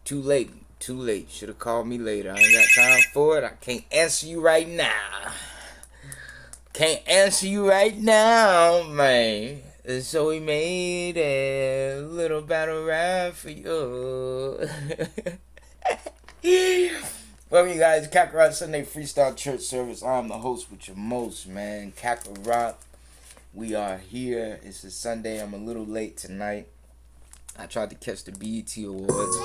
Too late. Too late. Should have called me later. I ain't got time for it. I can't answer you right now. Can't answer you right now, man. So we made a little battle rap for you. Welcome, you guys. Kakarot Sunday Freestyle Church Service. I'm the host with your most, man. Kakarot. We are here. It's a Sunday. I'm a little late tonight. I tried to catch the BET Awards,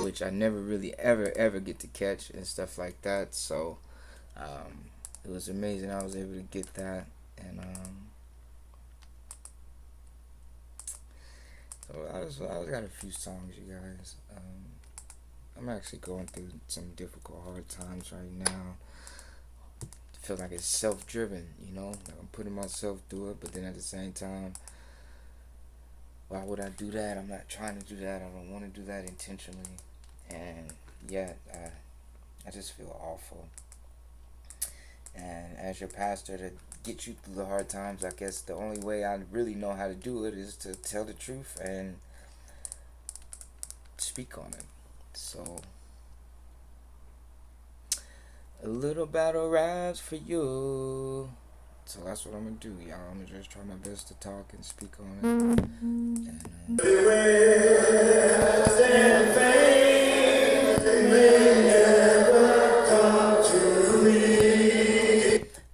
which I never really ever get to catch and stuff like that. So it was amazing. I was able to get that, and so I got a few songs, you guys. I'm actually going through some difficult, hard times right now. I feel like it's self-driven, you know. Like I'm putting myself through it, but then at the same time, why would I do that? I'm not trying to do that. I don't want to do that intentionally. And yet, I just feel awful. And as your pastor, to get you through the hard times, I guess the only way I really know how to do it is to tell the truth and speak on it. So, a little battle raps for you. So that's what I'm going to do, y'all. I'm going to just try my best to talk and speak on it. And,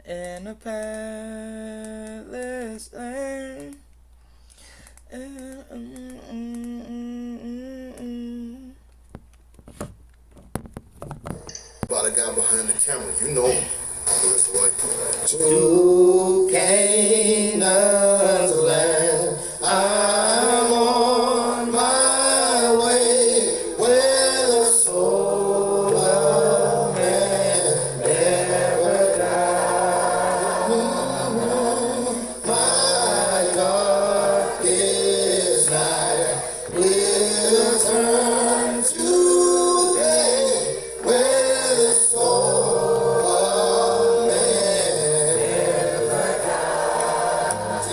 in a palace land. By the guy behind the camera, you know him. To Canaan's land, I'm on my way, where the soul of man never dies. My darkest night will turn to day, where the soul of man never dies.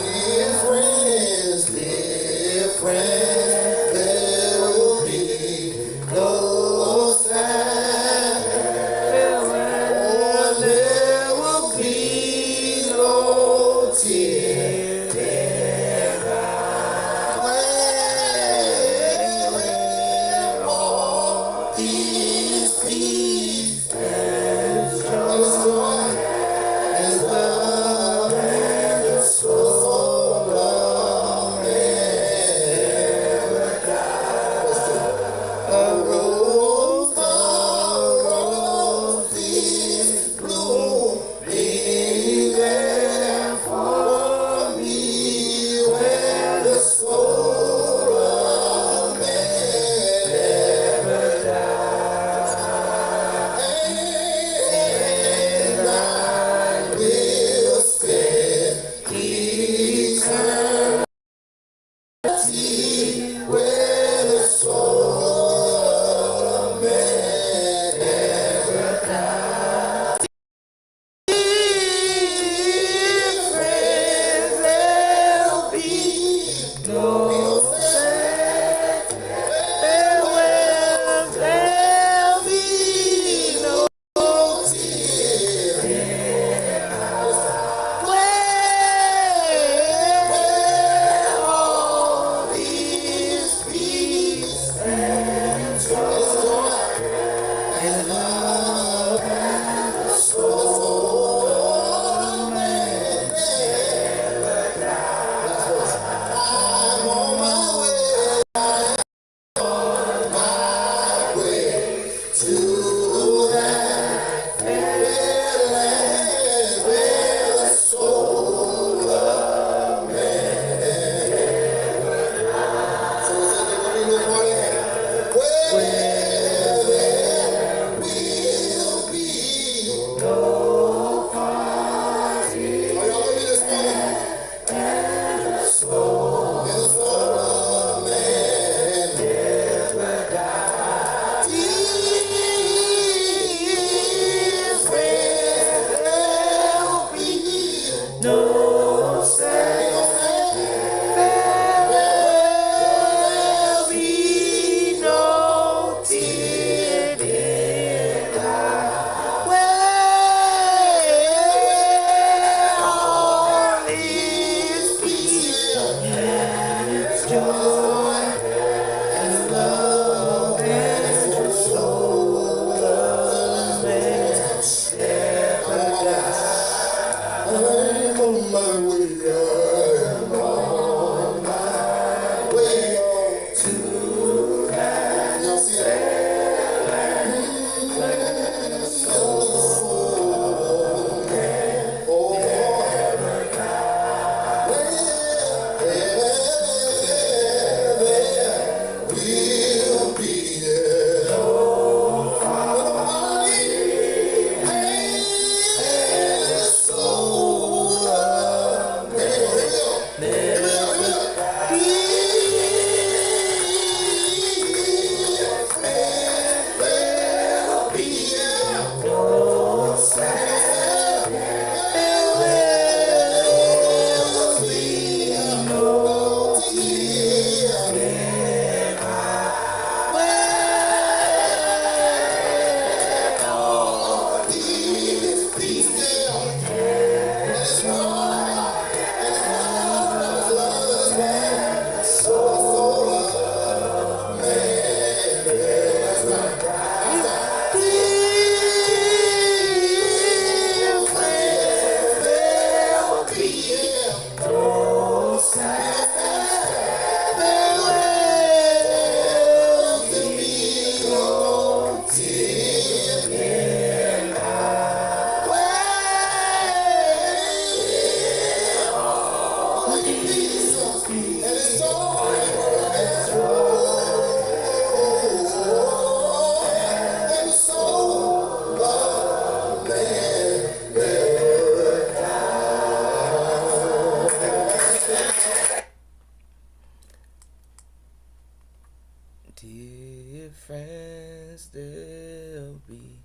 Dear friends, there'll be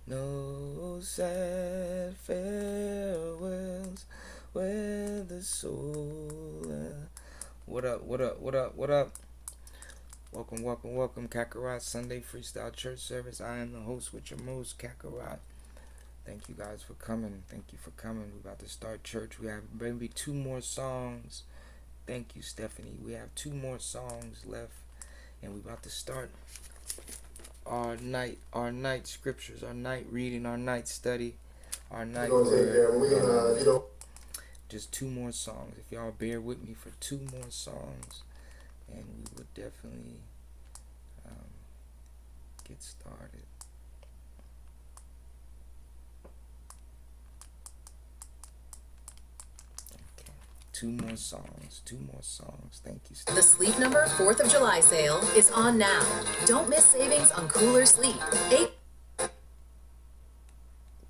no sad farewells where the soul. What up, what up, what up, what up? Welcome, welcome, welcome, Kakarot Sunday Freestyle Church Service. I am the host with your most, Kakarot. Thank you guys for coming. Thank you for coming. We're about to start church. We have maybe 2 more songs. Thank you, Stephanie. We have 2 more songs left, and we're about to start our night scriptures, our night reading, our night study, our night word. Just 2 more songs. If y'all bear with me for 2 more songs, and we will definitely get started. Okay, 2 more songs. Thank you, Steve. The Sleep Number 4th of July sale is on now. Don't miss savings on cooler sleep.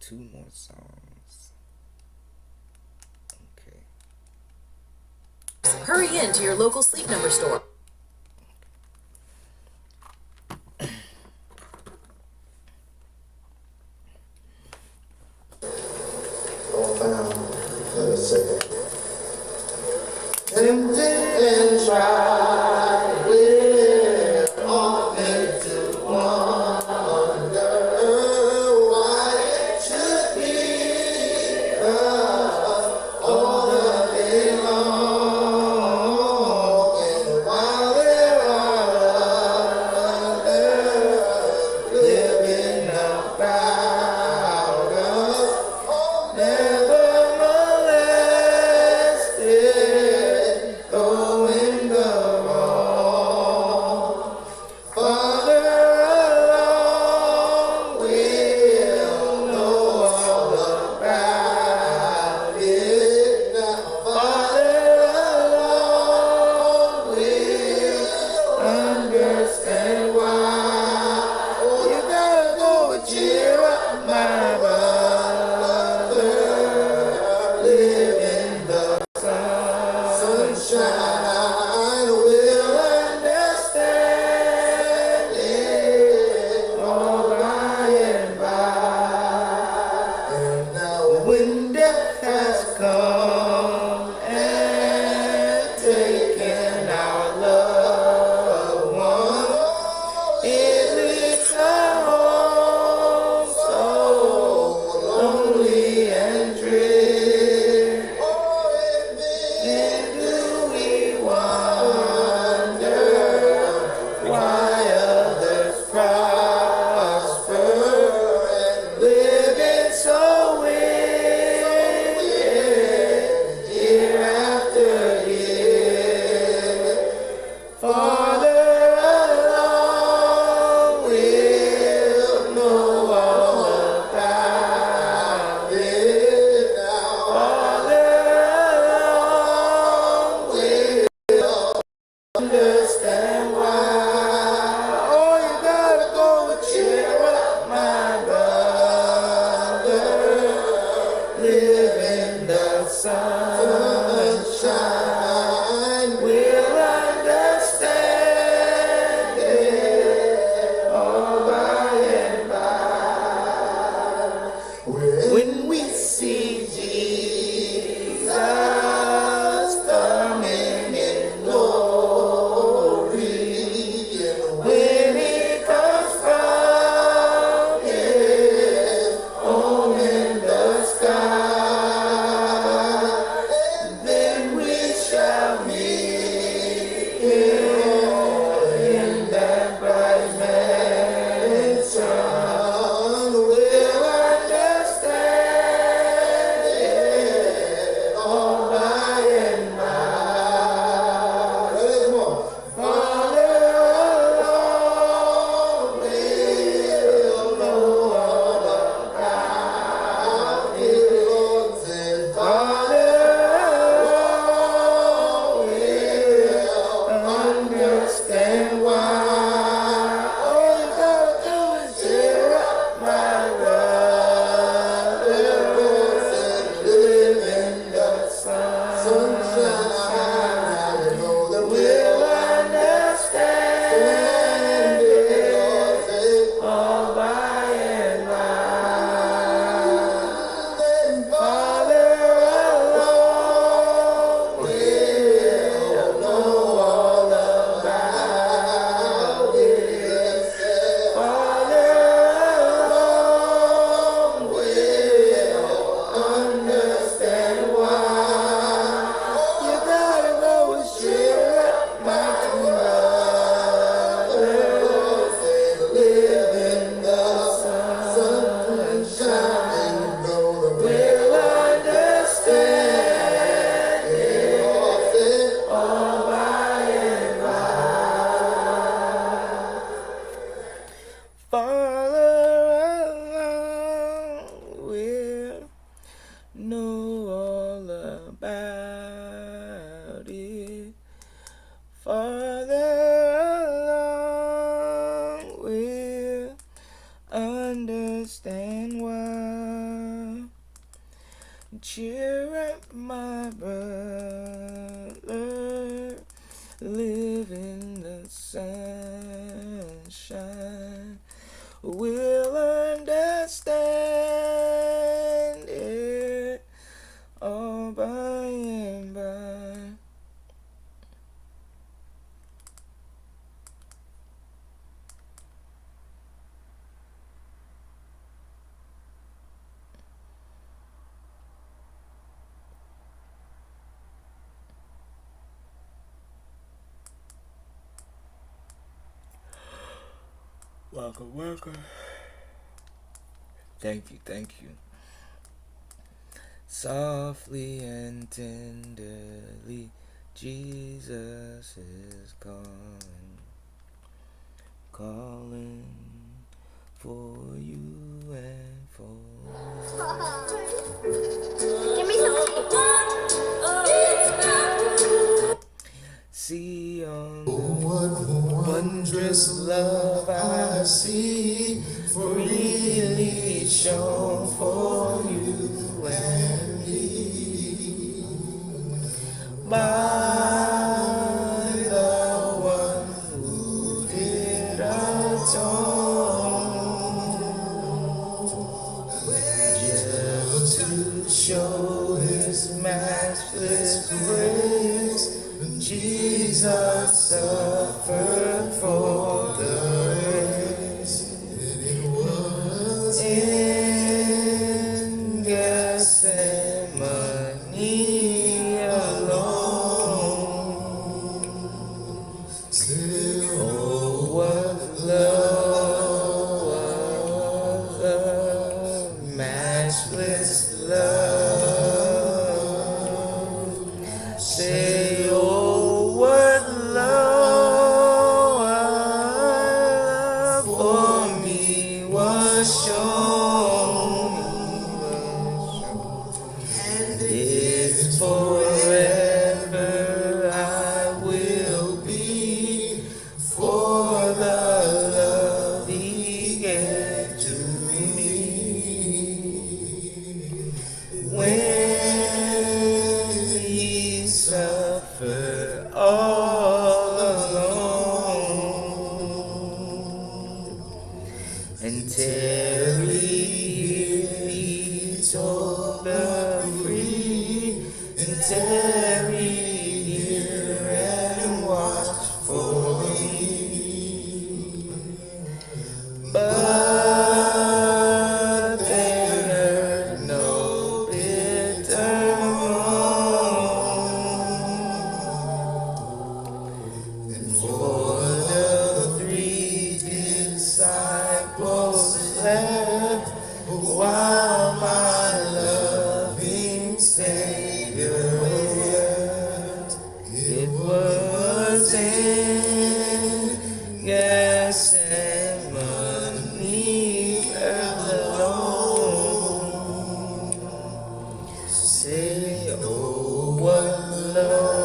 2 more songs. Okay. Hurry in to your local Sleep Number store. Tempted and tried, we're often to wonder why it should be all the day long. And while there are others living about us, never molested, though in the wrong. Father alone will know all about it. Now, Father alone will understand why. Oh, you gotta go and cheer up, my brother. Live in the sunshine, will understand it all by and by. And now when death has come and taken our loved one, cheer up, my brother. Live in the sunshine. We'll understand it all by and by. Welcome. Thank you. Softly and tenderly, Jesus is calling for you and for Give me some. See on wondrous love I see, freely shown for you and me by the one who did atone, just to show his matchless grace. Jesus suffered for the race. It was in Gethsemane alone. Oh, what love, matchless love. Say, oh, what love for me was shown, and it's forever I will be for the love he gave to me. When he suffered all alone, and tarry here, he told the free, and tarry here and watch for me. But they heard no bitter moan, and for the 3 disciples left, while my loving Savior wept. It was in Gethsemane alone. Say, oh, what love,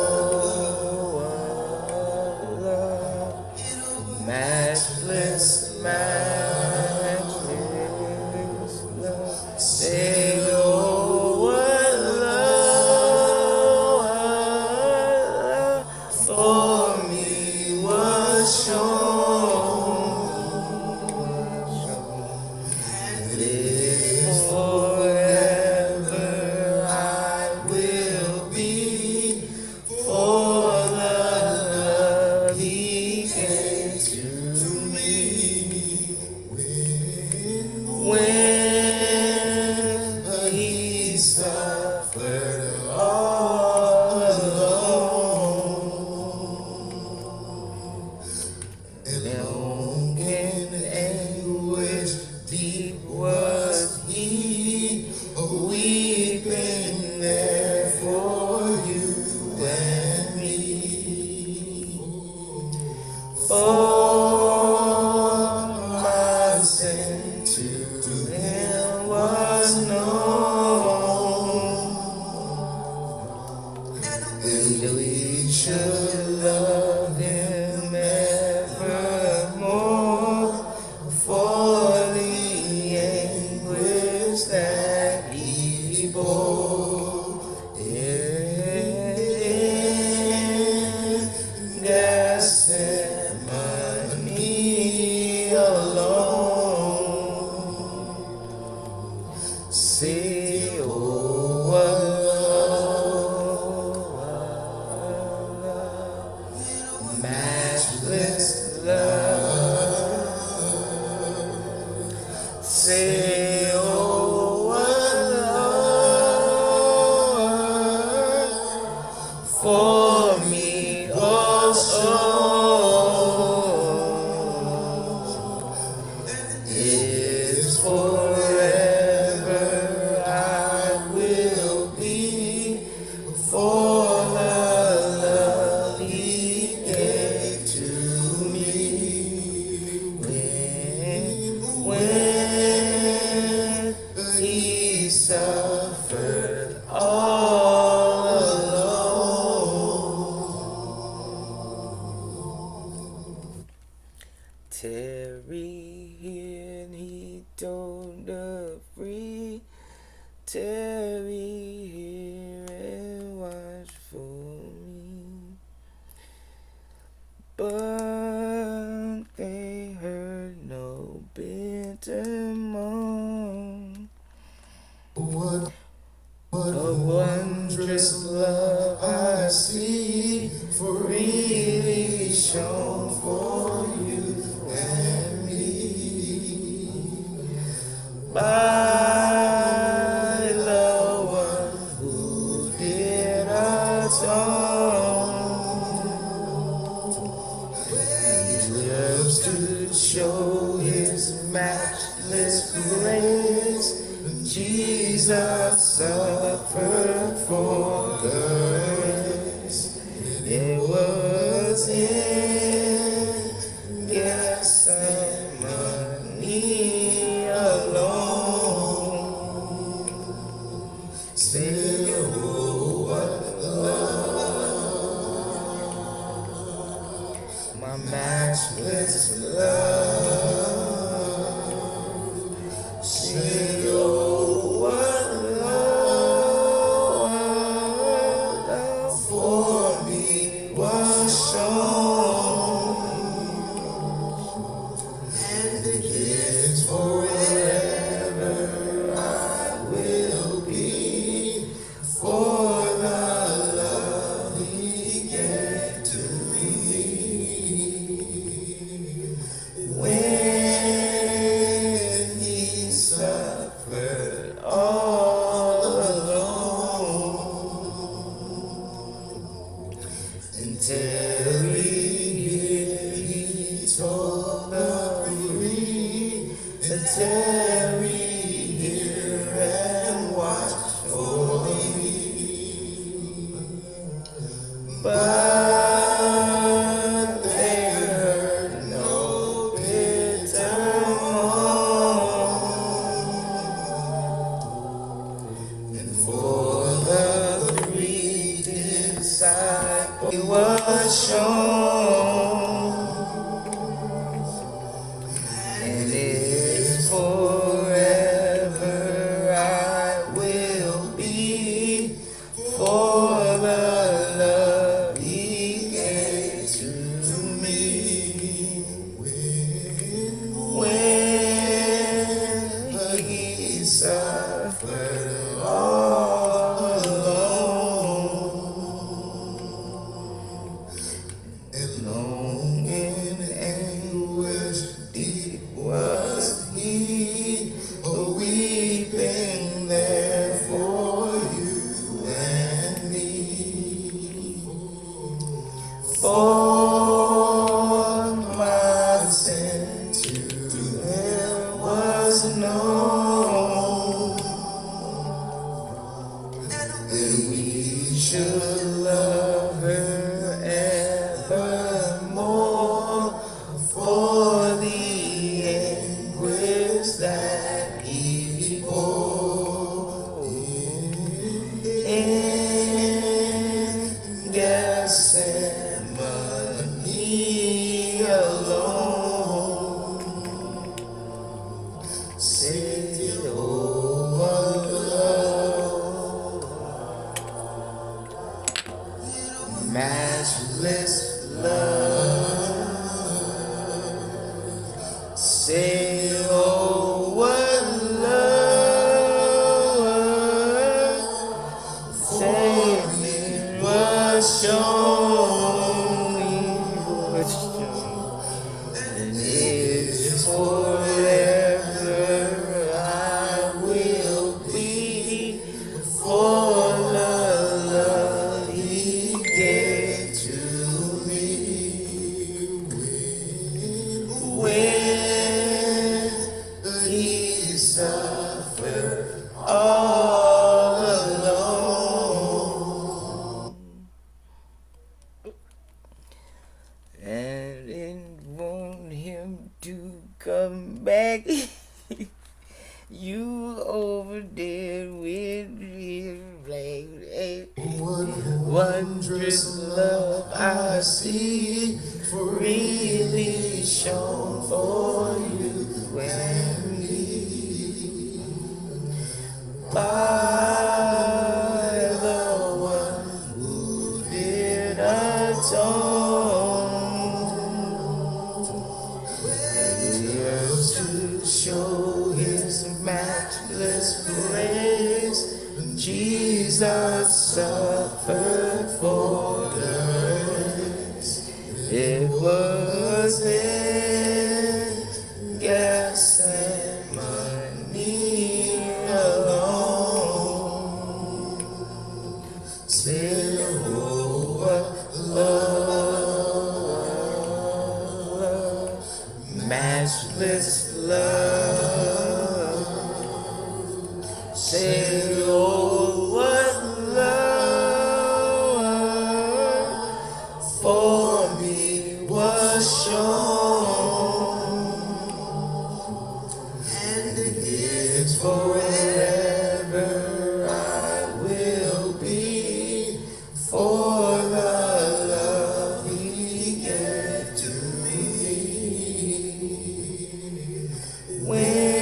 matchless love. Say, oh, what love for me was shown, live forever I will be for the love he gave to me. alone. Say, oh, what love, matchless love. Say, oh, what love for me, also is forever. I will be for the love He gave to me when He suffered all alone. Terry here and he told the free. Terry here and watch for me. But they heard no bitter moan. What A wondrous love I see, freely shown for you and me. By the one who did us all, lives to show His matchless grace. Jesus suffered for grace. It was in Gethsemane alone. Say, oh, what love, my matchless love. Say, oh, what love for me was shown, and it is forever. I will be for the love He gave to me when He suffered all alone. And Terry here, he told the free, and Terry here and watch for me. But they heard no bitter moan. And for the three disciples He was shown, and it is forever. Say, oh, what love, saving was shown, was shown, and it's forever I will be for the love he gave to me. When he suffered all alone, and didn't want him to come back. You over there with his black, wondrous love I see, really shown for you and me by the one who did atone, to show his matchless grace. Jesus suffered for us. It was in Gethsemane alone. Say, oh, what love, matchless love. Say, oh, what love for me was shown, and it's forever I will be for the love he gave to me. When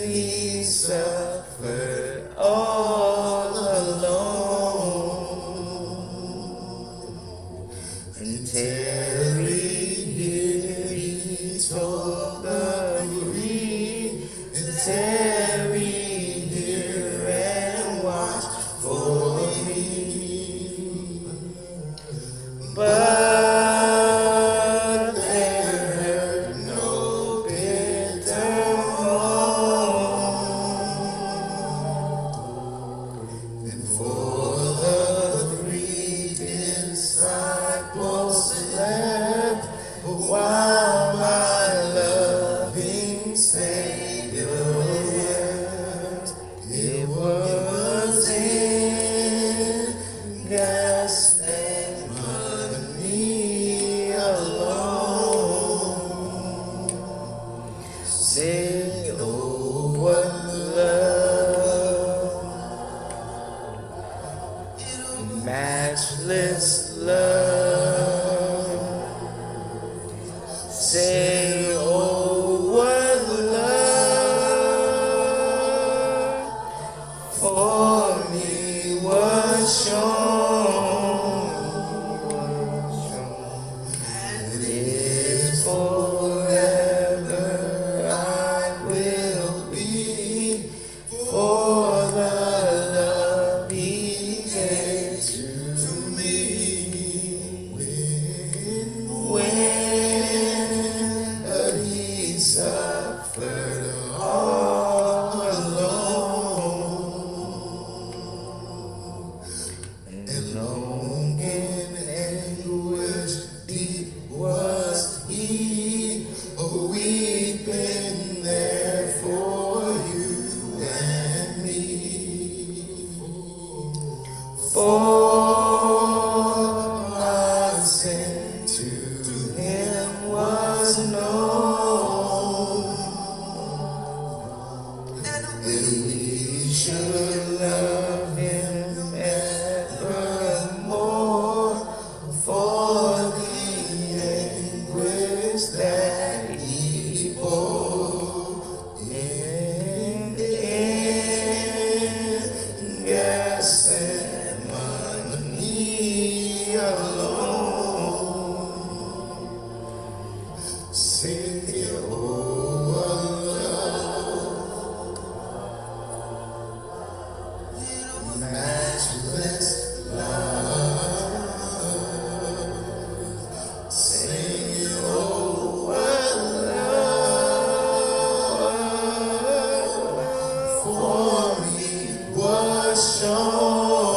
he suffered all alone, and Terry here he told the free, and Terry here and watch for me. But they heard no bitter moan, and for the 3 disciples slept, while my loving Savior wept. It was in Gethsemane alone. Say, oh, what love, matchless love. Say, oh, what love for me was shown, and it's forever I will be for the love he gave to me. When he suffered all alone, and long in anguish deep was he, weeping there for you and me. For my sin to him was known, and we should love him evermore for the anguish that he bore in Gethsemane alone. singing, oh, what love, matchless love, singing, oh, what love for me was shown,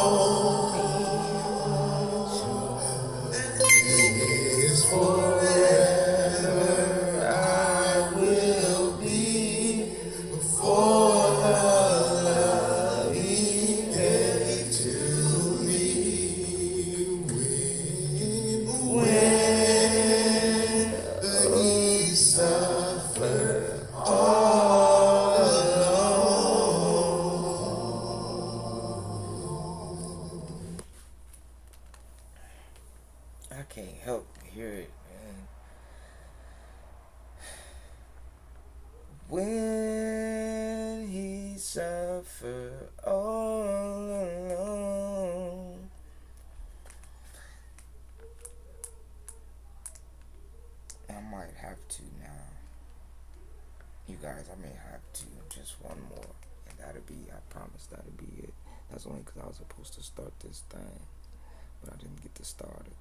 is forever I will be for the love he gave to me. When he suffered all alone. I can't help but hear it, man. When he suffered all alone. I might have to now. You guys, I may have to. Just one more. And that'll be, I promise that'll be it. That's only because I was supposed to start this thing. But I didn't get to start it.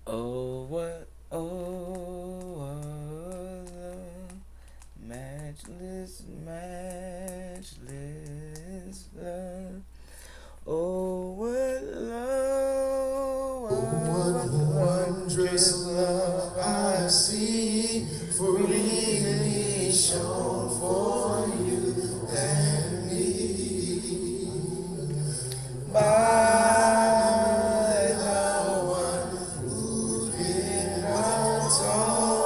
Oh, what love, matchless, matchless love. Oh, what love, What wondrous love I see, freely shown for you and me. By the one who did not atone,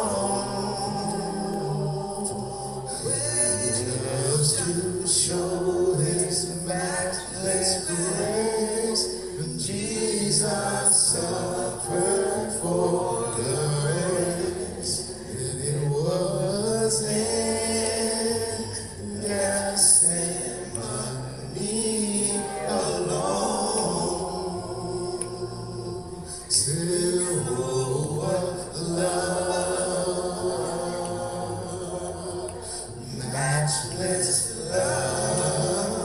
just to show his matchless grace, Jesus suffered for the race, and it was in Gethsemane alone. Still, oh, what love, matchless love,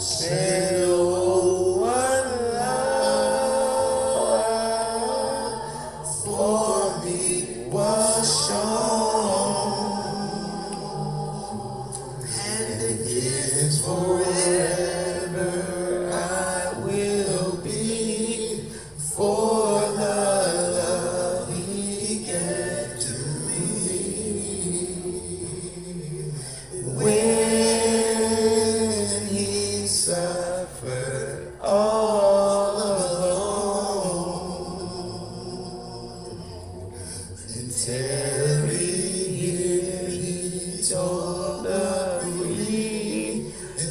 still, oh, what love for me was shown, and it is forever I will be for the love he gave to me. When he suffered all alone, and tarry here he told the free, and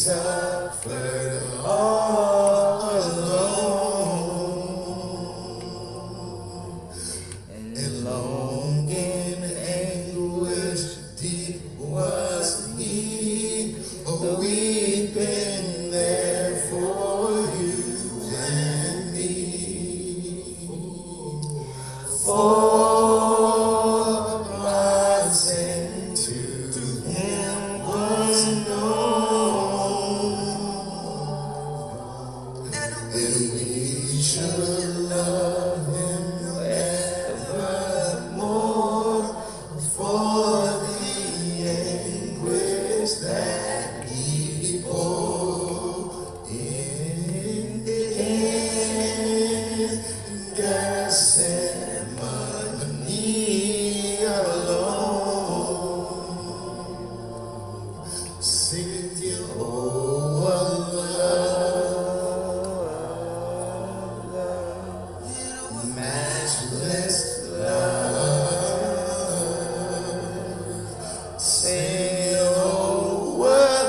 suffered all alone, and long in anguish deep was he. Oh, we've been there for you and me. For my sin to him was known, and we should love him evermore for the anguish that he bore in Gethsemane alone. Sing you, oh, love, matchless love. Say, oh, what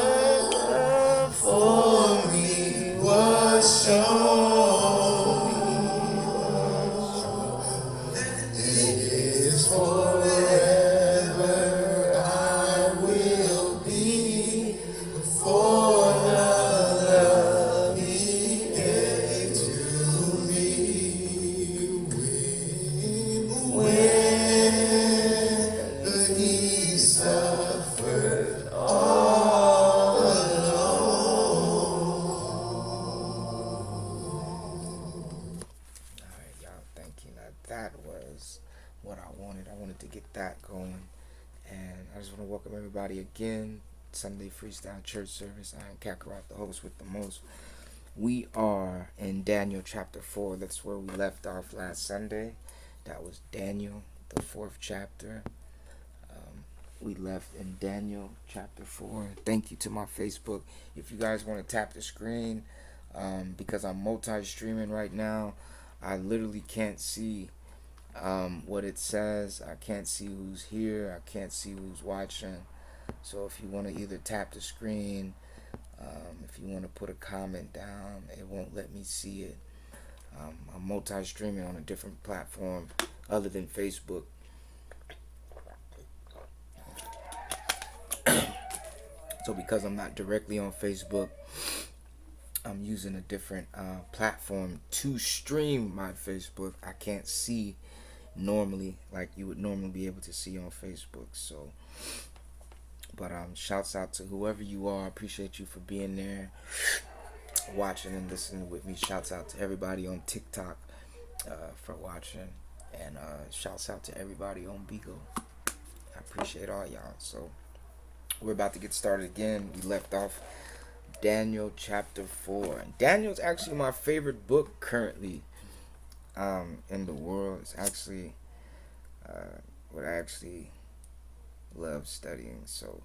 love for me was shown. It is forever I will be for the love he gave to me. When he suffered all alone. Alright, y'all, thank you. Now that was what I wanted. I wanted to get that going. And I just want to welcome everybody again. Sunday Freestyle Church Service. I am Kakarot, the host with the most. We are in Daniel chapter 4. That's where we left off last Sunday. That was Daniel, the 4th chapter. We left in Daniel chapter 4. Thank you to my Facebook. If you guys want to tap the screen, because I'm multi-streaming right now, I literally can't see what it says. I can't see who's here. I can't see who's watching. So if you want to either tap the screen, if you want to put a comment down, it won't let me see it. I'm multi-streaming on a different platform other than Facebook. So because I'm not directly on Facebook, I'm using a different platform to stream my Facebook. I can't see normally like you would normally be able to see on Facebook. So, but shouts out to whoever you are. I appreciate you for being there, watching and listening with me. Shouts out to everybody on TikTok for watching, and shouts out to everybody on Beagle. I appreciate all y'all. So we're about to get started again. We left off Daniel chapter 4. And Daniel's actually my favorite book currently in the world. It's actually what I actually love studying. So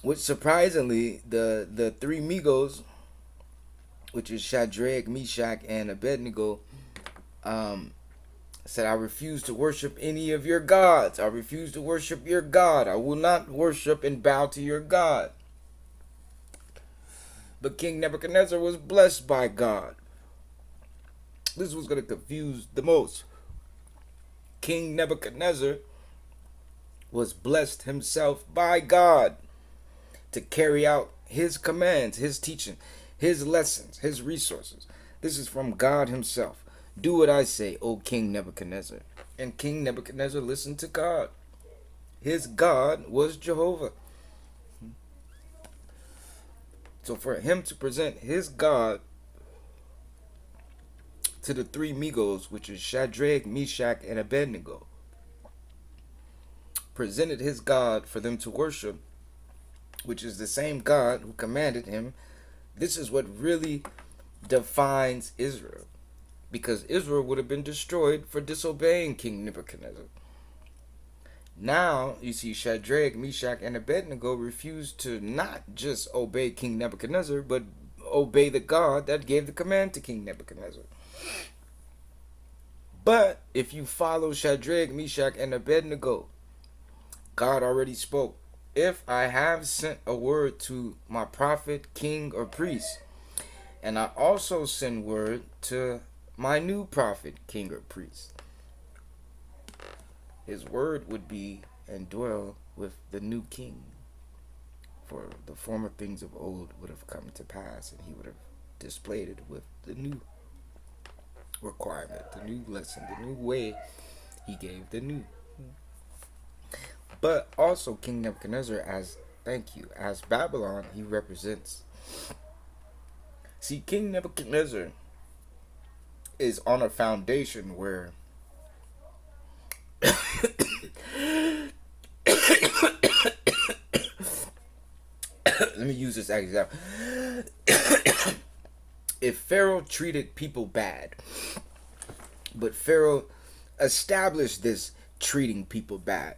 which surprisingly, the three Migos, which is Shadrach, Meshach, and Abednego, said, I refuse to worship any of your gods. I refuse to worship your God. I will not worship and bow to your God. But King Nebuchadnezzar was blessed by God. This was going to confuse the most. King Nebuchadnezzar was blessed himself by God to carry out his commands, his teaching, his lessons, his resources. This is from God himself. Do what I say, O King Nebuchadnezzar. And King Nebuchadnezzar listened to God. His God was Jehovah. So for him to present his God to the three Migos, which is Shadrach, Meshach, and Abednego, presented his God for them to worship, which is the same God who commanded him. This is what really defines Israel, because Israel would have been destroyed for disobeying King Nebuchadnezzar. Now, you see, Shadrach, Meshach, and Abednego refused to not just obey King Nebuchadnezzar, but obey the God that gave the command to King Nebuchadnezzar. But if you follow Shadrach, Meshach, and Abednego, God already spoke. If I have sent a word to my prophet, king, or priest, and I also send word to my new prophet, king, or priest, his word would be and dwell with the new king. For the former things of old would have come to pass, and he would have displayed it with the new requirement, the new lesson, the new way he gave the new. But also King Nebuchadnezzar, as thank you, as Babylon, he represents. See, King Nebuchadnezzar is on a foundation where let me use this example. If Pharaoh treated people bad, but Pharaoh established this treating people bad.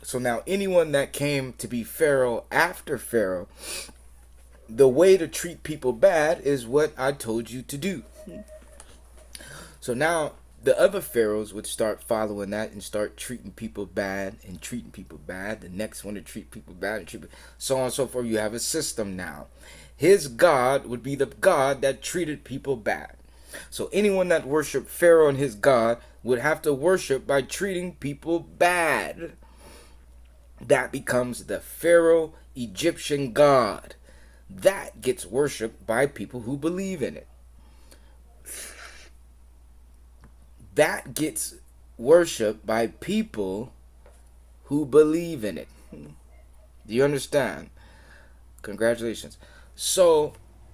So now anyone that came to be Pharaoh after Pharaoh, the way to treat people bad is what I told you to do. So now the other pharaohs would start following that and start treating people bad and treating people bad. The next one to treat people bad and treat people, so on and so forth. You have a system now. His God would be the God that treated people bad. So anyone that worshiped Pharaoh and his God would have to worship by treating people bad. That becomes the Pharaoh Egyptian God. That gets worshipped by people who believe in it. That gets worshipped by people who believe in it. Do you understand? Congratulations. So,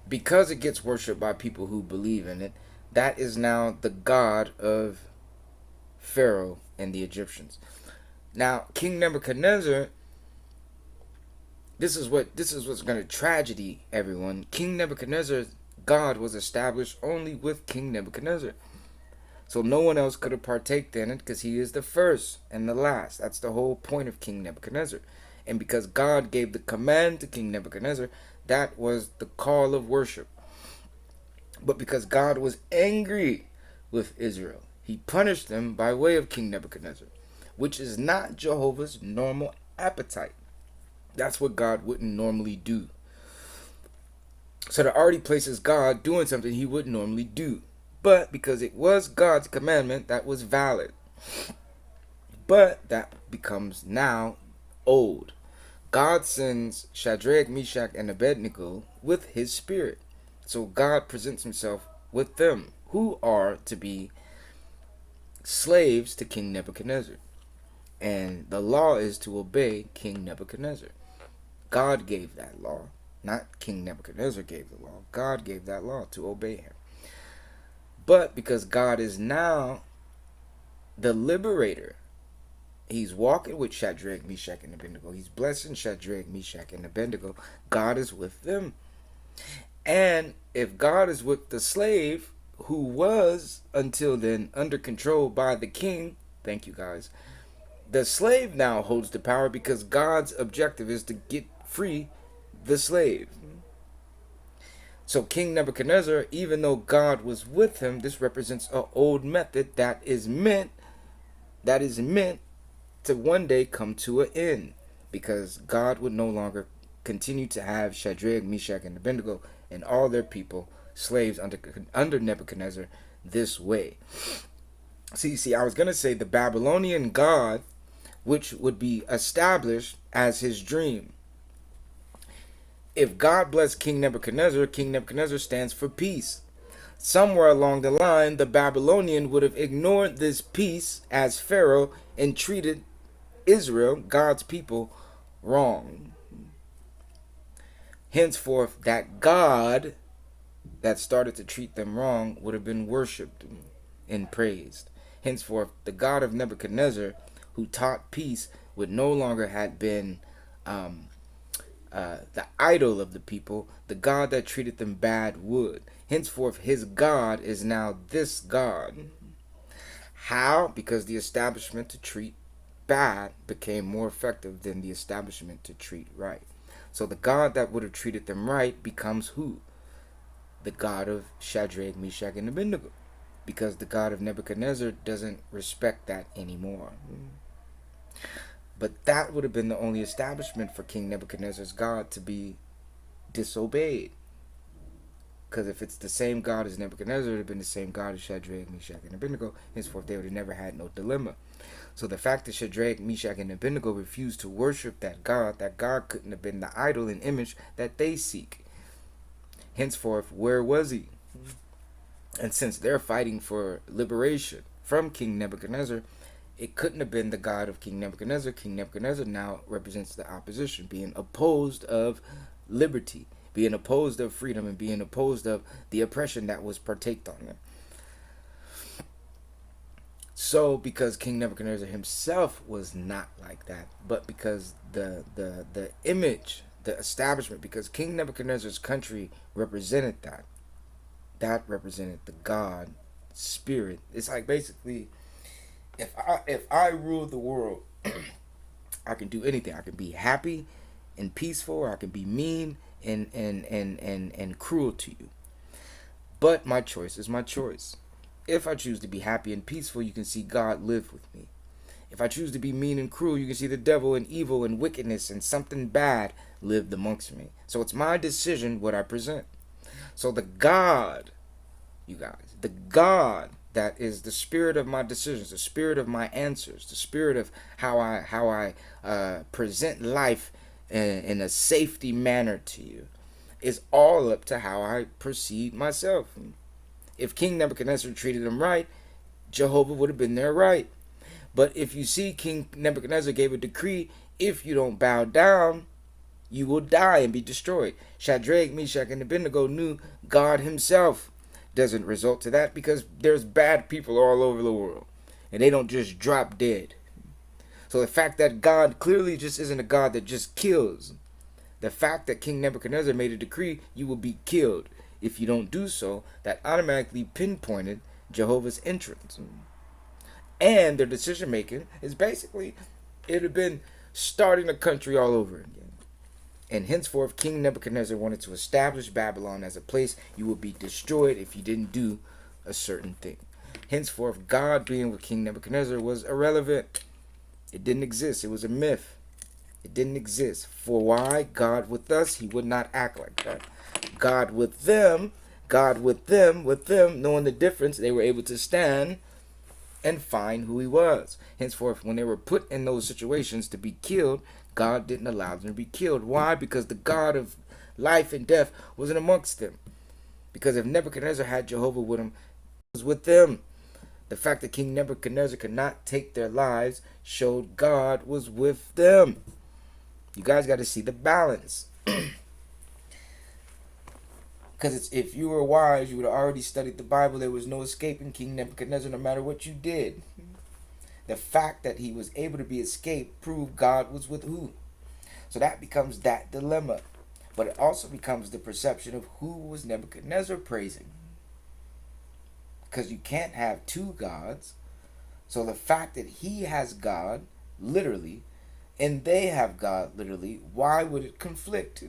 because it gets worshipped by people who believe in it, that is now the God of Pharaoh and the Egyptians. Now, King Nebuchadnezzar, this is what's going to tragedy everyone. King Nebuchadnezzar's God was established only with King Nebuchadnezzar. So no one else could have partaked in it because he is the first and the last. That's the whole point of King Nebuchadnezzar. And because God gave the command to King Nebuchadnezzar, that was the call of worship. But because God was angry with Israel, he punished them by way of King Nebuchadnezzar, which is not Jehovah's normal appetite. That's what God wouldn't normally do. So that already places God doing something he wouldn't normally do. But because it was God's commandment, that was valid. But that becomes now old. God sends Shadrach, Meshach, and Abednego with his spirit. So God presents himself with them, who are to be slaves to King Nebuchadnezzar. And the law is to obey King Nebuchadnezzar. God gave that law. Not King Nebuchadnezzar gave the law. God gave that law to obey him. But because God is now the liberator, he's walking with Shadrach, Meshach, and Abednego. He's blessing Shadrach, Meshach, and Abednego. God is with them. And if God is with the slave who was until then under control by the king, thank you guys, the slave now holds the power because God's objective is to get free the slave. So King Nebuchadnezzar, even though God was with him, this represents an old method that is meant to one day come to an end, because God would no longer continue to have Shadrach, Meshach, and Abednego and all their people slaves under Nebuchadnezzar this way. See, I was going to say the Babylonian God, which would be established as his dream. If God blessed King Nebuchadnezzar stands for peace. Somewhere along the line, the Babylonian would have ignored this peace as Pharaoh and treated Israel, God's people, wrong. Henceforth, that God that started to treat them wrong would have been worshipped and praised. Henceforth, the God of Nebuchadnezzar, who taught peace, would no longer have been the idol of the people. The God that treated them bad would. Henceforth, his God is now this God. How? Because the establishment to treat bad became more effective than the establishment to treat right. So the God that would have treated them right becomes who? The God of Shadrach, Meshach, and Abednego. Because the God of Nebuchadnezzar doesn't respect that anymore. But But that would have been the only establishment for King Nebuchadnezzar's God to be disobeyed. Because if it's the same God as Nebuchadnezzar, it would have been the same God as Shadrach, Meshach, and Abednego. Henceforth, they would have never had no dilemma. So the fact that Shadrach, Meshach, and Abednego refused to worship that God couldn't have been the idol and image that they seek. Henceforth, where was he? And since they're fighting for liberation from King Nebuchadnezzar, it couldn't have been the God of King Nebuchadnezzar. King Nebuchadnezzar now represents the opposition, being opposed of liberty, being opposed of freedom, and being opposed of the oppression that was partaked on them. So, because King Nebuchadnezzar himself was not like that, but because the image, the establishment, because King Nebuchadnezzar's country represented that represented the God spirit. It's like basically, if I rule the world, I can do anything. I can be happy and peaceful, or I can be mean and cruel to you. But my choice is my choice. If I choose to be happy and peaceful, you can see God live with me. If I choose to be mean and cruel, you can see the devil and evil and wickedness and something bad lived amongst me. So it's my decision what I present. So the God, you guys, the God that is the spirit of my decisions, the spirit of my answers, the spirit of how I present life in a safety manner to you, is all up to how I proceed myself. If King Nebuchadnezzar treated him right, Jehovah would have been there right. But if you see King Nebuchadnezzar gave a decree, if you don't bow down, you will die and be destroyed. Shadrach, Meshach, and Abednego knew God himself doesn't result to that, because there's bad people all over the world, and they don't just drop dead. So the fact that God clearly just isn't a God that just kills. The fact that King Nebuchadnezzar made a decree, you will be killed. If you don't do so, that automatically pinpointed Jehovah's entrance. And their decision making is basically, it would have been starting the country all over again. And henceforth, King Nebuchadnezzar wanted to establish Babylon as a place you would be destroyed if you didn't do a certain thing. Henceforth, God being with King Nebuchadnezzar was irrelevant. It didn't exist. It was a myth. It didn't exist. For why? God with us, he would not act like that. God with them, knowing the difference, they were able to stand and find who he was. Henceforth, when they were put in those situations to be killed, God didn't allow them to be killed. Why? Because the God of life and death wasn't amongst them. Because if Nebuchadnezzar had Jehovah with him, it was with them. The fact that King Nebuchadnezzar could not take their lives showed God was with them. You guys got to see the balance. Because if you were wise, you would have already studied the Bible. There was no escaping King Nebuchadnezzar no matter what you did. The fact that he was able to be escaped proved God was with who. So that becomes that dilemma. But it also becomes the perception of who was Nebuchadnezzar praising. Because you can't have two gods. So the fact that he has God, literally, and they have God, literally, why would it conflict?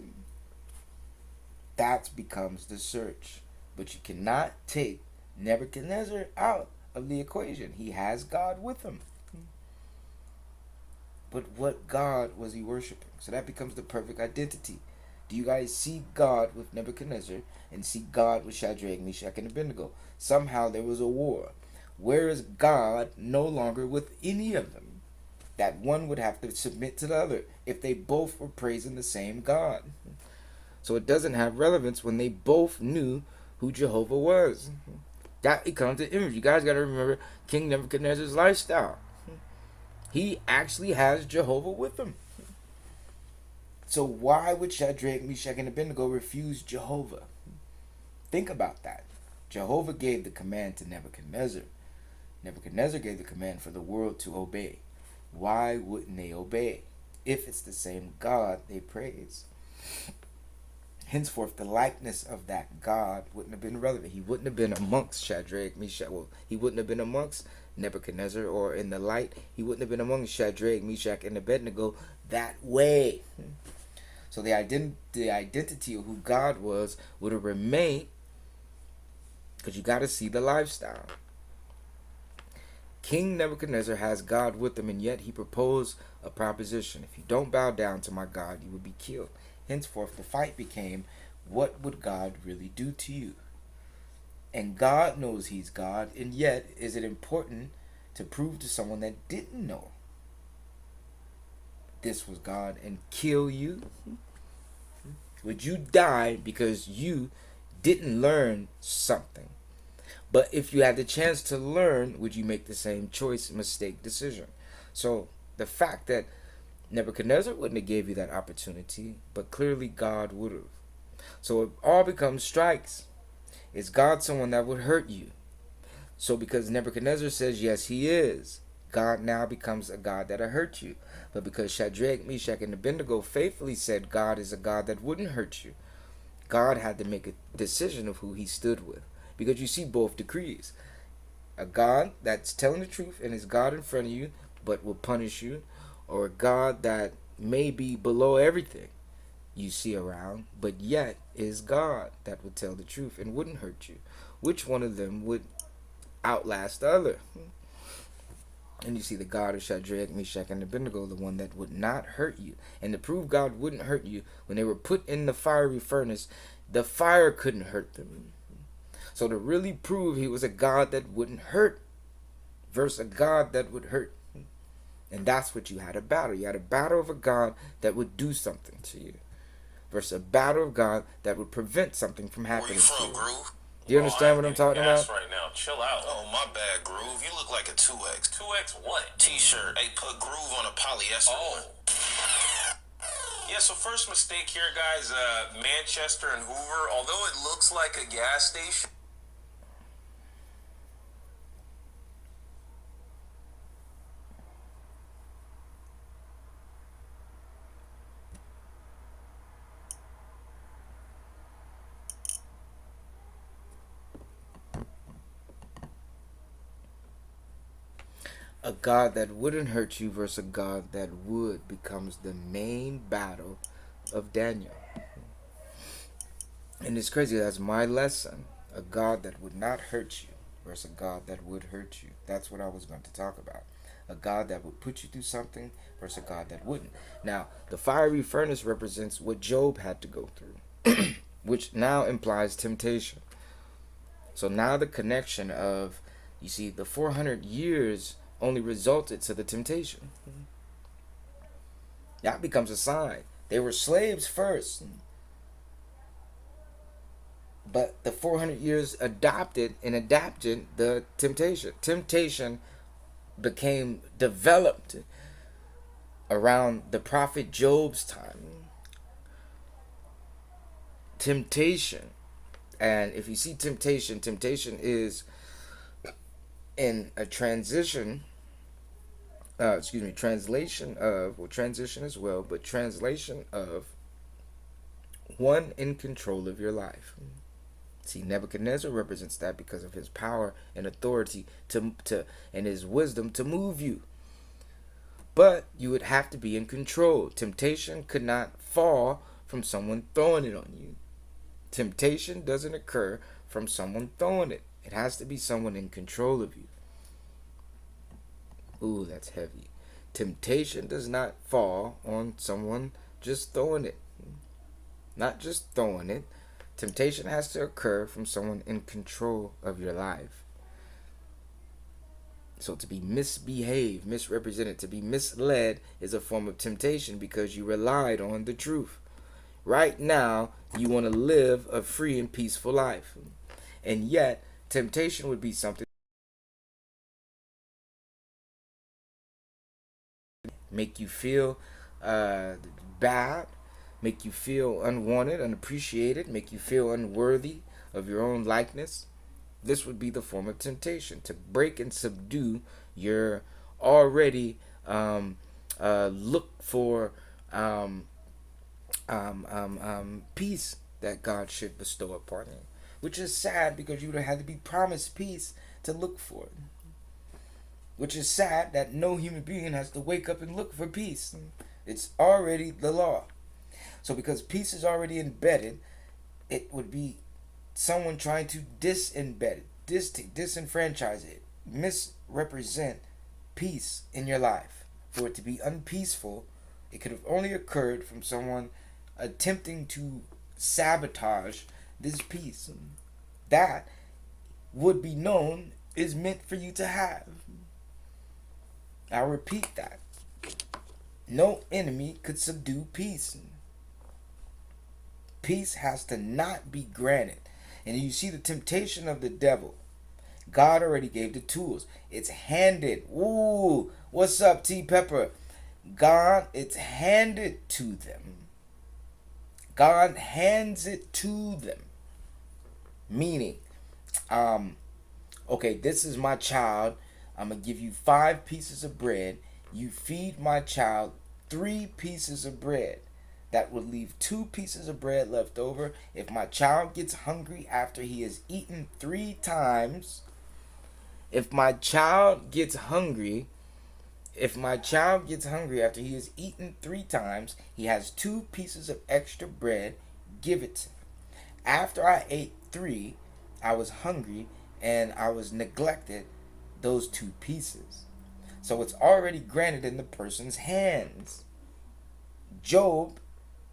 That becomes the search. But you cannot take Nebuchadnezzar out of the equation. He has God with him. But what God was he worshiping? So that becomes the perfect identity. Do you guys see God with Nebuchadnezzar and see God with Shadrach, Meshach, and Abednego? Somehow there was a war. Where is God no longer with any of them? That one would have to submit to the other if they both were praising the same God. So it doesn't have relevance when they both knew who Jehovah was. That becomes the image. You guys got to remember King Nebuchadnezzar's lifestyle. He actually has Jehovah with him. So why would Shadrach, Meshach, and Abednego refuse Jehovah? Think about that. Jehovah gave the command to Nebuchadnezzar. Nebuchadnezzar gave the command for the world to obey. Why wouldn't they obey if it's the same God they praise? Henceforth, the likeness of that God wouldn't have been relevant. He wouldn't have been amongst Shadrach, Meshach. Well, he wouldn't have been amongst Nebuchadnezzar, or in the light, he wouldn't have been amongst Shadrach, Meshach, and Abednego that way. So the identity of who God was would have remained, because you got to see the lifestyle. King Nebuchadnezzar has God with him, and yet he proposed a proposition. If you don't bow down to my God, you will be killed. Henceforth, the fight became, what would God really do to you? And God knows he's God, and yet is it important to prove to someone that didn't know this was God and kill you? Would you die because you didn't learn something? But if you had the chance to learn, would you make the same choice, mistake, decision? So the fact that Nebuchadnezzar wouldn't have gave you that opportunity, but clearly God would have. So it all becomes strikes. Is God someone that would hurt you? So because Nebuchadnezzar says yes, he is, God now becomes a God that'll hurt you. But because Shadrach, Meshach, and Abednego faithfully said God is a God that wouldn't hurt you, God had to make a decision of who he stood with. Because you see both decrees. A God that's telling the truth and is God in front of you but will punish you, or a God that may be below everything you see around but yet is God that would tell the truth and wouldn't hurt you. Which one of them would outlast the other? And you see the God of Shadrach, Meshach, and Abednego, the one that would not hurt you. And to prove God wouldn't hurt you, when they were put in the fiery furnace, the fire couldn't hurt them. So to really prove he was a God that wouldn't hurt versus a God that would hurt. And that's what you had a battle. You had a battle of a God that would do something to you versus a battle of God that would prevent something from happening to you. Groove? Do you understand what I'm talking about? Right now, chill out. Oh, my bad, Groove. You look like a 2X. 2X what? T-shirt. Hey, put Groove on a polyester one. Yeah, so first mistake here, guys. Manchester and Hoover, although it looks like a gas station. A God that wouldn't hurt you versus a God that would becomes the main battle of Daniel. And it's crazy, that's my lesson. A God that would not hurt you versus a God that would hurt you. That's what I was going to talk about. A God that would put you through something versus a God that wouldn't. Now, the fiery furnace represents what Job had to go through, which now implies temptation. So now the connection of, you see, the 400 years only resulted to the temptation. That becomes a sign. They were slaves first, but the 400 years adopted and adapted the temptation. Temptation became developed around the prophet Job's time. Temptation, and if you see temptation, temptation is in a transition, translation of, well, transition as well, but translation of one in control of your life. See, Nebuchadnezzar represents that because of his power and authority to and his wisdom to move you. But you would have to be in control. Temptation could not fall from someone throwing it on you. Temptation doesn't occur from someone throwing it. It has to be someone in control of you. Ooh, that's heavy. Temptation does not fall on someone just throwing it. Not just throwing it. Temptation has to occur from someone in control of your life. So to be misbehaved, misrepresented, to be misled is a form of temptation because you relied on the truth. Right now, you want to live a free and peaceful life. And yet, temptation would be something make you feel bad, make you feel unwanted, unappreciated, make you feel unworthy of your own likeness. This would be the form of temptation, to break and subdue your already look for peace that God should bestow upon you. Which is sad because you would have had to be promised peace to look for it. Which is sad that no human being has to wake up and look for peace. It's already the law. So because peace is already embedded, it would be someone trying to disembed it, disenfranchise it, misrepresent peace in your life. For it to be unpeaceful, it could have only occurred from someone attempting to sabotage this peace. That would be known is meant for you to have. I'll repeat that. No enemy could subdue peace. Peace has to not be granted. And you see the temptation of the devil. God already gave the tools. It's handed. Ooh, what's up, T Pepper? God, it's handed to them. God hands it to them. Meaning, okay, this is my child. I'm going to give you 5 pieces of bread. You feed my child 3 pieces of bread. That would leave 2 pieces of bread left over. If my child gets hungry after he has eaten 3 times, if my child gets hungry after he has eaten 3 times, he has 2 pieces of extra bread, give it to him. After I ate 3, I was hungry and I was neglected those 2 pieces. So it's already granted in the person's hands. Job,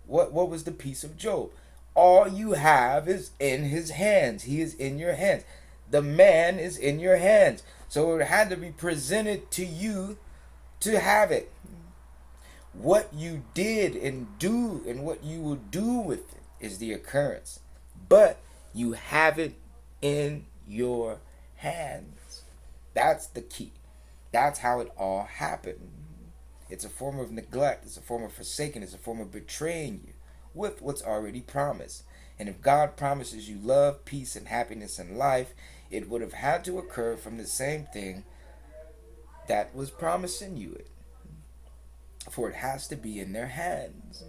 what was the piece of Job? All you have is in his hands. He is in your hands. The man is in your hands. So it had to be presented to you to have it. What you did and do and what you will do with it is the occurrence. But you have it in your hands. That's the key. That's how it all happened. It's a form of neglect. It's a form of forsaking. It's a form of betraying you with what's already promised. And if God promises you love, peace, and happiness in life, it would have had to occur from the same thing that was promising you it. For it has to be in their hands.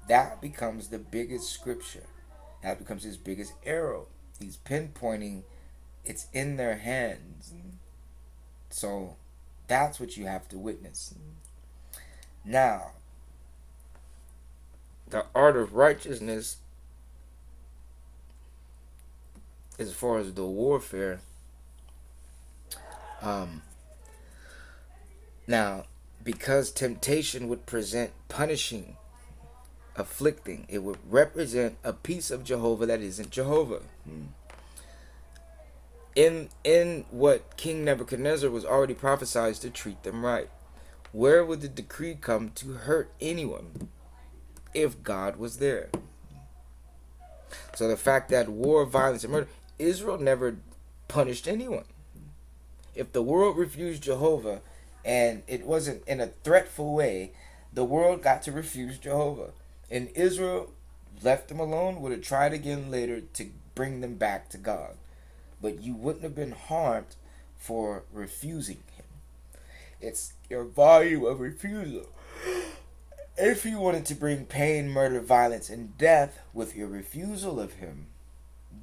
That becomes the biggest scripture. That becomes his biggest arrow. He's pinpointing it's in their hands. So that's what you have to witness. Now, the art of righteousness, as far as the warfare, now, because temptation would present punishing, afflicting, it would represent a piece of Jehovah that isn't Jehovah. In what King Nebuchadnezzar was already prophesied to treat them right. Where would the decree come to hurt anyone if God was there? So the fact that war, violence, and murder, Israel never punished anyone. If the world refused Jehovah, and it wasn't in a threatful way, the world got to refuse Jehovah. And Israel left them alone, would have tried again later to bring them back to God. But you wouldn't have been harmed for refusing him. It's your volume of refusal. If you wanted to bring pain, murder, violence, and death with your refusal of him,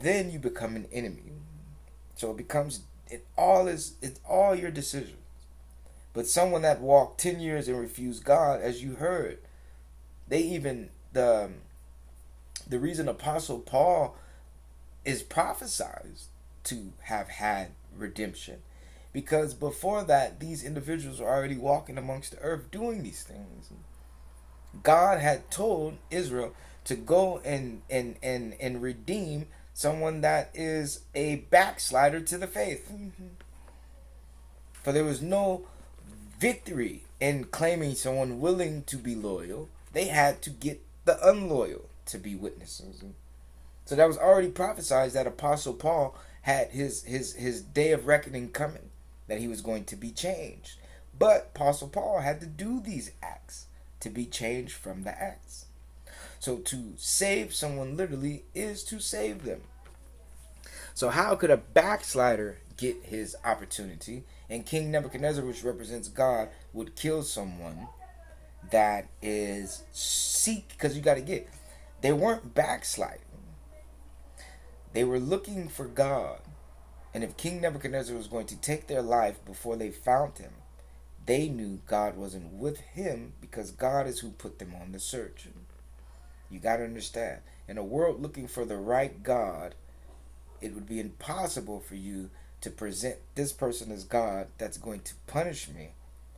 then you become an enemy. So it's all your decisions. But someone that walked 10 years and refused God, as you heard, the reason Apostle Paul is prophesied to have had redemption, because before that these individuals were already walking amongst the earth doing these things. God had told Israel to go and redeem someone that is a backslider to the faith. For there was no victory in claiming someone willing to be loyal. They had to get the unloyal to be witnesses. So that was already prophesied that Apostle Paul had his day of reckoning coming, that he was going to be changed. But Apostle Paul had to do these acts to be changed from the acts. So to save someone literally is to save them. So how could a backslider get his opportunity? And King Nebuchadnezzar, which represents God, would kill someone that is because you got to get, they weren't backsliding. They were looking for God. And if King Nebuchadnezzar was going to take their life before they found him, they knew God wasn't with him, because God is who put them on the search. You got to understand, in a world looking for the right God, it would be impossible for you to present this person as God that's going to punish me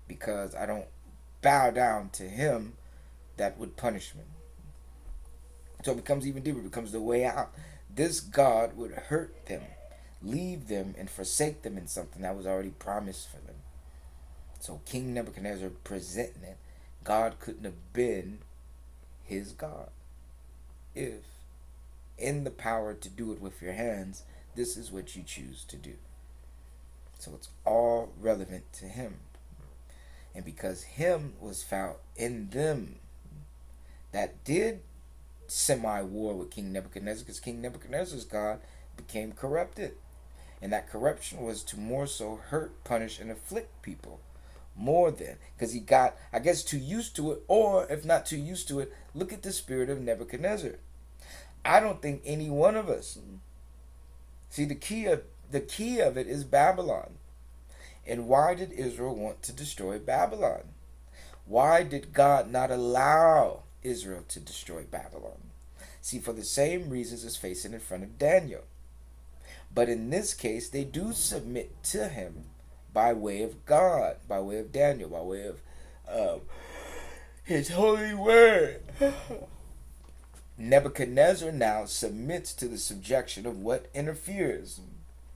because I don't bow down to him that would punish me. So it becomes even deeper. It becomes the way out. This God would hurt them, leave them, and forsake them in something that was already promised for them. So King Nebuchadnezzar presenting it, God couldn't have been his God. If in the power to do it with your hands, this is what you choose to do. So it's all relevant to him. And because him was found in them that did semi-war with King Nebuchadnezzar, because King Nebuchadnezzar's God became corrupted. And that corruption was to more so hurt, punish, and afflict people. More than, because he got, I guess, too used to it, or if not too used to it, look at the spirit of Nebuchadnezzar. I don't think any one of us, see, the key of it is Babylon. And why did Israel want to destroy Babylon? Why did God not allow Israel to destroy Babylon? See, for the same reasons as facing in front of Daniel. But in this case, they do submit to him by way of God, by way of Daniel, by way of his holy word. Nebuchadnezzar now submits to the subjection of what interferes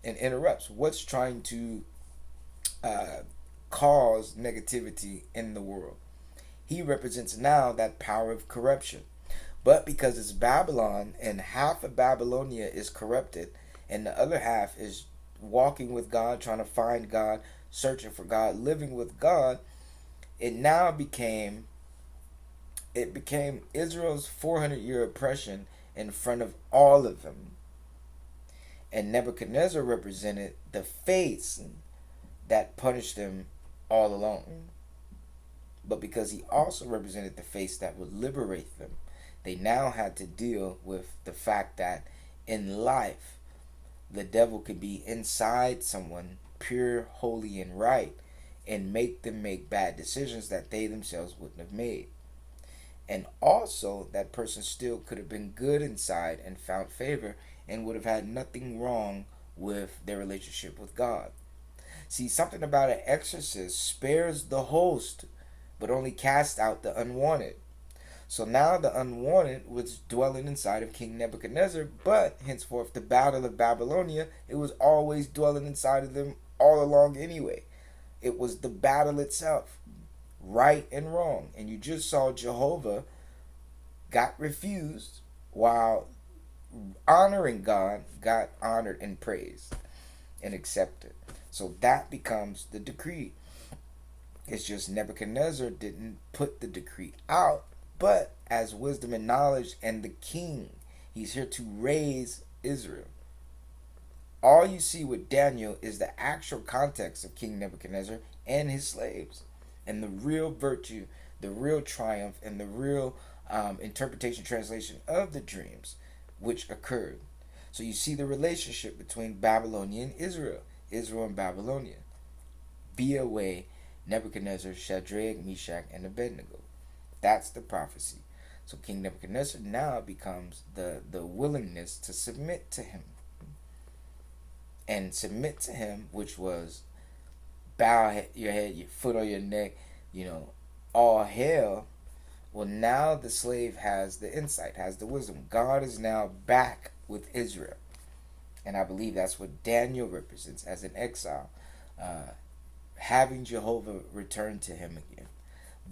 and interrupts, what's trying to cause negativity in the world. He represents now that power of corruption. But because it's Babylon and half of Babylonia is corrupted and the other half is walking with God, trying to find God, searching for God, living with God, it now became Israel's 400-year oppression in front of all of them. And Nebuchadnezzar represented the face that punished them all along. But because he also represented the face that would liberate them, they now had to deal with the fact that in life, the devil could be inside someone, pure, holy, and right, and make them make bad decisions that they themselves wouldn't have made. And also, that person still could have been good inside and found favor and would have had nothing wrong with their relationship with God. See, something about an exorcist spares the host, but only casts out the unwanted. So now the unwanted was dwelling inside of King Nebuchadnezzar, but henceforth the battle of Babylonia, it was always dwelling inside of them all along anyway. It was the battle itself, right and wrong. And you just saw Jehovah got refused while honoring God got honored and praised and accepted. So that becomes the decree. It's just Nebuchadnezzar didn't put the decree out, but as wisdom and knowledge and the king, he's here to raise Israel. All you see with Daniel is the actual context of King Nebuchadnezzar and his slaves, and the real virtue, the real triumph, and the real interpretation, translation of the dreams which occurred. So you see the relationship between Babylonia and Israel, Israel and Babylonia, via way Nebuchadnezzar, Shadrach, Meshach, and Abednego. That's the prophecy. So King Nebuchadnezzar now becomes the willingness to submit to him. And submit to him, which was bow your head, your foot on your neck, all hail. Well, now the slave has the insight, has the wisdom. God is now back with Israel. And I believe that's what Daniel represents as an exile. Having Jehovah return to him again.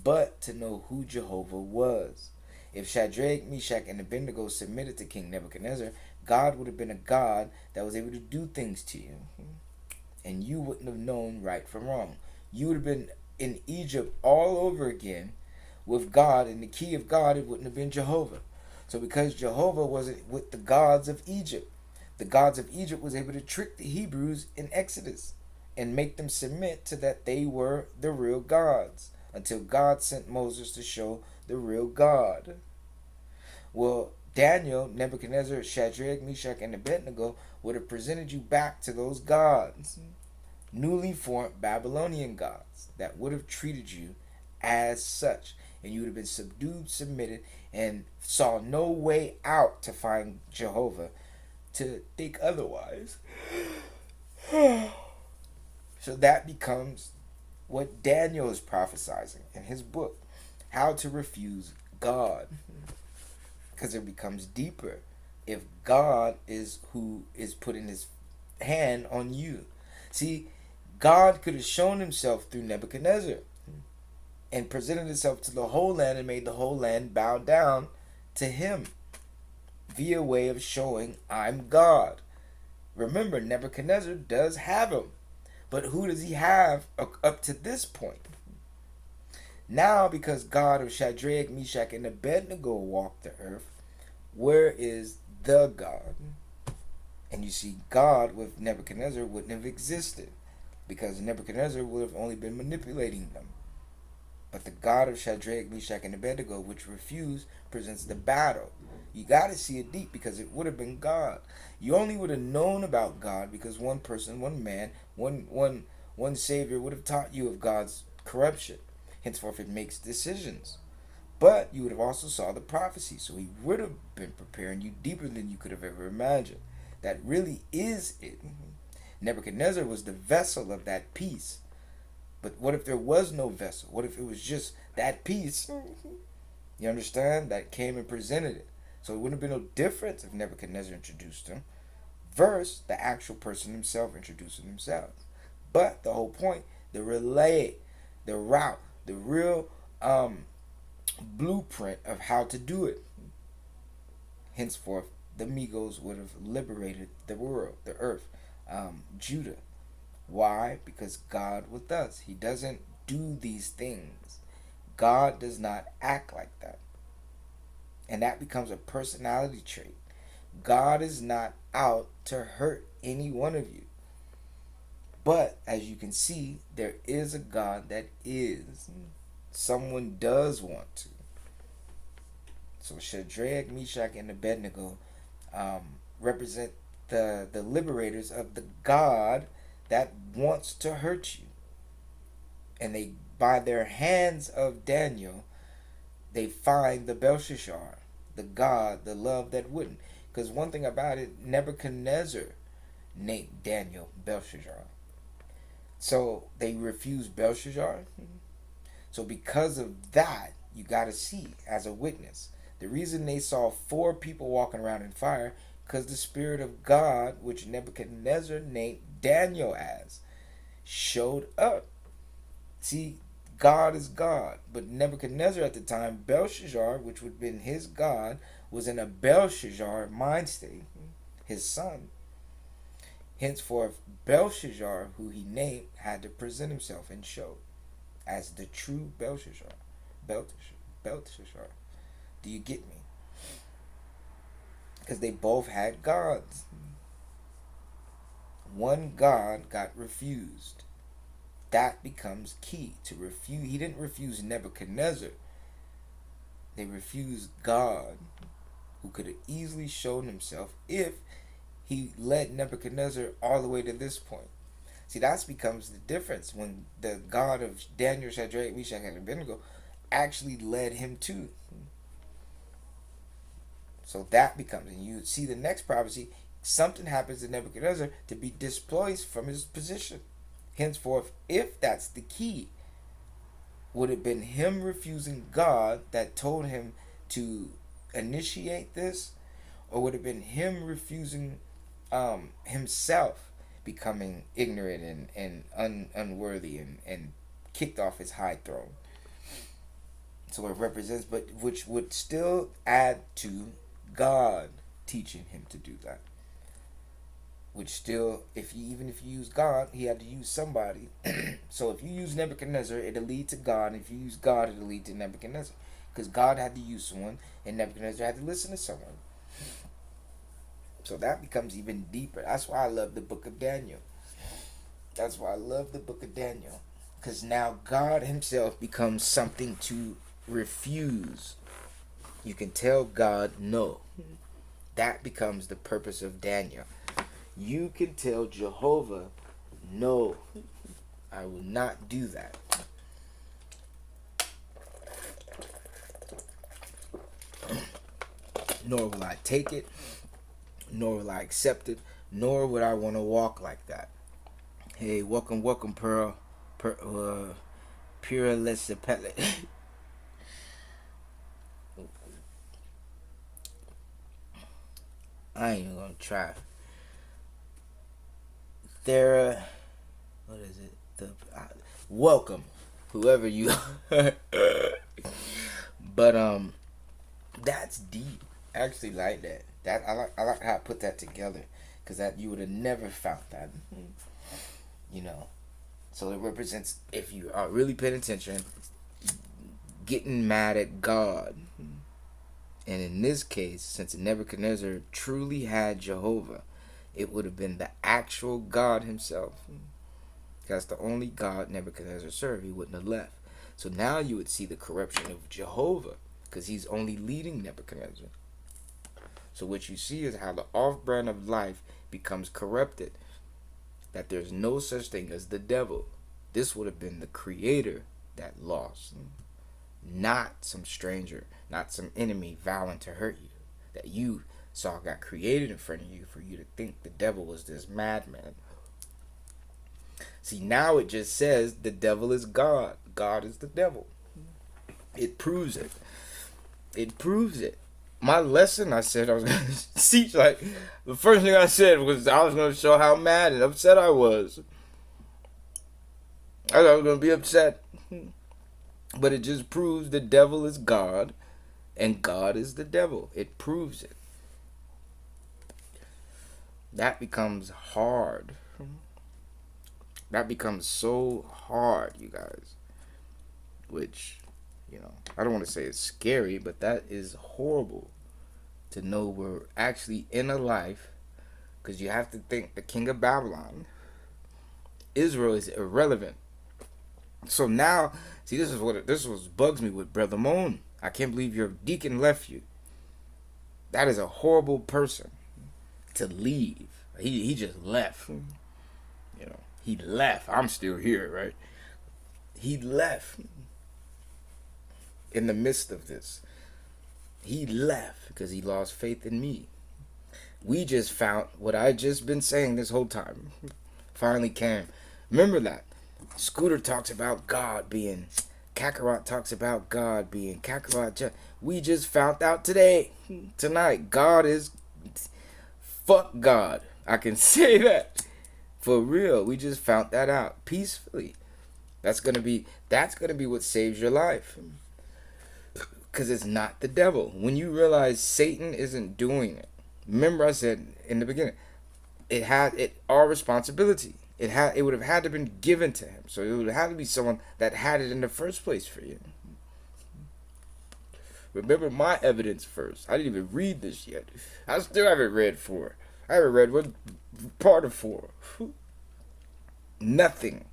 But to know who Jehovah was. If Shadrach, Meshach, and Abednego submitted to King Nebuchadnezzar, God would have been a God that was able to do things to you. And you wouldn't have known right from wrong. You would have been in Egypt all over again with God, and the key of God, it wouldn't have been Jehovah. So because Jehovah wasn't with the gods of Egypt, the gods of Egypt was able to trick the Hebrews in Exodus and make them submit to that they were the real gods, until God sent Moses to show the real God. Well, Daniel, Nebuchadnezzar, Shadrach, Meshach, and Abednego would have presented you back to those gods, newly formed Babylonian gods that would have treated you as such, and you would have been subdued, submitted, and saw no way out to find Jehovah to think otherwise. So that becomes what Daniel is prophesizing in his book, how to refuse God. Because it becomes deeper if God is who is putting his hand on you. See, God could have shown himself through Nebuchadnezzar and presented himself to the whole land and made the whole land bow down to him via way of showing I'm God. Remember, Nebuchadnezzar does have him. But who does he have up to this point? Now, because God of Shadrach, Meshach, and Abednego walked the earth, where is the God? And you see, God with Nebuchadnezzar wouldn't have existed because Nebuchadnezzar would have only been manipulating them. But the God of Shadrach, Meshach, and Abednego, which refused, presents the battle. You got to see it deep because it would have been God. You only would have known about God because one person, one man, one Savior would have taught you of God's corruption. Henceforth, it makes decisions. But you would have also saw the prophecy, so he would have been preparing you deeper than you could have ever imagined. That really is it. Nebuchadnezzar was the vessel of that peace. But what if there was no vessel? What if it was just that peace? You understand? That came and presented it. So it wouldn't have been no difference if Nebuchadnezzar introduced him versus the actual person himself introducing himself. But the whole point, the relay, the route, the real blueprint of how to do it. Henceforth, the Migos would have liberated the world, the earth, Judah. Why? Because God with us. He doesn't do these things. God does not act like that. And that becomes a personality trait. God is not out to hurt any one of you. But as you can see, there is a God that is. Someone does want to. So Shadrach, Meshach, and Abednego represent the liberators of the God that wants to hurt you. And they, by their hands of Daniel, they find the Belshazzar, the God, the love that wouldn't. Because one thing about it, Nebuchadnezzar named Daniel Belshazzar. So they refused Belshazzar. So because of that, you got to see as a witness. The reason they saw 4 people walking around in fire, because the Spirit of God, which Nebuchadnezzar named Daniel as, showed up. See, God is God. But Nebuchadnezzar at the time, Belshazzar, which would have been his God, was in a Belshazzar mind state, his son. Henceforth, Belshazzar, who he named, had to present himself and show as the true Belshazzar. Belteshazzar. Do you get me? Because they both had gods. One God got refused. That becomes key to refuse. He didn't refuse Nebuchadnezzar. They refused God, who could have easily shown himself if he led Nebuchadnezzar all the way to this point. See, that becomes the difference when the God of Daniel, Shadrach, Meshach, and Abednego actually led him to. So that becomes, and you see the next prophecy, something happens to Nebuchadnezzar to be displaced from his position. Henceforth, if that's the key, would it have been him refusing God that told him to initiate this? Or would it have been him refusing himself, becoming ignorant and unworthy and kicked off his high throne? So it represents, but which would still add to God teaching him to do that. Which still, even if you use God, he had to use somebody. So if you use Nebuchadnezzar, it'll lead to God. And if you use God, it'll lead to Nebuchadnezzar. Because God had to use someone, and Nebuchadnezzar had to listen to someone. So that becomes even deeper. That's why I love the book of Daniel. That's why I love the book of Daniel. Because now God himself becomes something to refuse. You can tell God no. That becomes the purpose of Daniel. You can tell Jehovah, no, I will not do that. Nor will I take it, nor will I accept it, nor would I want to walk like that. Hey, welcome, Pearl. Pure Lessa Pellet. I ain't even gonna try. Thera, what is it? Welcome, whoever you are. But that's deep. I actually like that. I like how I put that together, cause that you would have never found that. You know, so it represents, if you are really paying attention, getting mad at God. And in this case, since Nebuchadnezzar truly had Jehovah, it would have been the actual God himself. That's the only God Nebuchadnezzar served. He wouldn't have left. So now you would see the corruption of Jehovah, because he's only leading Nebuchadnezzar. So what you see is how the off-brand of life becomes corrupted. That there's no such thing as the devil. This would have been the creator that lost. Not some stranger, not some enemy vowing to hurt you. That you saw got created in front of you for you to think the devil was this madman. See, now it just says the devil is God. God is the devil. It proves it. It proves it. My lesson, I said I was going to teach, like, the first thing I said was I was going to show how mad and upset I was. I thought I was going to be upset. But it just proves the devil is God and God is the devil. It proves it. That becomes hard. That becomes so hard, you guys. Which, you know, I don't want to say it's scary, but that is horrible to know we're actually in a life, because you have to think the king of Babylon, Israel, is irrelevant. So now, see, this is what bugs me with Brother Moan. I can't believe your deacon left you. That is a horrible person to leave. He just left. You know, he left. I'm still here, right? He left in the midst of this. He left because he lost faith in me. We just found what I just been saying this whole time. Finally came. Remember that. Scooter talks about God being, Kakarot talks about God being, Kakarot. We just found out tonight, God is, fuck God. I can say that. For real. We just found that out peacefully. That's gonna be what saves your life. Because it's not the devil. When you realize Satan isn't doing it. Remember I said in the beginning, our responsibility. It would have had to been given to him. So it would have had to be someone that had it in the first place for you. Remember my evidence first. I didn't even read this yet. I still haven't read 4. I haven't read one part of 4. Nothing.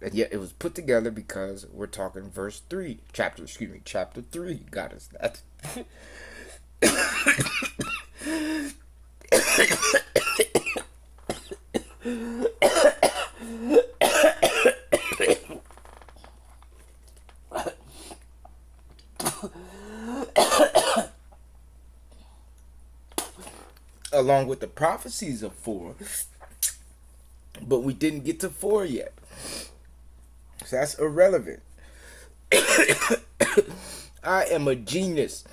And yet it was put together because we're talking chapter 3 got us that. Along with the prophecies of 4. But we didn't get to 4 yet. So that's irrelevant. I am a genius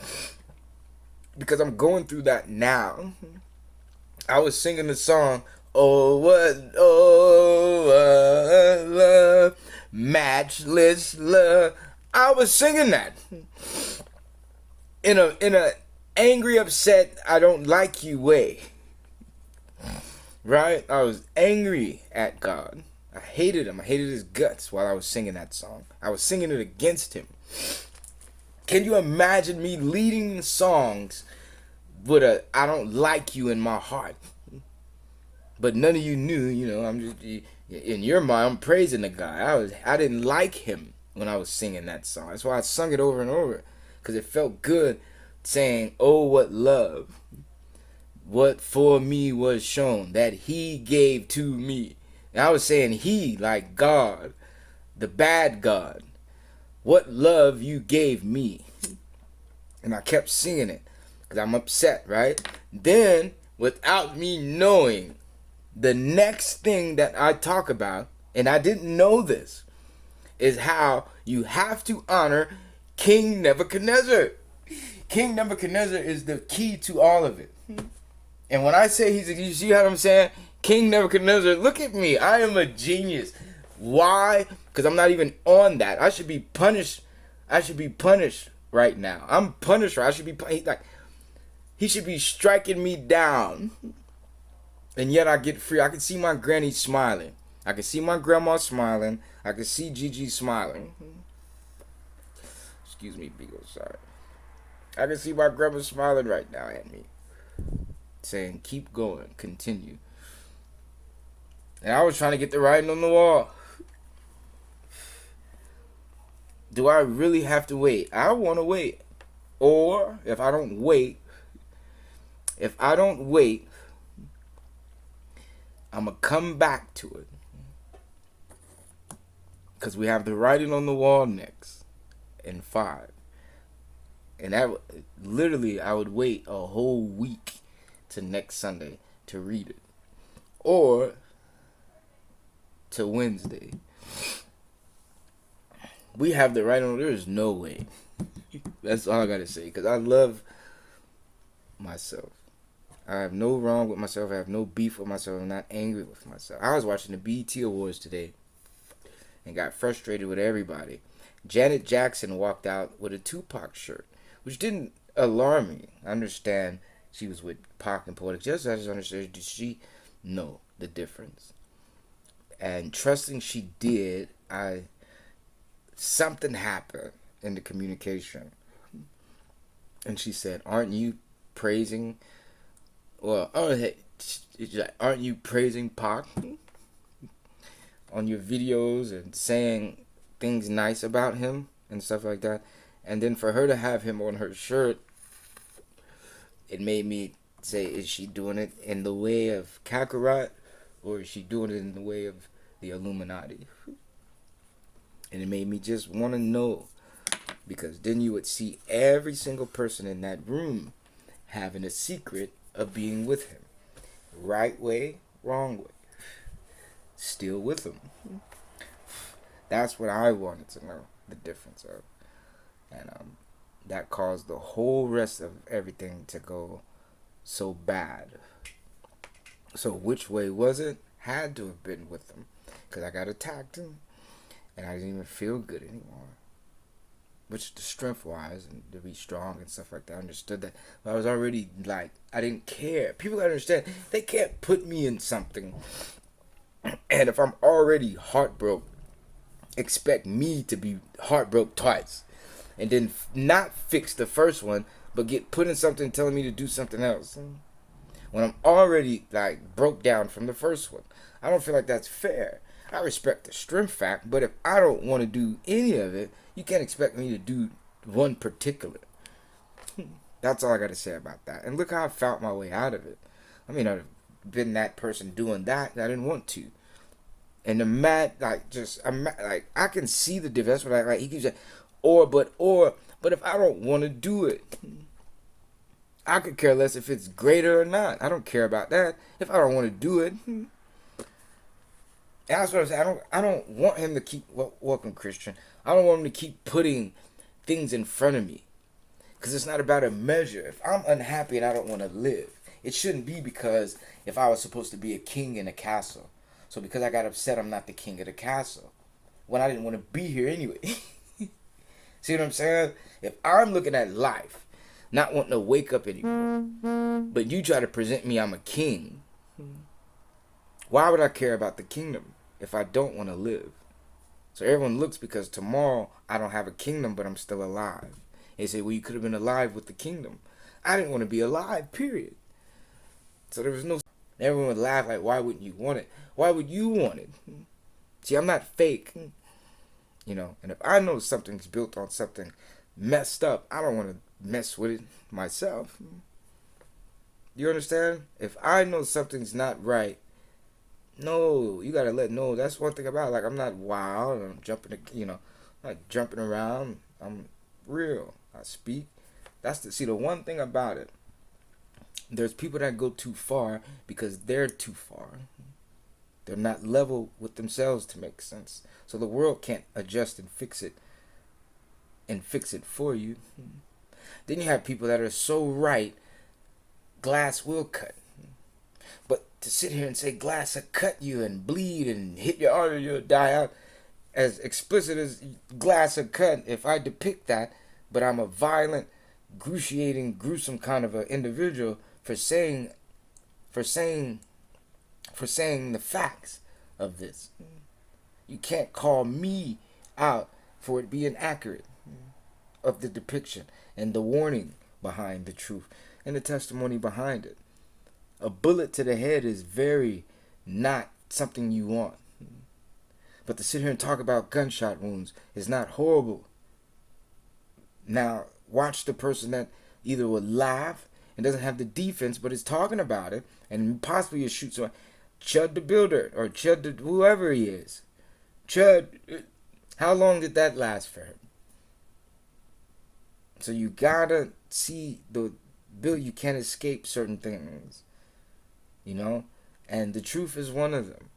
because I'm going through that now. I was singing the song, oh what love, matchless love. I was singing that in a angry, upset, I don't like you way. Right? I was angry at God. I hated him. I hated his guts while I was singing that song. I was singing it against him. Can you imagine me leading songs with a I don't like you in my heart? But none of you knew, you know, I'm just, in your mind, I'm praising the guy. I didn't like him when I was singing that song. That's why I sung it over and over. Because it felt good saying, oh, what love. What for me was shown that he gave to me. And I was saying he, like God, the bad God. What love you gave me. And I kept singing it because I'm upset, right? Then, without me knowing, the next thing that I talk about, and I didn't know this, is how you have to honor King Nebuchadnezzar. King Nebuchadnezzar is the key to all of it. And when I say you see what I'm saying? King Nebuchadnezzar, look at me. I am a genius. Why? Because I'm not even on that. I should be punished. I should be punished right now. I'm punished. I should be like, he should be striking me down. And yet I get free. I can see my granny smiling. I can see my grandma smiling. I can see Gigi smiling. Excuse me, Beagle. Sorry. I can see my grandma smiling right now at me, saying, keep going, continue. And I was trying to get the writing on the wall. Do I really have to wait? I want to wait. Or if I don't wait, I'm going to come back to it. Because we have the writing on the wall next in 5. And that literally, I would wait a whole week to next Sunday to read it. Or to Wednesday. We have the writing on, there is no way. That's all I got to say. Because I love myself. I have no wrong with myself. I have no beef with myself. I'm not angry with myself. I was watching the BET Awards today and got frustrated with everybody. Janet Jackson walked out with a Tupac shirt, which didn't alarm me. I understand she was with Pac and Poetic Justice. I just understood, did she know the difference? And trusting she did, something happened in the communication. And she said, aren't you praising, aren't you praising Pac on your videos and saying things nice about him and stuff like that? And then for her to have him on her shirt, it made me say, is she doing it in the way of Kakarot, or is she doing it in the way of the Illuminati? And it made me just want to know, because then you would see every single person in that room having a secret of being with him. Right way, wrong way. Still with him. That's what I wanted to know the difference of. And that caused the whole rest of everything to go so bad. So which way was it? Had to have been with him. Because I got attacked him. And I didn't even feel good anymore. Which the strength wise, and to be strong and stuff like that, I understood that. But I was already like, I didn't care. People gotta understand, they can't put me in something. And if I'm already heartbroken, expect me to be heartbroken twice. And then not fix the first one, but get put in something telling me to do something else. When I'm already like broke down from the first one. I don't feel like that's fair. I respect the strength fact, but if I don't want to do any of it, you can't expect me to do one particular. That's all I got to say about that. And look how I found my way out of it. I mean, I've been that person doing that, and I didn't want to. And the mad, I can see the difference. That's what he keeps saying, but if I don't want to do it, I could care less if it's greater or not. I don't care about that. If I don't want to do it. And that's what I'm saying. I don't want him to keep, welcome Christian, I don't want him to keep putting things in front of me. Because it's not about a measure. If I'm unhappy and I don't want to live, it shouldn't be because if I was supposed to be a king in a castle. So because I got upset, I'm not the king of the castle. When I didn't want to be here anyway. See what I'm saying? If I'm looking at life, not wanting to wake up anymore, but you try to present me I'm a king, why would I care about the kingdom if I don't want to live? So everyone looks because tomorrow I don't have a kingdom, but I'm still alive. They say, well, you could have been alive with the kingdom. I didn't want to be alive, period. So there was no... Everyone would laugh like, why wouldn't you want it? Why would you want it? See, I'm not fake. You know, and if I know something's built on something messed up, I don't want to mess with it myself. You understand? If I know something's not right, no, you gotta let know. That's one thing about it. Like, I'm not wild. I'm jumping, not jumping around. I'm real. I speak. See, the one thing about it, There's people that go too far because they're too far. They're not level with themselves to make sense. So the world can't adjust and fix it for you. Then you have people that are so right, glass will cut. But to sit here and say glass will cut you and bleed and hit your artery, you'll die out, as explicit as glass will cut, if I depict that, but I'm a violent, gruesome kind of an individual for saying the facts of this. You can't call me out for it being accurate of the depiction and the warning behind the truth and the testimony behind it. A bullet to the head is very not something you want. But to sit here and talk about gunshot wounds is not horrible. Now, watch the person that either will laugh and doesn't have the defense but is talking about it and possibly is shoot someone. Chud the Builder or Chud the whoever he is. Chud, how long did that last for him? So you gotta see the Bill, you can't escape certain things. You know? And the truth is one of them.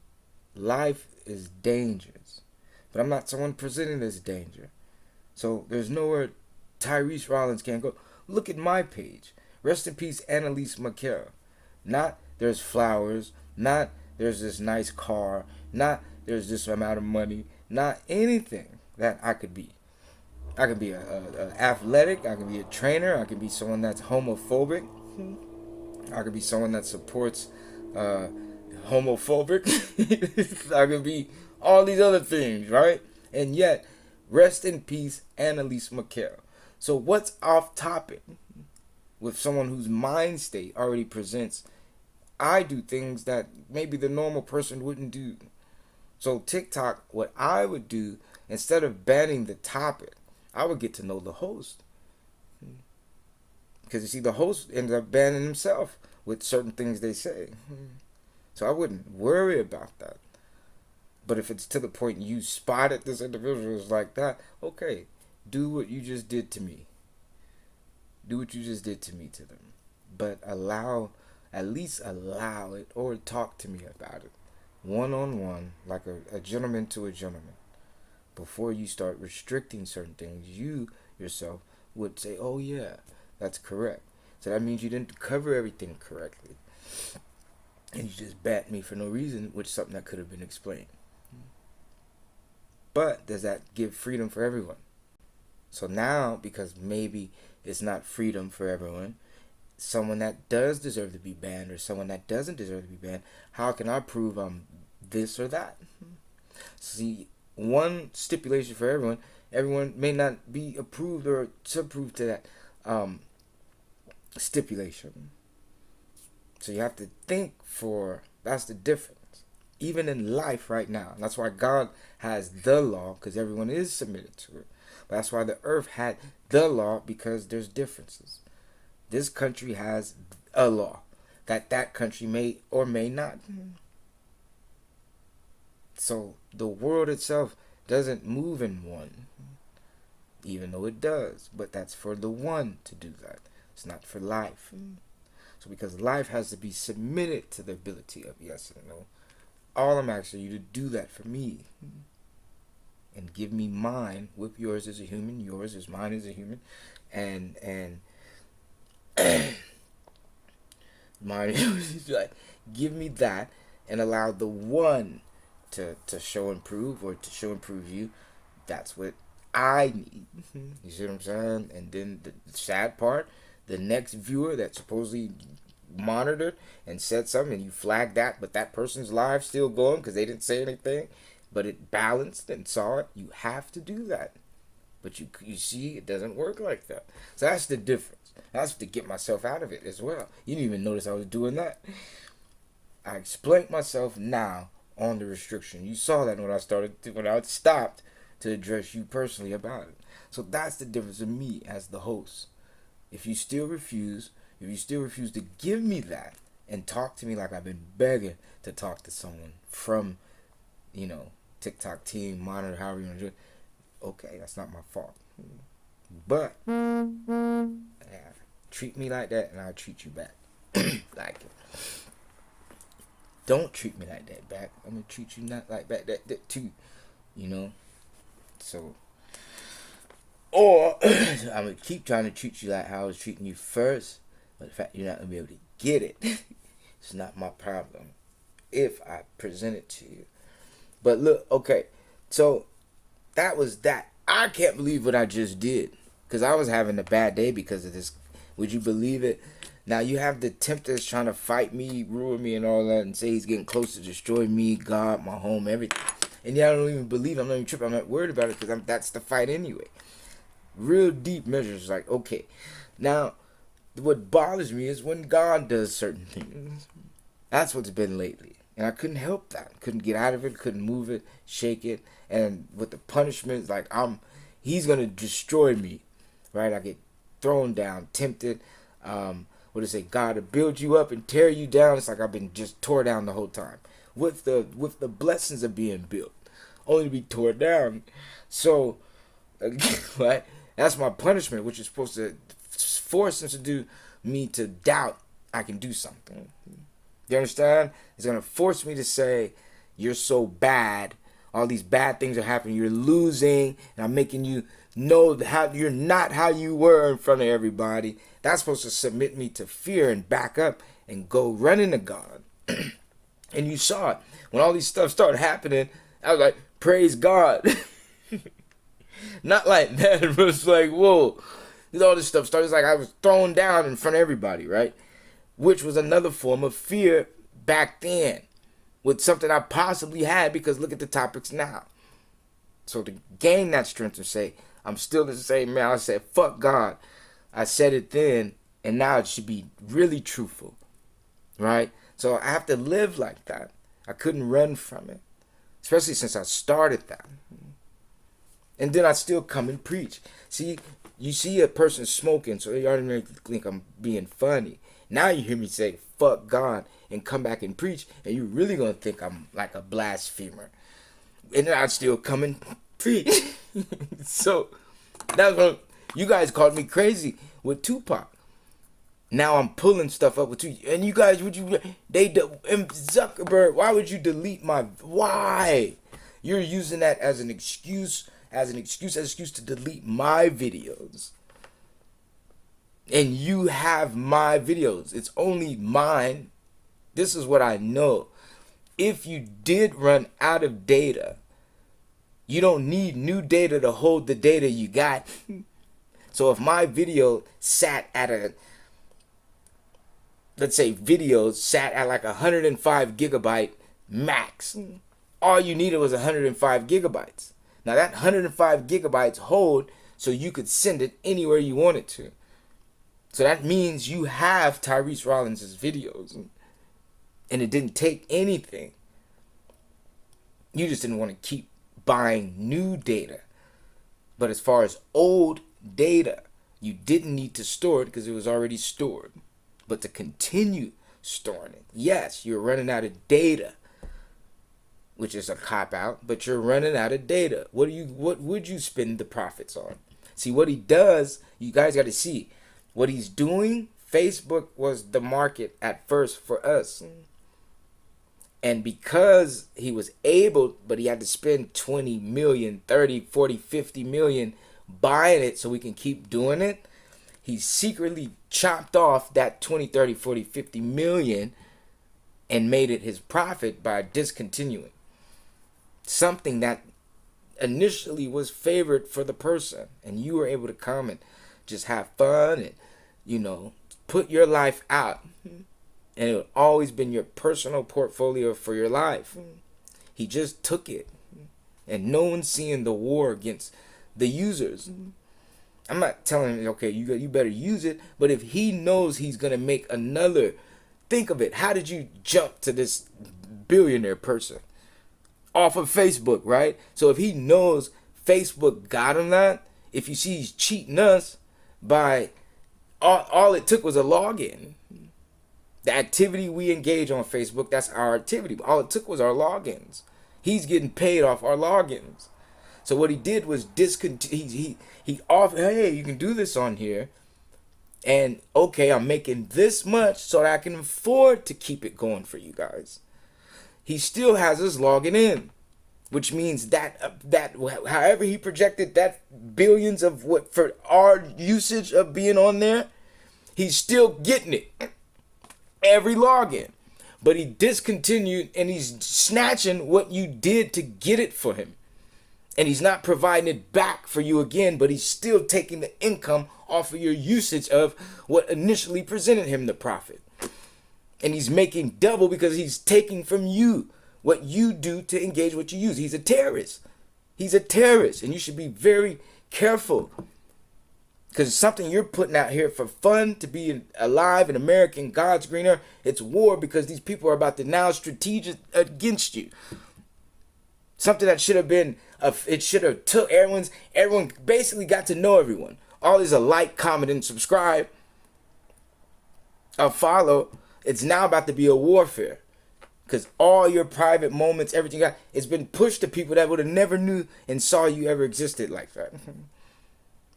Life is dangerous. But I'm not someone presenting this danger. So there's nowhere Tyrice Rollins can't go. Look at my page. Rest in peace, Annalise McKell. Not there's flowers. Not there's this nice car. Not there's this amount of money. Not anything that I could be. I could be a athletic. I could be a trainer. I could be someone that's homophobic. I could be someone that supports homophobic. I could be all these other things, right? And yet, rest in peace, Annalise McKell. So what's off topic with someone whose mind state already presents, I do things that maybe the normal person wouldn't do. So TikTok, what I would do, instead of banning the topic, I would get to know the host. Because you see, the host ends up banning himself with certain things they say. So I wouldn't worry about that. But if it's to the point you spotted this individual is like that, okay, do what you just did to me. Do what you just did to me to them. But at least allow it or talk to me about it. One-on-one, like a gentleman to a gentleman. Before you start restricting certain things, you yourself would say, oh yeah, that's correct. So that means you didn't cover everything correctly. And you just bat me for no reason, which is something that could have been explained. But does that give freedom for everyone? So now, because maybe it's not freedom for everyone, someone that does deserve to be banned or someone that doesn't deserve to be banned, how can I prove I'm this or that? See, one stipulation for everyone may not be approved or subapproved to that stipulation. So you have to think that's the difference. Even in life right now. And that's why God has the law, because everyone is submitted to it. But that's why the earth had the law, because there's differences. This country has a law that country may or may not. So the world itself doesn't move in one, even though it does. But that's for the one to do that. It's not for life. So because life has to be submitted to the ability of yes and no, all I'm asking you to do that for me. And give me mine with yours as a human, yours as mine as a human, and mine is like, give me that and allow the one to show and prove, or to show and prove you. That's what I need. You see what I'm saying? And then the sad part, the next viewer that supposedly monitored and said something, and you flagged that, but that person's live still going because they didn't say anything, but it balanced and saw it. You have to do that. But you see, it doesn't work like that. So that's the difference. That's to get myself out of it as well. You didn't even notice I was doing that. I explained myself now on the restriction. You saw that when I stopped to address you personally about it. So that's the difference in me as the host. If you still refuse to give me that and talk to me like I've been begging to talk to someone from, TikTok team, monitor, however you want to do it, okay, that's not my fault. But treat me like that and I'll treat you back. don't treat me like that back. I'm gonna treat you not like that too, you know. So, or I'm gonna keep trying to treat you like how I was treating you first, but the fact you're not gonna be able to get it, it's not my problem if I present it to you. But look, okay, so that was that. I can't believe what I just did, because I was having a bad day because of this. Would you believe it? Now you have the tempters trying to fight me, ruin me, and all that, and say he's getting close to destroy me, God, my home, everything. And yeah, I don't even believe. I'm not even tripping. I'm not worried about it because that's the fight anyway. Real deep measures, like, okay. Now, what bothers me is when God does certain things. That's what's been lately. And I couldn't help that. Couldn't get out of it. Couldn't move it, shake it. And with the punishment, like, he's going to destroy me. Right? I get thrown down, tempted. What do they say? God to build you up and tear you down. It's like I've been just tore down the whole time. With the blessings of being built, only to be torn down. So, right? That's my punishment, which is supposed to force him to do me to doubt I can do something. You understand? It's gonna force me to say, "You're so bad. All these bad things are happening. You're losing, and I'm making you know how you're not how you were in front of everybody." That's supposed to submit me to fear and back up and go running to God. And you saw it. When all these stuff started happening, I was like, praise God. Not like that. It was like, whoa. All this stuff started. It's like I was thrown down in front of everybody, right? Which was another form of fear back then. With something I possibly had, because look at the topics now. So to gain that strength to say, I'm still the same man. I said, fuck God. I said it then, and now it should be really truthful. Right? So I have to live like that. I couldn't run from it. Especially since I started that. And then I still come and preach. See, you see a person smoking, so you already think I'm being funny. Now you hear me say, fuck God, and come back and preach, and you're really going to think I'm like a blasphemer. And then I still come and preach. So, that's what you guys called me crazy with Tupac. Now I'm pulling stuff up with you. And you guys, Zuckerberg, why would you delete why? You're using that as an excuse to delete my videos. And you have my videos. It's only mine. This is what I know. If you did run out of data, you don't need new data to hold the data you got. So if my video sat at let's say videos sat at like 105 gigabyte max, all you needed was 105 gigabytes. Now that 105 gigabytes hold so you could send it anywhere you wanted to. So that means you have Tyrice Rollins' videos. And it didn't take anything. You just didn't want to keep buying new data. But as far as old data, you didn't need to store it because it was already stored. But to continue storing it, yes, you're running out of data, which is a cop-out, but you're running out of data. What would you spend the profits on? See, what he does, you guys got to see. What he's doing, Facebook was the market at first for us. And because he was able, but he had to spend 20 million, 30, 40, 50 million buying it so we can keep doing it, he secretly chopped off that 20, 30, 40, 50 million and made it his profit by discontinuing something that initially was favored for the person. And you were able to come and just have fun and, put your life out. And it would always been your personal portfolio for your life. He just took it. And no one's seeing the war against the users. I'm not telling him, okay, you better use it. But if he knows he's going to make another, think of it. How did you jump to this billionaire person? Off of Facebook, right? So if he knows Facebook got him that, if you see he's cheating us by, all it took was a login. The activity we engage on Facebook, that's our activity. All it took was our logins. He's getting paid off our logins. So what he did was discontinue. He offered, hey, you can do this on here. And okay, I'm making this much so that I can afford to keep it going for you guys. he still has us logging in, which means that however he projected that billions of what for our usage of being on there, he's still getting it every login. But he discontinued and he's snatching what you did to get it for him. And he's not providing it back for you again, but he's still taking the income off of your usage of what initially presented him the profit. And he's making double because he's taking from you what you do to engage what you use. He's a terrorist. He's a terrorist. And you should be very careful. Because it's something you're putting out here for fun, to be alive in America, in God's green earth. It's war because these people are about to now strategic against you. Something that should have been, it should have took everyone basically got to know everyone. All is a like, comment, and subscribe. A follow. It's now about to be a warfare. Because all your private moments, everything you got, it's been pushed to people that would have never knew and saw you ever existed like that.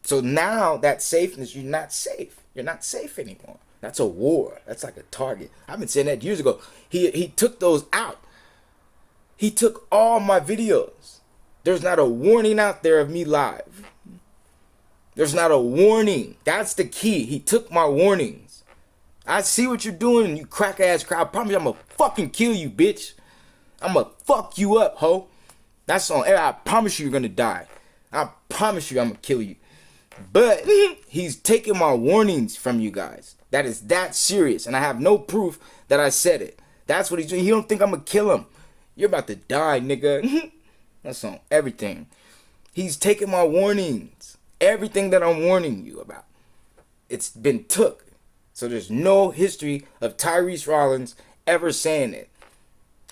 So now that safeness, you're not safe. You're not safe anymore. That's a war. That's like a target. I've been saying that years ago. He took those out. He took all my videos. There's not a warning out there of me live. There's not a warning. That's the key. He took my warnings. I see what you're doing, you crack ass crowd. I promise you I'm gonna fucking kill you, bitch. I'm gonna fuck you up, ho. That's on. I promise you you're gonna die. I promise you I'm gonna kill you. But he's taking my warnings from you guys. That is that serious. And I have no proof that I said it. That's what he's doing. He don't think I'm going to kill him. You're about to die, nigga. That's on everything. He's taking my warnings. Everything that I'm warning you about. It's been took. So there's no history of Tyrice Rollins ever saying it.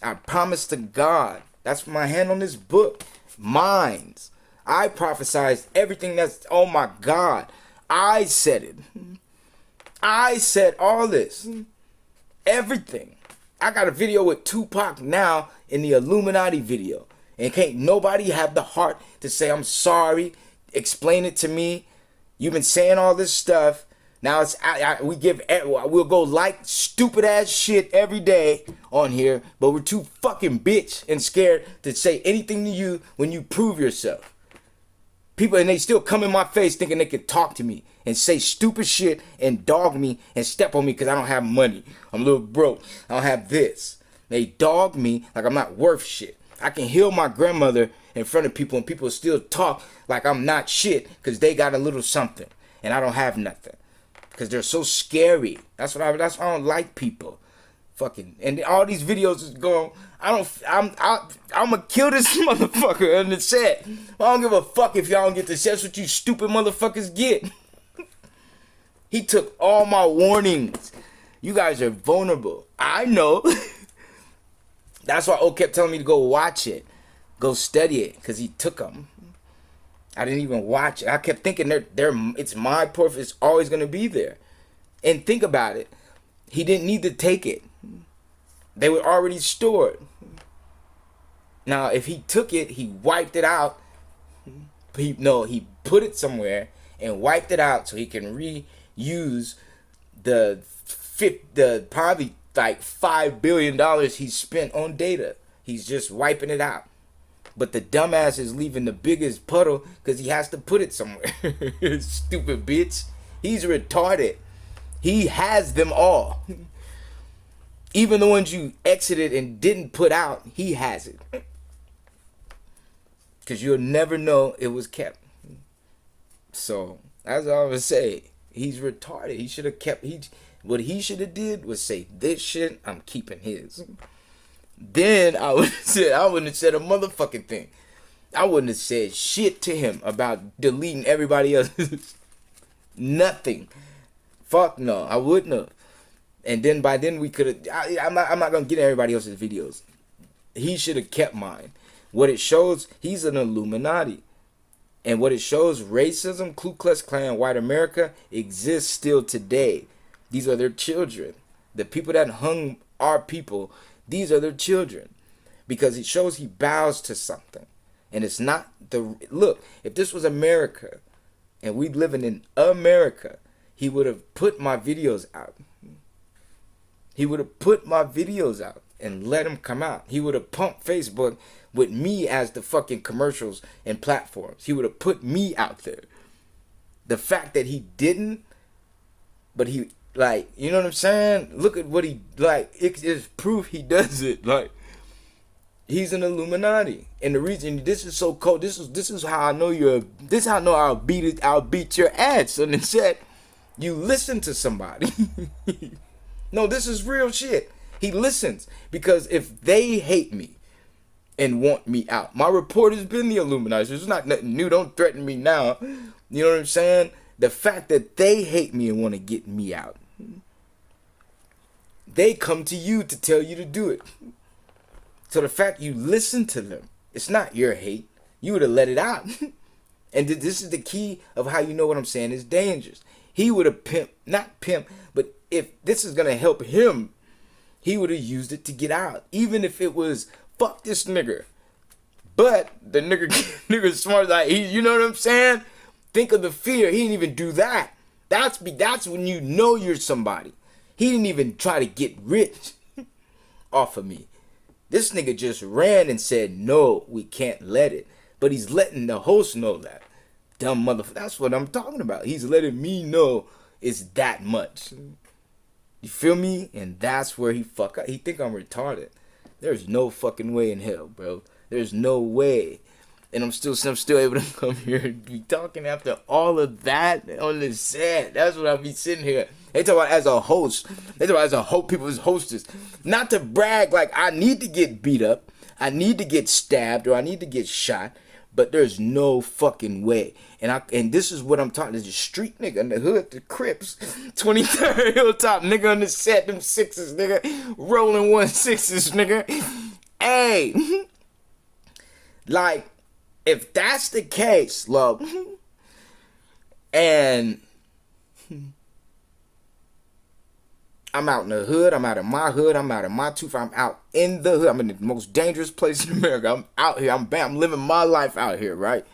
I promise to God. That's my hand on this book. Minds. I prophesized everything that's, oh my God. I said it. I said all this. Everything. I got a video with Tupac now in the Illuminati video. And can't nobody have the heart to say, I'm sorry. Explain it to me. You've been saying all this stuff. Now it's we'll go like stupid ass shit every day on here. But we're too fucking bitch and scared to say anything to you when you prove yourself. People, and they still come in my face thinking they can talk to me and say stupid shit and dog me and step on me because I don't have money. I'm a little broke. I don't have this. They dog me like I'm not worth shit. I can heal my grandmother in front of people and people still talk like I'm not shit because they got a little something and I don't have nothing. Because they're so scary. That's why I don't like people. Fucking, and all these videos is going, I'm gonna kill this motherfucker in the set. I don't give a fuck if y'all don't get the set. That's what you stupid motherfuckers get. He took all my warnings. You guys are vulnerable. I know. That's why O kept telling me to go watch it. Go study it. Because he took them. I didn't even watch it. I kept thinking it's my portfolio. It's always going to be there. And think about it. He didn't need to take it. They were already stored. Now, if he took it, he wiped it out. He put it somewhere and wiped it out so he can reuse the probably like $5 billion he spent on data. He's just wiping it out. But the dumbass is leaving the biggest puddle because he has to put it somewhere. Stupid bitch. He's retarded. He has them all. Even the ones you exited and didn't put out, he has it. Because you'll never know it was kept. So, that's all I would say. He's retarded. He should have kept... What he should have did was say, this shit, I'm keeping his. Then I wouldn't have said a motherfucking thing. I wouldn't have said shit to him about deleting everybody else's. Nothing. Fuck no. I wouldn't have. And then by then we could have... I'm not going to get everybody else's videos. He should have kept mine. What it shows, he's an Illuminati. And what it shows, racism, Ku Klux Klan, white America exists still today. These are their children. The people that hung our people, these are their children. Because it shows he bows to something. And it's not the... Look, if this was America, and we living in America, he would have put my videos out. He would have put my videos out. and let them come out. He would have pumped Facebook with me as the fucking commercials and platforms. He would have put me out there. The fact that he didn't, but he, like, you know what I'm saying? Look at what he, like, it is proof he does it. Like, he's an Illuminati. And the reason this is so cold, this is how I know this is how I know I'll beat your ass. So instead, you listen to somebody. No, this is real shit. He listens. Because if they hate me and want me out, my report has been the Illuminati. It's not nothing new. Don't threaten me now. You know what I'm saying? The fact that they hate me and want to get me out, they come to you to tell you to do it. So the fact you listen to them, it's not your hate. You would have let it out. And this is the key of how you know what I'm saying is dangerous. He would have not pimp, but if this is going to help him, he would have used it to get out. Even if it was, fuck this nigga. But the nigga's smart, like, you know what I'm saying? Think of the fear. He didn't even do that. That's when you know you're somebody. He didn't even try to get rich off of me. This nigga just ran and said, no, we can't let it. But he's letting the host know that. Dumb motherfucker. That's what I'm talking about. He's letting me know it's that much. You feel me? And that's where he fuck up. He think I'm retarded. There's no fucking way in hell, bro. There's no way. And I'm still able to come here and be talking after all of that on the set. That's what I be sitting here. They talk about as a host. They talk about as a host, people as hostess. Not to brag like I need to get beat up, I need to get stabbed, or I need to get shot. But there's no fucking way. And this is what I'm talking. There's a street nigga in the hood, the Crips, 23rd Hilltop nigga on the set, them sixes, nigga, rolling 1/6s, nigga. Hey, like, if that's the case, love, and I'm out in the hood, I'm out of my hood, I'm out of my tooth, I'm out in the hood, I'm in the most dangerous place in America, I'm out here, I'm living my life out here, right?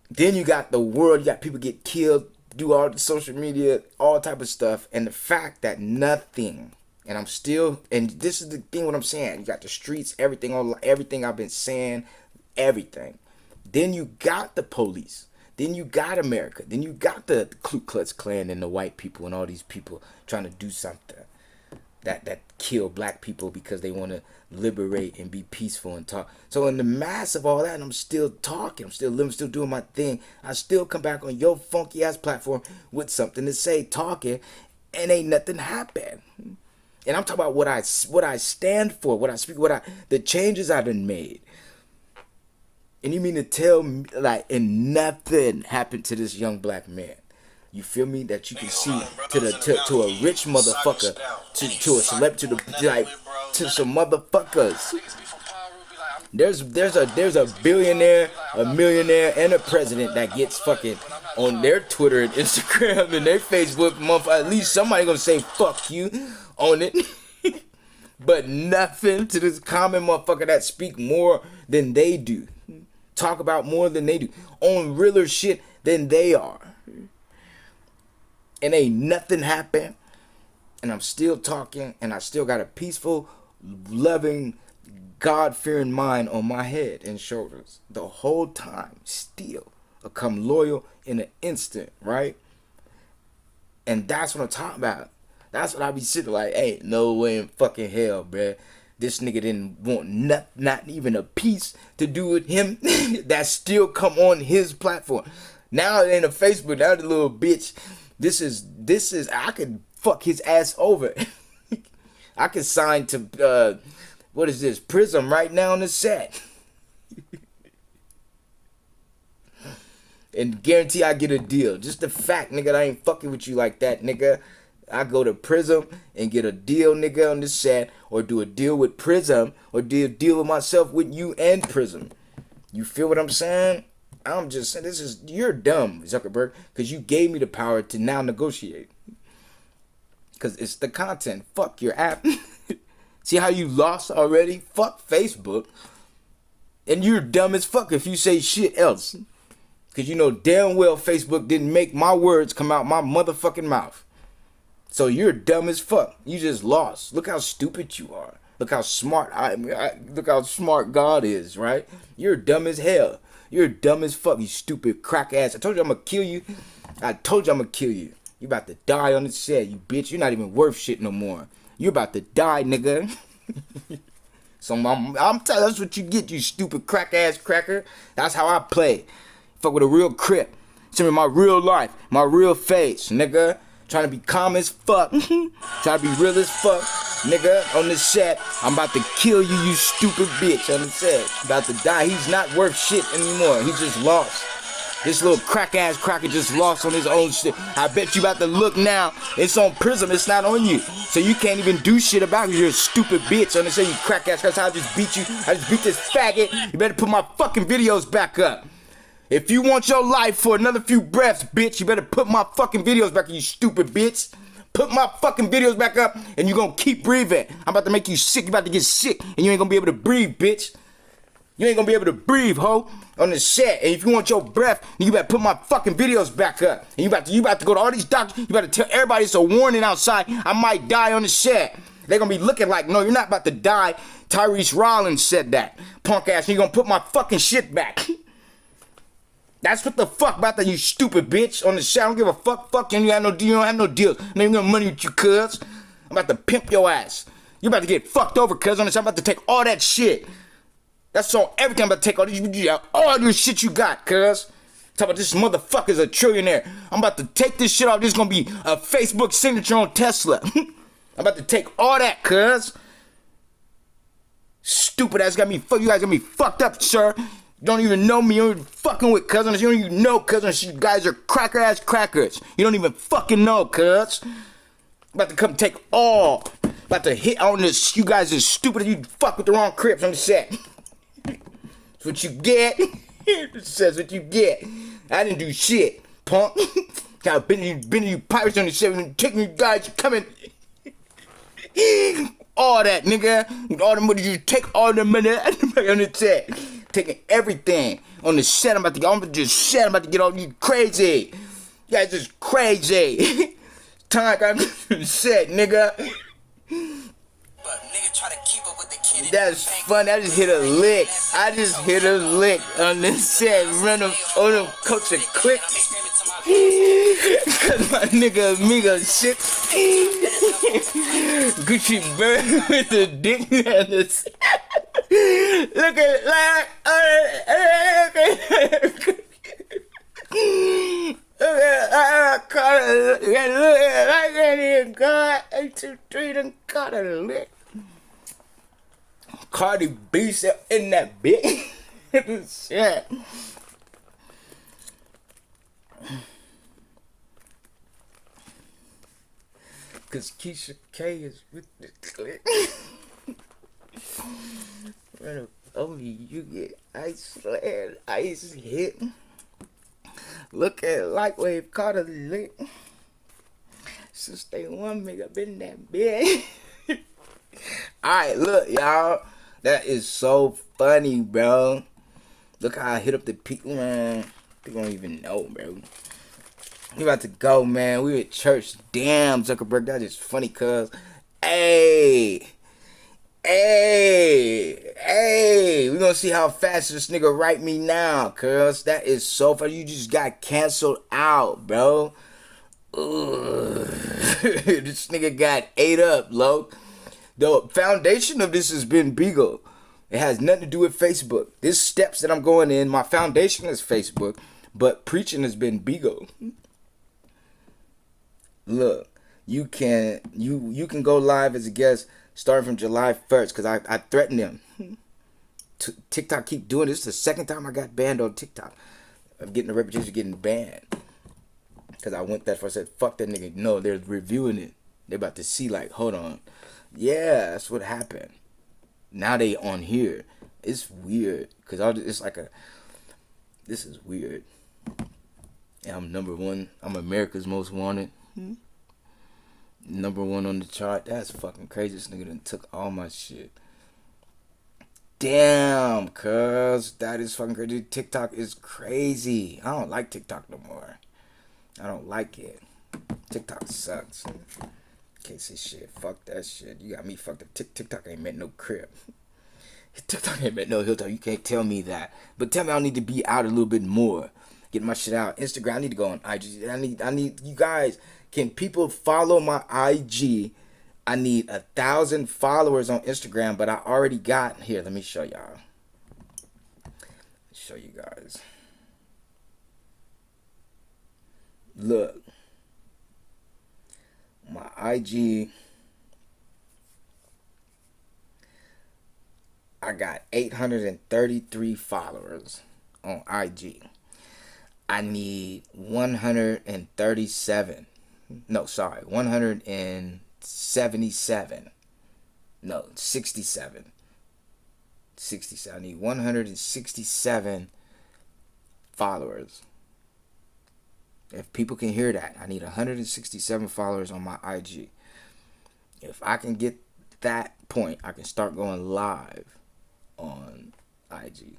Then you got the world, you got people get killed, do all the social media, all type of stuff, and the fact that nothing, and I'm still, and this is the thing what I'm saying, you got the streets, everything I've been saying, everything. Then you got the police. Then you got America. Then you got the Ku Klux Klan and the white people and all these people trying to do something that kill black people because they want to liberate and be peaceful and talk. So in the mass of all that, I'm still talking. I'm still living, still doing my thing. I still come back on your funky ass platform with something to say, talking, and ain't nothing happen. And I'm talking about what I stand for, what I speak, the changes I done made. And you mean to tell me, like, and nothing happened to this young black man? You feel me? That you can see to a rich motherfucker, to a celebrity, to some motherfuckers. There's a billionaire, a millionaire, and a president that gets fucking on their Twitter and Instagram and their Facebook month. At least somebody gonna say fuck you on it. But nothing to this common motherfucker that speak more than they do. Talk about more than they do. On realer shit than they are. And ain't nothing happen. And I'm still talking. And I still got a peaceful, loving, God-fearing mind on my head and shoulders. The whole time. Still. Become loyal in an instant. Right? And that's what I'm talking about. That's what I be sitting like, hey, no way in fucking hell, bruh. This nigga didn't want not even a piece to do with him. That still come on his platform. Now it ain't a Facebook. Now the little bitch. This is. I could fuck his ass over. I could sign to what is this? Prism right now on the set. And guarantee I get a deal. Just the fact, nigga, I ain't fucking with you like that, nigga. I go to Prism and get a deal, nigga, on the set, or do a deal with Prism, or do a deal with myself with you and Prism. You feel what I'm saying? I'm just saying, you're dumb, Zuckerberg, because you gave me the power to now negotiate. Because it's the content. Fuck your app. See how you lost already? Fuck Facebook. And you're dumb as fuck if you say shit else. Because you know damn well Facebook didn't make my words come out my motherfucking mouth. So you're dumb as fuck. You just lost. Look how stupid you are. Look how smart look how smart God is, right? You're dumb as hell. You're dumb as fuck, you stupid crack ass. I told you I'm gonna kill you. I told you I'm gonna kill you. You about to die on the set, you bitch. You're not even worth shit no more. You're about to die, nigga. So I'm telling you, that's what you get, you stupid crack ass cracker. That's how I play. Fuck with a real crip. Send me my real life, my real face, nigga. Trying to be calm as fuck. Trying to be real as fuck. Nigga, on the set, I'm about to kill you, you stupid bitch. On the set, about to die. He's not worth shit anymore. He just lost. This little crack-ass cracker just lost on his own shit. I bet you about to look now. It's on Prism. It's not on you. So you can't even do shit about it. You're a stupid bitch. On the set, you crack-ass. That's how I just beat you. I just beat this faggot. You better put my fucking videos back up. If you want your life for another few breaths, bitch, you better put my fucking videos back up, you stupid bitch. Put my fucking videos back up, and you're gonna keep breathing. I'm about to make you sick. You're about to get sick, and you ain't gonna be able to breathe, bitch. You ain't gonna be able to breathe, ho, on the set. And if you want your breath, you better put my fucking videos back up. And you about to go to all these doctors. You better tell everybody it's a warning outside. I might die on the set. They're gonna be looking like, no, you're not about to die. Tyrice Rollins said that. Punk ass, you're gonna put my fucking shit back. That's what the fuck about that, you stupid bitch. On the set, I don't give a fuck. Fuck you, you don't have no deals. I ain't got money with you, cuz. I'm about to pimp your ass. You about to get fucked over, cuz. On the set, I'm about to take all that shit. That's all, everything I'm about to take all your shit you got, cuz. Talk about this motherfucker's a trillionaire. I'm about to take this shit off. This is gonna be a Facebook signature on Tesla. I'm about to take all that, cuz. Stupid ass got me, you guys got me fucked up, sir. You don't even know me. You don't even fucking with cousins. You don't even know cousins. You guys are cracker ass crackers. You don't even fucking know, cuz. About to come take all. About to hit on this. You guys are stupid. You fuck with the wrong crips on the set. That's what you get. That's what you get. I didn't do shit, punk. I've been to you pirates on the set and taking you guys coming. All that, nigga. All the money. You take all the money on the set. Taking everything on the set. I'm about to get all you crazy. You guys just crazy. Time I got to the set, nigga. That's fun. I just hit a lick. On this set. Run them on them coach a click. Cause my nigga Amigo shit. Gucci bird with the dick and the set. Look at like Cardi B in that bitch. Shit. Cause Keisha K is with the click. Only you get ice land, ice hit. Look at Lightwave caught a lick. Since they want me up in that bed. Alright, look, y'all. That is so funny, bro. Look how I hit up the people, man. They don't even know, bro. We about to go, man. We at church. Damn, Zuckerberg, that is funny, cuz. Hey, we gonna see how fast this nigga write me now, cuz. That is so funny. You just got canceled out, bro. Ugh. This nigga got ate up, low. The foundation of this has been Beagle. It has nothing to do with Facebook. These steps that I'm going in, my foundation is Facebook, but preaching has been Beagle. Look, you can go live as a guest starting from July 1st because I threatened them. TikTok keep doing this. This is the second time I got banned on TikTok. I'm getting the reputation of getting banned because I went that far. I said, fuck that nigga. No, they're reviewing it. They're about to see, like, hold on. Yeah, that's what happened. Now they on here. It's weird because it's like this is weird. And I'm number one. I'm America's Most Wanted. Number one on the chart. That's fucking crazy. This nigga done took all my shit. Damn, cuz. That is fucking crazy. TikTok is crazy. I don't like TikTok no more. I don't like it. TikTok sucks. Can't say shit. Fuck that shit. You got me fucked up. TikTok ain't met no crib. TikTok ain't met no hilltop. You can't tell me that. But tell me I need to be out a little bit more. Get my shit out. Instagram, I need to go on IG. I need you guys. Can people follow my IG? I need 1,000 followers on Instagram, but I already got here. Let me show y'all. Show you guys. Look. My IG, I got 833 followers on IG. I need 137. No, sorry, 177. No, 67. 67. I need 167 followers. If people can hear that, I need 167 followers on my IG. If I can get that point, I can start going live on IG.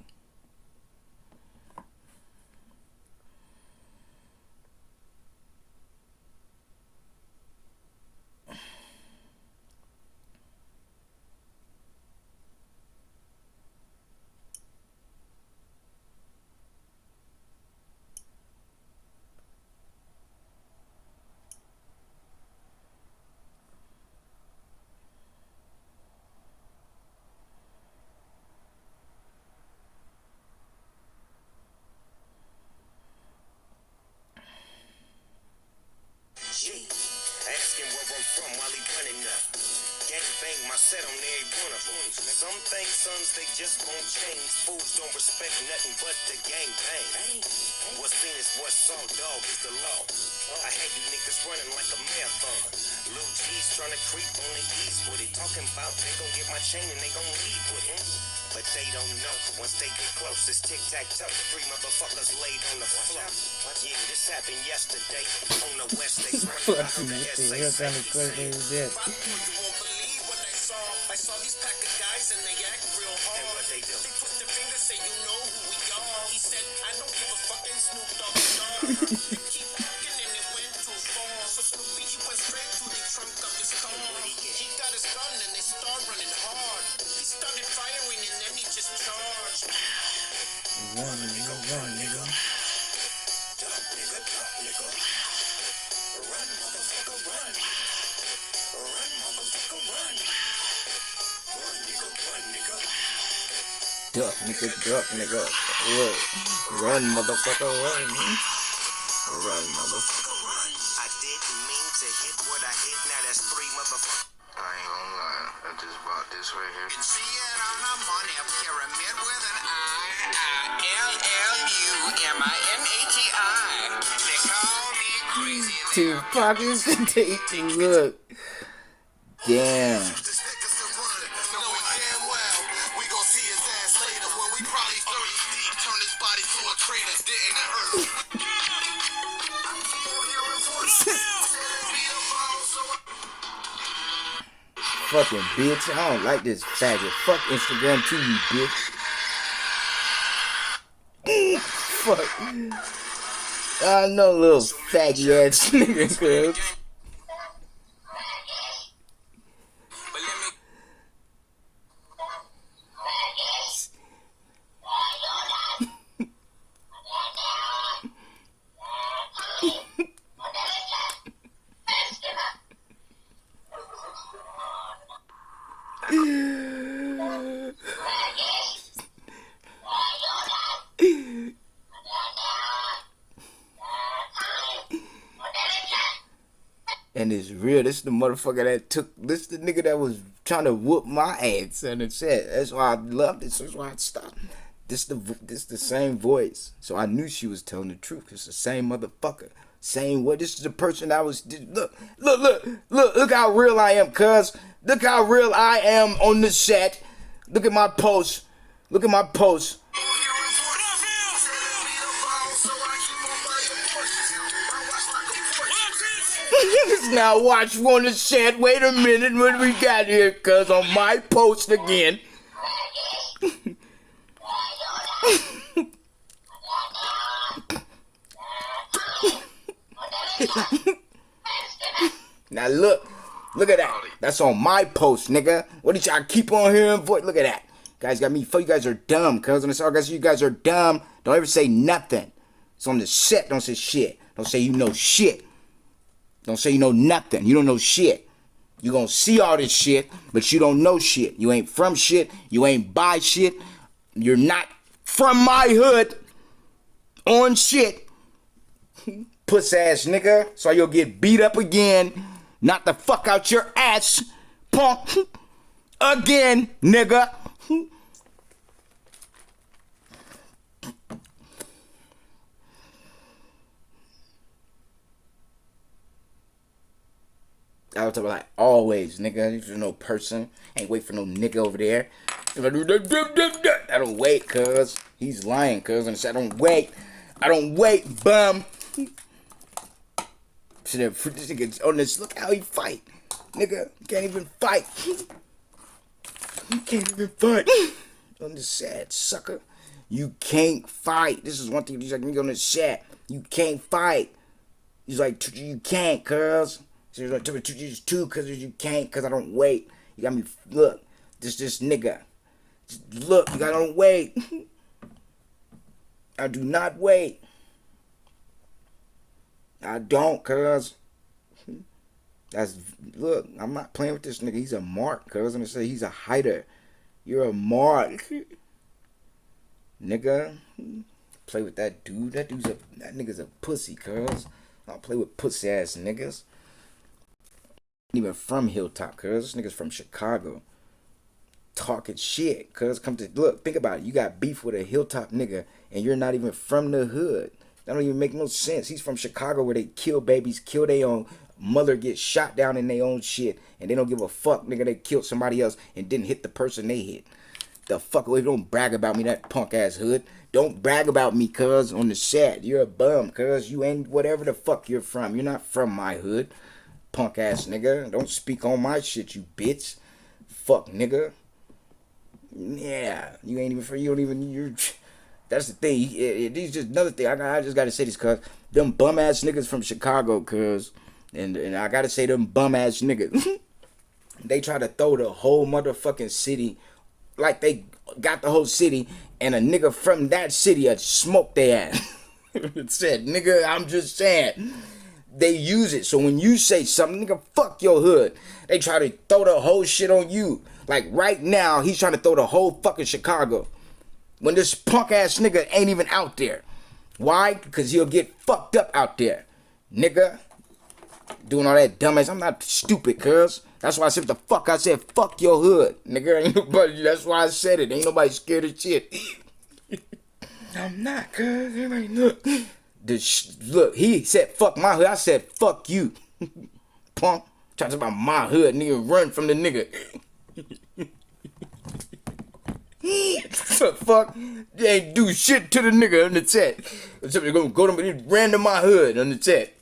Ask him where I'm from while he running up. Gang bang my set on every one of them. Some things, sons, they just won't change. Fools don't respect nothing but the gang bang. What's seen is what's saw, dog is the law. I had you niggas running like a marathon. Lil G's trying to creep on the east with it. Talking about they gon' get my chain and they gon' leave with it. But they don't know. Once they get close, it's tic-tac-toe. 3 motherfuckers laid on the floor. Yeah, this happened yesterday on the west. They Fucking shit. He'll tell me quick they was dead. I saw these pack of guys and they act real hard. And what they do? They twist their fingers, say you know who we are. He said, I don't give a fucking Snoop Dogg star. Keep walking and it went too far. So Snoopy, he went straight to the trunk of his car. He got his gun and they start running hard. He started firing and then he just charged. Run, nigga, run, nigga. Duck, nigga, duck, nigga. Run, motherfucker, run. Run, motherfucker, run. Run, nigga, run, nigga. Duck, nigga. Look. Run, motherfucker, run. Run, motherfucker. I didn't mean to hit what I hit. Now that's 3 motherfuckers. I ain't gonna lie, I just bought this right here. You see it on a money pyramid with an I. LLUMINATI. They call me crazy. Two pockets and taking. Look. Damn. This nigga's a run. Knowing damn well we gon' see his ass later when we probably 30 deep. Turn his body to a crater dead in the earth. Fucking bitch. I don't like this faggot. Fuck Instagram too, you bitch. Fuck. I know little faggy ass nigga, cuz. And it's real. This is the motherfucker that took. This is the nigga that was trying to whoop my ass, and it said that's why I loved it. So that's why I stopped. This the same voice. So I knew she was telling the truth. It's the same motherfucker. Same what? This is the person I was. Look how real I am, cuz. Look how real I am on the set. Look at my post. Look at my post. Now watch on the set. Wait a minute what we got here, cuz on my post again. Now look at that. That's on my post, nigga. What did y'all keep on hearing? Look at that. Guys got me. You guys are dumb, cuz. And it's all guys. You guys are dumb. Don't ever say nothing. It's on the set. Don't say shit. Don't say you know shit. Don't say you know nothing. You don't know shit. You gonna see all this shit, but you don't know shit. You ain't from shit. You ain't by shit. You're not from my hood. On shit. Puss ass nigga. So you'll get beat up again. Knock the fuck out your ass. Punk. Again, nigga. I was talking like always, nigga. There's no person. Ain't wait for no nigga over there. I don't wait, cuz. He's lying, cuz. And I don't wait. I don't wait, bum. This nigga on this. Look how he fight. Nigga, you can't even fight. You can't even fight. On this sad sucker. You can't fight. This is one thing he's like, nigga on this chat. You can't fight. He's like, you can't, cuz. So he's like, two, cuz you can't, cuz I don't wait. You got me, look. This nigga. Just look, you gotta wait. I do not wait. I don't, cuz. Look, I'm not playing with this nigga. He's a mark, cuz. I'm gonna say he's a hider. You're a mark. Nigga. Play with that dude. That nigga's a pussy, cuz. I don't play with pussy ass niggas. Ain't even from Hilltop, cuz. This nigga's from Chicago. Talking shit, cuz. Come to look, think about it. You got beef with a Hilltop nigga and you're not even from the hood. That don't even make no sense. He's from Chicago where they kill babies, kill their own mother, get shot down in their own shit, and they don't give a fuck, nigga. They killed somebody else and didn't hit the person they hit. The fuck away. Don't brag about me, that punk ass hood. Don't brag about me, cuz, on the set. You're a bum, cuz. You ain't whatever the fuck you're from. You're not from my hood. Punk ass nigga. Don't speak on my shit, you bitch. Fuck nigga. Yeah. You ain't even for you don't even you're that's the thing. It's just another thing. I just gotta say this, cuz. Them bum ass niggas from Chicago, cuz. And I gotta say them bum ass niggas. They try to throw the whole motherfucking city like they got the whole city, and a nigga from that city smoked their ass. It said, nigga, I'm just saying. They use it. So when you say something, nigga, fuck your hood. They try to throw the whole shit on you. Like right now, he's trying to throw the whole fucking Chicago. When this punk ass nigga ain't even out there. Why? Because he'll get fucked up out there. Nigga. Doing all that dumbass. I'm not stupid, cuz. That's why I said what the fuck I said. Fuck your hood. Nigga, ain't nobody. That's why I said it. Ain't nobody scared of shit. I'm not, cuz. Everybody look. Look, he said fuck my hood. I said fuck you. Punk. Talking about my hood. Nigga, run from the nigga. Fuck. They ain't do shit to the nigga on the chat. Somebody gonna go to ran to my hood on the chat.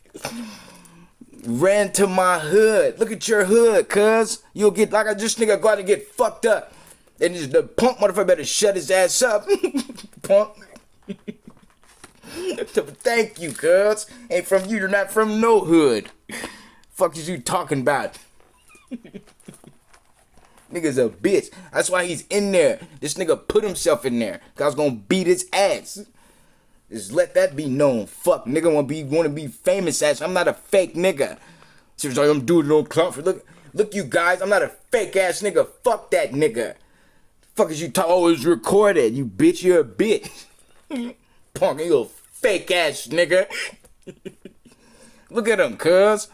Ran to my hood. Look at your hood, cuz. You'll get like this nigga go out and get fucked up. And just the punk motherfucker better shut his ass up. Punk. Thank you, cuz. Ain't from you, you're not from no hood. Fuck is you talking about? Nigga's a bitch. That's why he's in there. This nigga put himself in there. Cause I was gonna beat his ass. Just let that be known. Fuck, nigga wanna be famous ass. I'm not a fake nigga. Seriously, I'm doing it on clout. Look, you guys, I'm not a fake ass nigga. Fuck that nigga. Fuck is you talk? Oh, it's recorded. You bitch, you're a bitch. Punk, you a fake ass nigga. Look at him, cuz.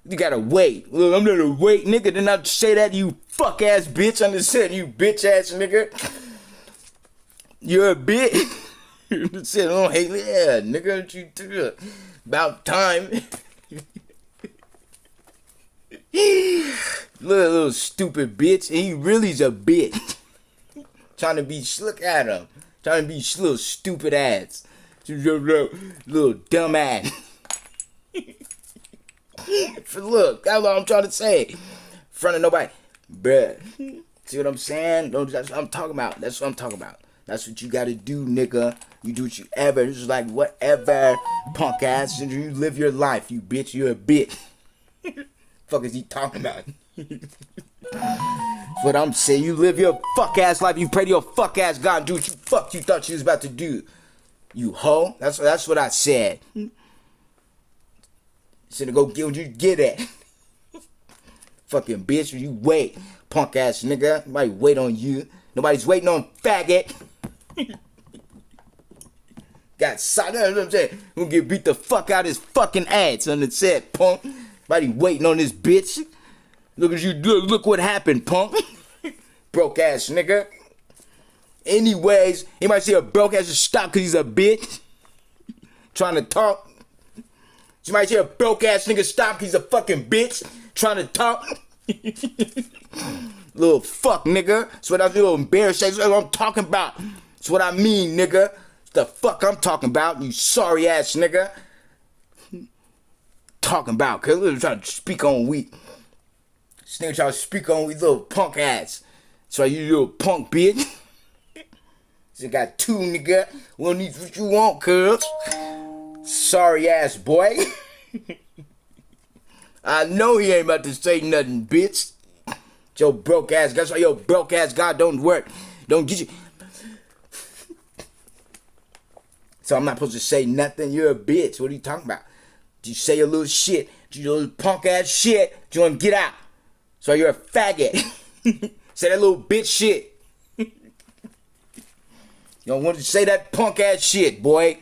You gotta wait. Look, I'm not a wait nigga. Then I say that, you fuck ass bitch. I just said, you bitch ass nigga. You're a bitch. Said, oh, hey, yeah, nigga, what you do? About time. little stupid bitch. And he really's a bitch. Trying to be slick at him. Trying to be little stupid ass. Little dumb ass. Look, that's what I'm trying to say. In front of nobody. Bruh. See what I'm saying? That's what I'm talking about. That's what I'm talking about. That's what you gotta do, nigga. You do what you ever. It's just like whatever, punk ass. You live your life, you bitch. You're a bitch. Fuck is he talking about? That's what I'm saying. You live your fuck ass life. You pray to your fuck ass God and do what you fuck you thought you was about to do. You hoe. That's what I said. Should go get what you get at. Fucking bitch, you wait. Punk ass nigga. Nobody wait on you. Nobody's waiting on faggot. Got shot. You know what I'm saying? Gonna get beat the fuck out of his fucking ass on the set, punk. Nobody waiting on this bitch. Look at you. Look what happened, punk. Broke ass nigga. Anyways, he might see a broke ass just stop because he's a bitch. Trying to talk. You might see a broke ass nigga stop because he's a fucking bitch. Trying to talk. Little fuck nigga. That's what I'm little embarrassed. That's what I'm talking about. That's what I mean, nigga. The fuck I'm talking about, you sorry ass nigga. Talking about, cause little trying to speak on weak. This nigga trying to speak on weak little punk ass. So you little punk bitch. You got two nigga. We don't need what you want, cuz. Sorry ass boy. I know he ain't about to say nothing, bitch. Your broke ass, that's why your broke ass God don't work. Don't get you. So I'm not supposed to say nothing. You're a bitch. What are you talking about? You say a little shit. You little punk ass shit. You want to get out. So you're a faggot. Say that little bitch shit. You don't want to say that punk ass shit, boy.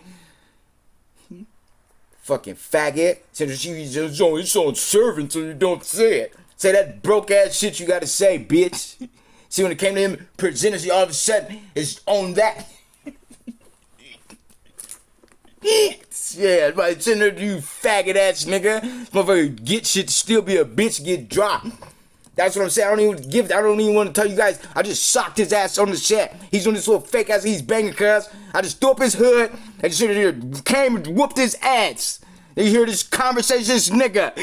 Fucking faggot. It's on servant so you don't say it. Say that broke ass shit you gotta say, bitch. See, when it came to him presenting, see, all of a sudden, it's on that. Yeah, right, sitting there, you faggot ass nigga. This motherfucker get shit, still be a bitch, get dropped. That's what I'm saying. I don't even want to tell you guys. I just socked his ass on the set. He's on this little fake ass, he's banging cuz. I just threw up his hood and just came and whooped his ass. You hear this conversation, this nigga.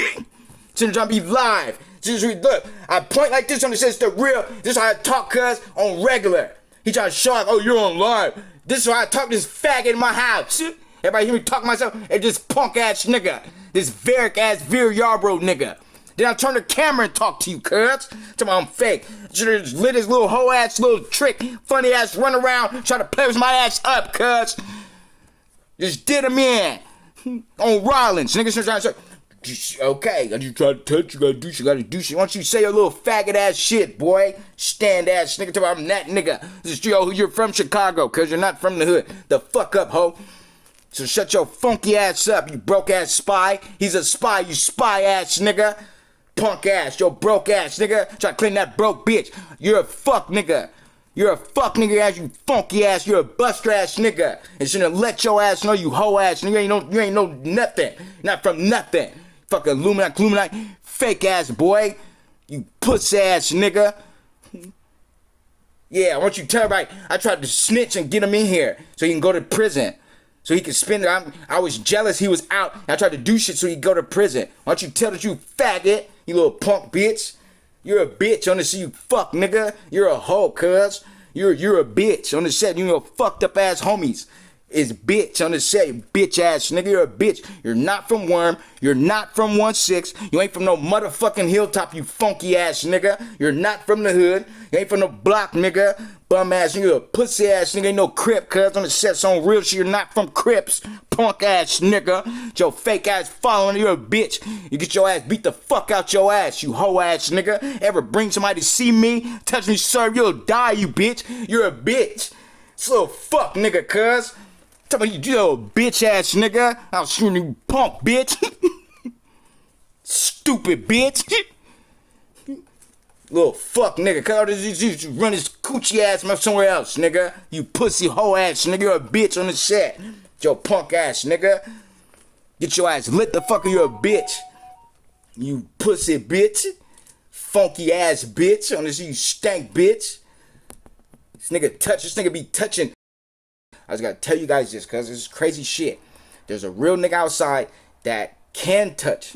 Sitting trying to be live. Just look, I point like this on the set, it's the real. This is how I talk cuz on regular. He trying to show off, oh, you're on live. This is how I talk to this faggot in my house. Everybody hear me talk to myself and this punk ass nigga. This Varick ass Veer Yarbrough nigga. Then I turn the camera and talk to you, cuz. Tell me I'm fake. Just lit his little hoe ass little trick, funny ass run around, try to play with my ass up, cuz. Just did him in. On Rollins. Niggas trying to say, okay, you try to touch, you gotta do shit. Why don't you say your little faggot ass shit, boy? Stand ass nigga. Tell me I'm that nigga. This is you're from Chicago, cuz you're not from the hood. The fuck up, ho. So shut your funky ass up, you broke ass spy. He's a spy, you spy ass nigga. Punk ass, yo broke ass nigga. Try to clean that broke bitch. You're a fuck nigga. You're a fuck nigga ass, you funky ass. You're a buster ass nigga. And shouldn't let your ass know you hoe ass nigga. You ain't know nothing. Not from nothing. Fucking Illuminati, fake ass boy. You puss ass nigga. Yeah, I want you to tell everybody I tried to snitch and get him in here so he can go to prison. So he could spend it. I was jealous he was out. I tried to do shit so he could go to prison. Why don't you tell that you faggot, you little punk bitch? You're a bitch on the set, you fuck nigga. You're a hoe, cuz. You're a bitch on the set. You know, fucked up ass homies is bitch on the set, bitch ass nigga. You're a bitch. You're not from Worm. You're not from 1-6. You ain't from no motherfucking hilltop, you funky ass nigga. You're not from the hood. You ain't from no block, nigga. Bum ass nigga, a pussy ass nigga, ain't no Crip, cuz on the set's on real shit. You're not from Crips, punk ass nigga. Your fake ass following, you're a bitch. You get your ass beat the fuck out your ass, you hoe ass nigga. Ever bring somebody to see me, touch me, serve, you'll die, you bitch. You're a bitch. This little fuck nigga, cuz. Tell me you little bitch ass nigga. I'll shoot you punk bitch. Stupid bitch. Little fuck nigga, cuz run his coochie ass mouth somewhere else, nigga. You pussy hoe ass nigga, you're a bitch on the set. Your punk ass nigga. Get your ass lit the fuck, you're a bitch. You pussy bitch. Funky ass bitch on this, you stank bitch. This nigga be touching. I just gotta tell you guys this, cuz this is crazy shit. There's a real nigga outside that can touch,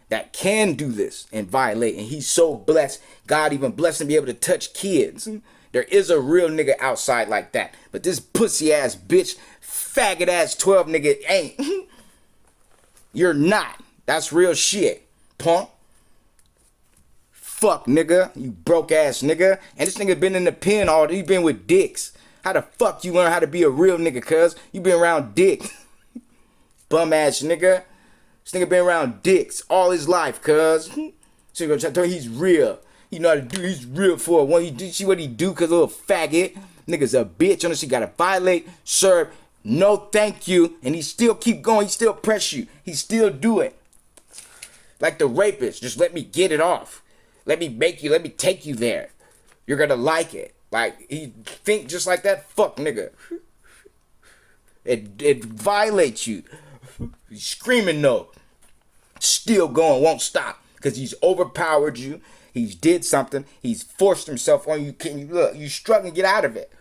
that can do this and violate, and he's so blessed. God even blessed him to be able to touch kids. There is a real nigga outside like that. But this pussy ass bitch, faggot ass 12 nigga ain't. You're not. That's real shit, punk. fuck, nigga. You broke ass nigga. And this nigga been in the pen all day. He been with dicks. How the fuck you learn how to be a real nigga, cuz? You been around dicks. Bum ass nigga. This nigga been around dicks all his life, cuz. So gonna try to tell you he's real. You know how to do, he's real for one. You see what he do, cuz little faggot. Nigga's a bitch. Honestly, gotta violate, serve, no thank you. And he still keep going. He still press you. He still do it. Like the rapist. Just let me get it off. Let me take you there. You're gonna like it. Like, he think just like that? Fuck, nigga. It violates you. He's screaming no. Still going, won't stop. Because he's overpowered you. He's did something. He's forced himself on you. Can you look? You struggling to get out of it.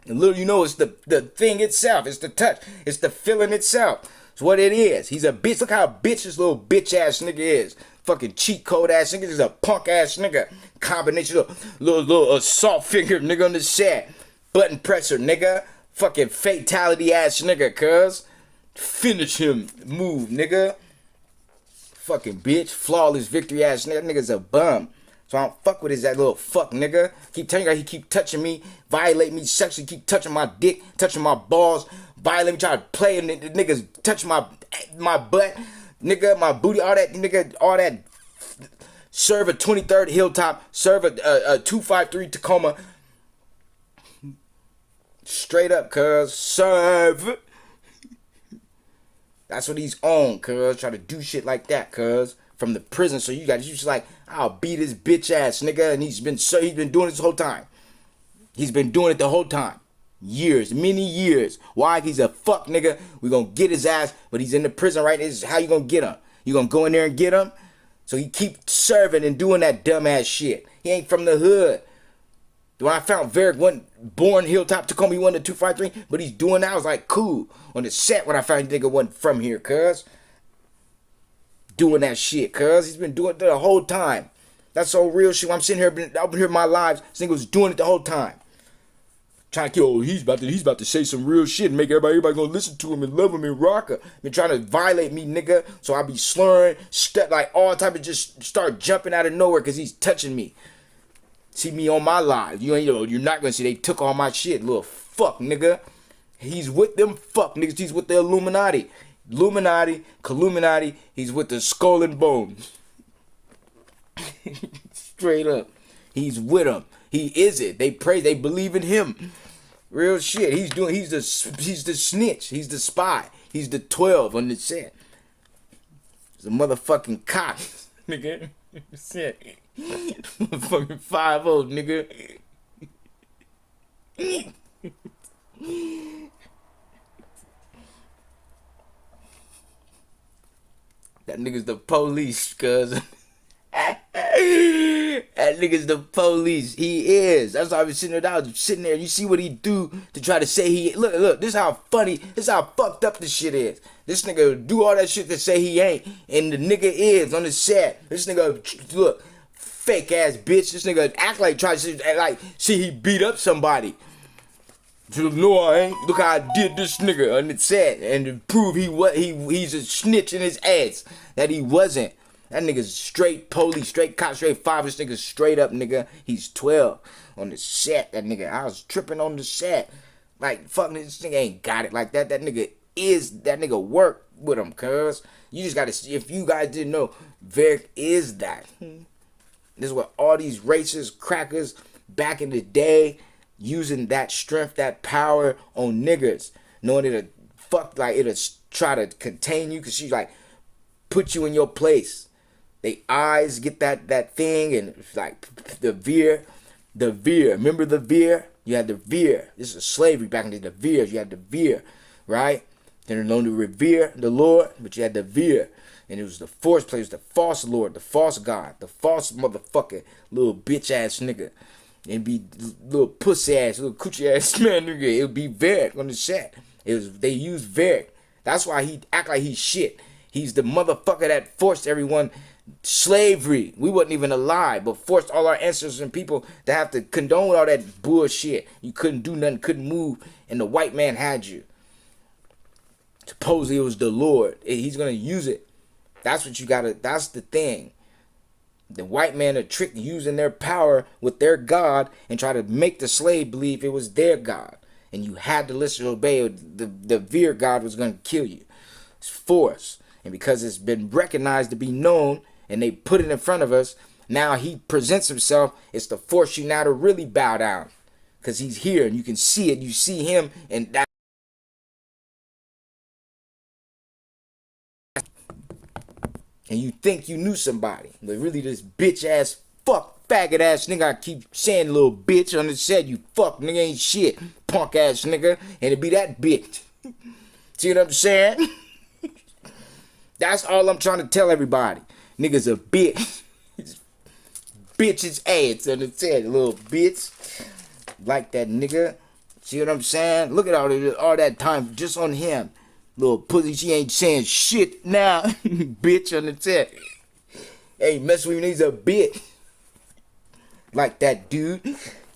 And little you know, it's the thing itself. It's the touch. It's the feeling itself. It's what it is. He's a bitch. Look how bitch this little bitch ass nigga is. Fucking cheat code ass nigga. He's a punk ass nigga. Combination of little assault figure nigga on the set. Button presser nigga. Fucking fatality ass nigga, cuz. Finish him. Move, nigga. Fucking bitch. Flawless victory ass nigga. That nigga's a bum. So I don't fuck with his that little fuck nigga. Keep telling you he keep touching me. Violate me sexually. Keep touching my dick. Touching my balls. Violate me. Try to play. And the niggas touch my butt. Nigga, my booty. All that nigga. All that. Serve a 23rd Hilltop. Serve a 253 Tacoma. Straight up, cuz. Serve. That's what he's on, cuz. Try to do shit like that, cuz. From the prison. So you just like, I'll beat his bitch ass, nigga. And he's been doing it this whole time. He's been doing it the whole time. Years. Many years. Why? He's a fuck, nigga. We gonna get his ass. But he's in the prison, right? This is how you gonna get him. You gonna go in there and get him? So he keep serving and doing that dumbass shit. He ain't from the hood. When I found Varric wasn't born Hilltop Tacoma, he wasn't a 253, but he's doing that. I was like, cool. On the set when I found nigga wasn't from here, cuz. Doing that shit, cuz. He's been doing it the whole time. That's so real shit. When I'm sitting here, I've been here my lives. This nigga was doing it the whole time. Trying to kill, he's about to say some real shit and make everybody gonna listen to him and love him and rock him. Been trying to violate me, nigga. So I be slurring, like all type of just start jumping out of nowhere because he's touching me. See me on my live. You're not gonna see they took all my shit, little fuck, nigga. He's with them fuck niggas. He's with the Illuminati. Illuminati. He's with the Skull and Bones. Straight up. He's with them. He is it. They pray. They believe in him. Real shit. He's the snitch. He's the spy. He's the 12 on the set. He's a motherfucking cock, nigga. Shit. Motherfucking 5-0, nigga. That nigga's the police, cuz. That nigga's the police. He is. That's why I was sitting there. You see what he do to try to say he. Look. This is how funny. This is how fucked up this shit is. This nigga do all that shit to say he ain't, and the nigga is on the set. This nigga look fake ass bitch. This nigga act like he beat up somebody. No, I ain't. Look how I did this nigga on the set, and to prove he's a snitch in his ass that he wasn't. That nigga's straight police, straight cop, straight 5. This nigga's straight up, nigga. He's 12 on the set. That nigga, I was tripping on the set. Like, fuck, this nigga ain't got it like that. That nigga work with him, cuz. You just gotta see, if you guys didn't know, Varric is that. This is what all these racist crackers back in the day, using that strength, that power on niggas. Knowing it'll try to contain you, because she's like, put you in your place. They eyes get that thing, and it's like the veer. Remember the veer? You had the veer. This is slavery back in the veers. You had the veer, right? Then they're known to revere the Lord, but you had the veer. And it was the force place, the false Lord, the false God, the false motherfucker, little bitch ass nigga. It'd be little pussy ass, little coochie ass man nigga. It would be Varric on the set. They used Varric. That's why he act like he's shit. He's the motherfucker that forced everyone slavery. We wasn't even alive, but forced all our ancestors and people to have to condone all that bullshit. You couldn't do nothing, couldn't move, and the white man had you. Supposedly it was the Lord. He's gonna use it. That's what you gotta. That's the thing. The white man are tricked using their power with their God and try to make the slave believe it was their God. And you had to listen to obey, or the Veer God was going to kill you. It's force. And because it's been recognized to be known and they put it in front of us, now he presents himself. It's to force you now to really bow down. Because he's here and you can see it. You see him and that. And you think you knew somebody. But really this bitch ass, fuck, faggot ass nigga. I keep saying little bitch on the set. You fuck nigga ain't shit. Punk ass nigga. And it be that bitch. See what I'm saying? That's all I'm trying to tell everybody. Niggas a bitch. Bitch's ass on the set, little bitch. Like that nigga. See what I'm saying? Look at all that time just on him. Little pussy, she ain't saying shit now. Bitch on the set. Hey, mess with me, he's a bitch. Like that dude.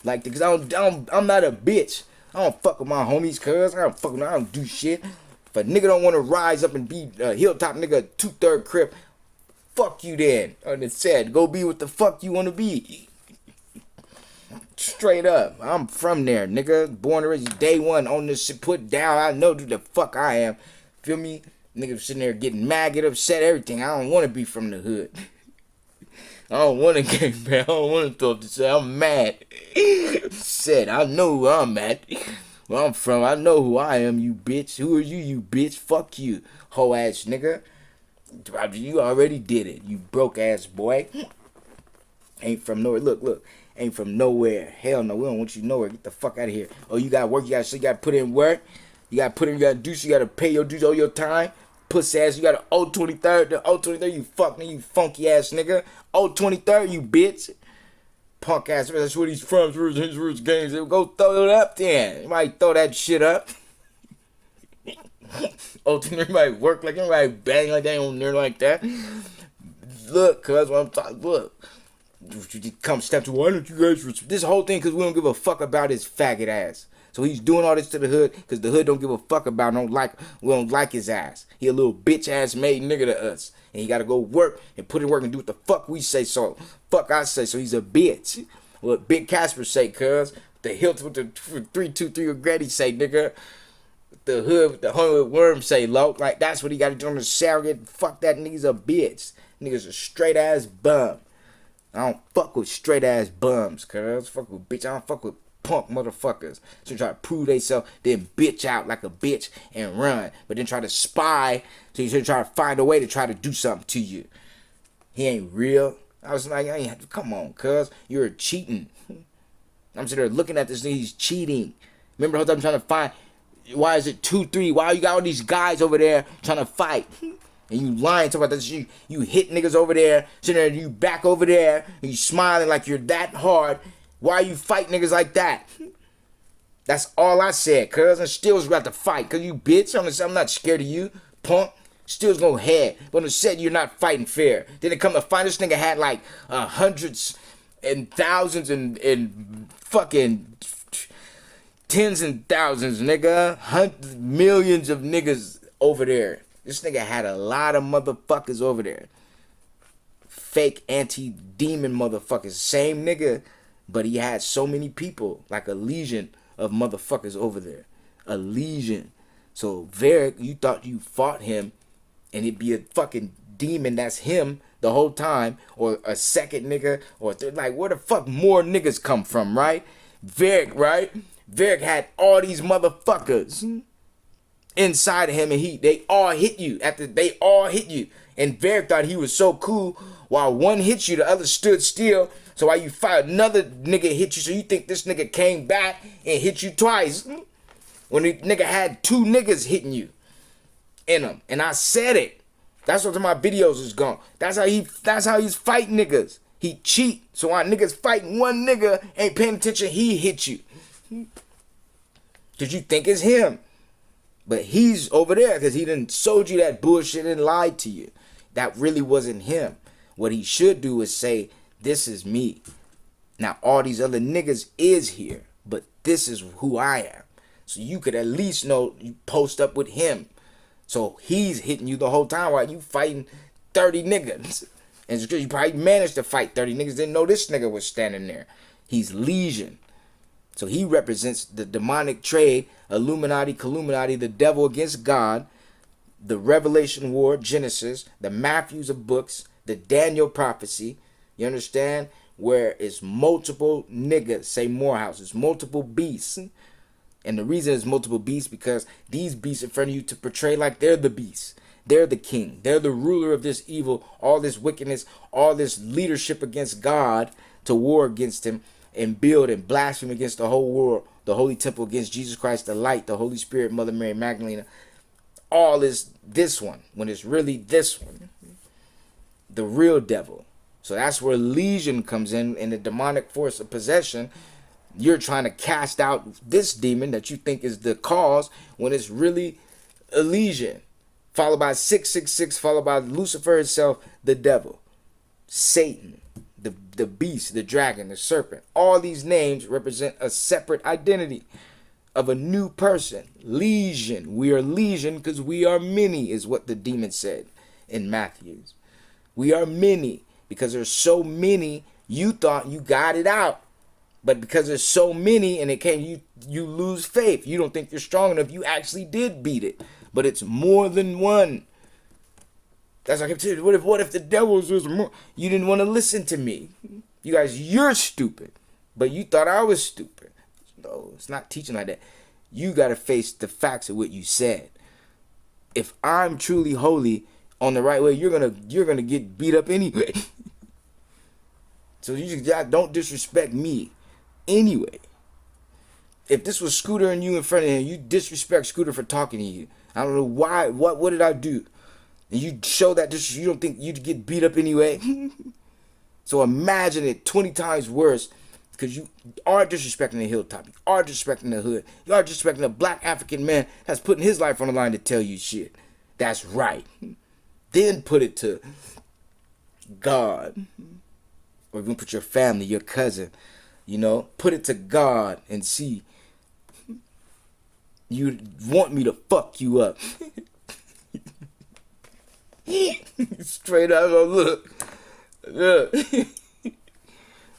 Like, cause I'm not a bitch. I don't fuck with my homies, cuz. I don't do shit. If a nigga don't want to rise up and be a hilltop nigga, 2/3 crip, fuck you then. On the set, go be what the fuck you want to be. Straight up. I'm from there, nigga. Born and raised day one on this shit, put down. I know who the fuck I am. Feel me? Nigga sitting there getting mad, get upset, everything. I don't want to be from the hood. I don't want to get mad. I don't want to throw up the shit. I'm mad. Said, I know who I'm at. Where I'm from. I know who I am, you bitch. Who are you, you bitch? Fuck you, hoe ass nigga. You already did it, you broke ass boy. Ain't from nowhere. Look. Ain't from nowhere. Hell no, we don't want you nowhere. Get the fuck out of here. Oh, you got work. You got to put in work. You got to put in. You got to do. You got to pay your dues all your time. Pussy ass. You got to owe 23rd. The owe 23rd. You fuck me. You funky ass nigga. Owe 23rd. You bitch. Punk ass. That's where he's from. His roots games. Go throw it up then. You might throw that shit up. Oh, everybody work like everybody bang like that on there like that. Look, cuz what I'm talking. Look. Come step to, why don't you guys this whole thing because we don't give a fuck about his faggot ass. So he's doing all this to the hood because the hood don't give a fuck about, we don't like his ass. He a little bitch ass made nigga to us. And he gotta go work and put in work and do what the fuck we say. So fuck I say, so he's a bitch. What Big Casper say, cuz the hilt with the 323 Regretti say, nigga. The hood with the hood worm say, low. Like that's what he gotta do on the surrogate. Fuck that nigga's a bitch. Nigga's a straight ass bum. I don't fuck with straight ass bums, cuz. Fuck with bitch. I don't fuck with punk motherfuckers. So try to prove themselves, then bitch out like a bitch and run. But then try to spy. So you should try to find a way to try to do something to you. He ain't real. I was like, come on, cuz. You're cheating. I'm sitting there looking at this nigga. He's cheating. Remember the whole time I'm trying to find, why is it 2-3? Why you got all these guys over there trying to fight? And you lying, talking about this, you hit niggas over there, sitting there, you back over there, and you smiling like you're that hard. Why you fight niggas like that? That's all I said, cuz. And Still's about to fight, cuz you bitch. I'm not scared of you, punk. Still's gonna head. But I said you're not fighting fair. Then it come to find this nigga had like hundreds and thousands and fucking tens and thousands, nigga. Millions of niggas over there. This nigga had a lot of motherfuckers over there. Fake anti-demon motherfuckers. Same nigga, but he had so many people. Like a legion of motherfuckers over there. A legion. So Varric, you thought you fought him and it'd be a fucking demon that's him the whole time. Or a second nigga. Or like, where the fuck more niggas come from, right? Varric, right? Varric had all these motherfuckers inside of him, and they all hit you. They all hit you. And Varric thought he was so cool. While one hit you, the other stood still. So while you fight, another nigga hit you. So you think this nigga came back and hit you twice. When the nigga had two niggas hitting you in him. And I said it. That's what my videos is going. That's how he's fighting niggas. He cheat. So while niggas fighting, one nigga ain't paying attention, he hit you. Cause you think it's him. But he's over there because he done sold you that bullshit and lied to you. That really wasn't him. What he should do is say, this is me. Now all these other niggas is here, but this is who I am. So you could at least know you post up with him. So he's hitting you the whole time while you fighting 30 niggas. And it's because you probably managed to fight 30 niggas. Didn't know this nigga was standing there. He's Legion. So he represents the demonic trade, Illuminati, Colluminati, the devil against God, the Revelation War, Genesis, the Matthews of books, the Daniel prophecy. You understand? Where it's multiple niggas, say Morehouse, it's multiple beasts. And the reason it's multiple beasts because these beasts in front of you to portray like they're the beasts. They're the king. They're the ruler of this evil, all this wickedness, all this leadership against God to war against him and build and blaspheme against the whole world, the holy temple against Jesus Christ, the light, the Holy Spirit, Mother Mary Magdalena. All is this one when it's really this one, the real devil. So that's where Legion comes in the demonic force of possession. You're trying to cast out this demon that you think is the cause when it's really a legion. Followed by 666, followed by Lucifer himself, the devil, Satan, the beast, the dragon, the serpent. All these names represent a separate identity of a new person. Legion. We are legion because we are many, is what the demon said in Matthews. We are many because there's so many. You thought you got it out. But because there's so many and it came, you lose faith. You don't think you're strong enough. You actually did beat it. But it's more than one. That's like I kept telling you. What if the devils was more? You didn't want to listen to me. You guys, you're stupid. But you thought I was stupid. No, it's not teaching like that. You got to face the facts of what you said. If I'm truly holy on the right way, you're gonna get beat up anyway. So you just don't disrespect me anyway. If this was Scooter and you in front of him, you disrespect Scooter for talking to you. I don't know why. What did I do? And you show that you don't think you'd get beat up anyway. So imagine it 20 times worse because you are disrespecting the hilltop. You are disrespecting the hood. You are disrespecting a black African man that's putting his life on the line to tell you shit. That's right. Then put it to God. Or you're going to put your family, your cousin, put it to God and see. You want me to fuck you up. Straight up, look.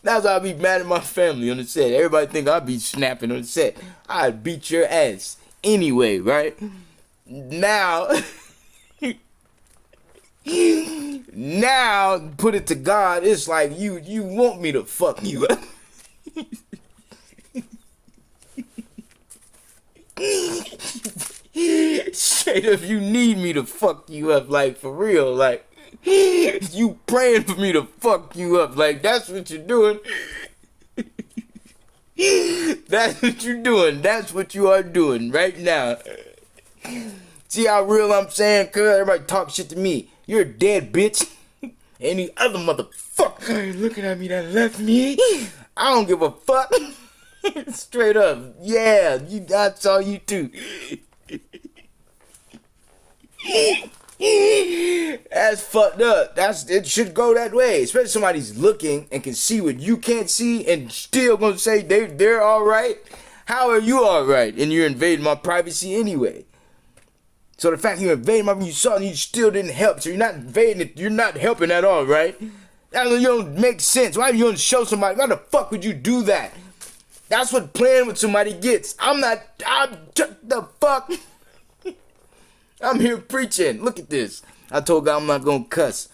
That's why I be mad at my family on the set. Everybody think I be snapping on the set. I'd beat your ass anyway, right? Now, put it to God. It's like you want me to fuck you up. Straight up, you need me to fuck you up, like for real, like you praying for me to fuck you up, like that's what you're doing. That's what you're doing. That's what you are doing right now. See how real I'm saying? Cause everybody talk shit to me. You're a dead bitch. Any other motherfucker looking at me that left me, I don't give a fuck. Straight up, yeah, I saw you too. That's fucked up. It should go that way. Especially somebody's looking and can see what you can't see and still gonna say they're alright. How are you alright? And you're invading my privacy anyway. So the fact you invaded my room, you saw and you still didn't help. So you're not invading it, you're not helping at all, right? That you don't make sense. Why you don't show somebody? Why the fuck would you do that? That's what playing with somebody gets. I'm the fuck. I'm here preaching. Look at this. I told God I'm not gonna cuss.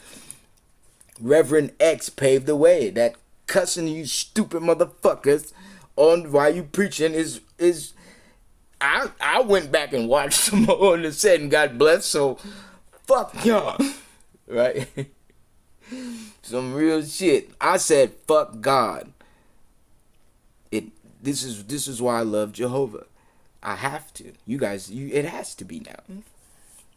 Reverend X paved the way. That cussing you stupid motherfuckers on why you preaching is I went back and watched some more on the set and God bless, so fuck y'all. Right? Some real shit. I said fuck God. This is why I love Jehovah. I have to. You guys, it has to be now.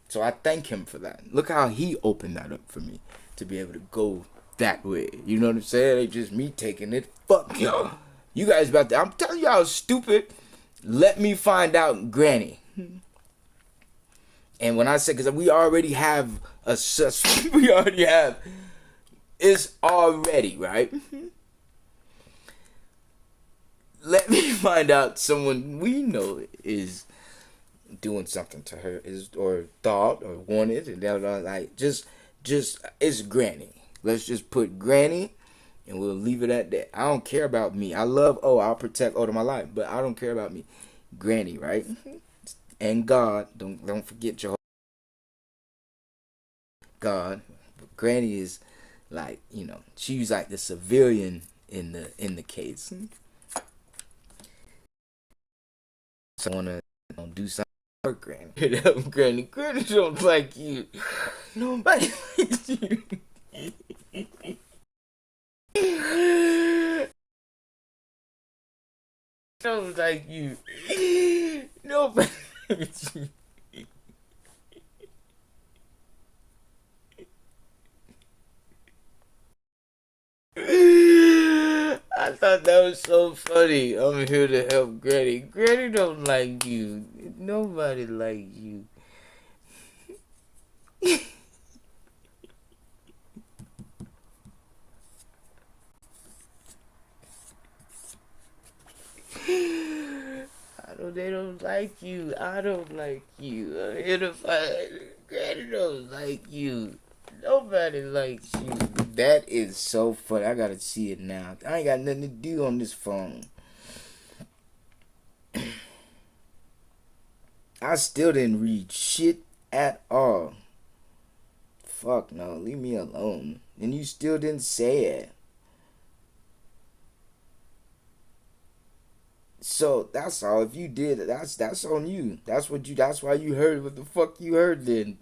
So I thank him for that. Look how he opened that up for me to be able to go that way. You know what I'm saying? It's just me taking it. Fuck y'all. You guys about to, I'm telling y'all stupid. Let me find out Granny. And when I say, because we already have it's already, right? Let me find out someone we know is doing something to her, or thought or wanted, and like just it's Granny. Let's just put Granny, and we'll leave it at that. I don't care about me. I love I'll protect to my life, but I don't care about me. Granny, right? And God, don't forget your God. But Granny is like, she's like the civilian in the case. So I wanna do something for Granny. Granny don't like you. Nobody likes you. Don't like you. Nobody likes you. I thought that was so funny. I'm here to help Granny. Granny don't like you. Nobody like you. They don't like you. I don't like you. I'm here to fight. Granny don't like you. Nobody likes you. That is so funny. I gotta see it now. I ain't got nothing to do on this phone. I still didn't read shit at all. Fuck no. Leave me alone. And you still didn't say it. So that's all. If you did, that's on you. That's why you heard what the fuck you heard then.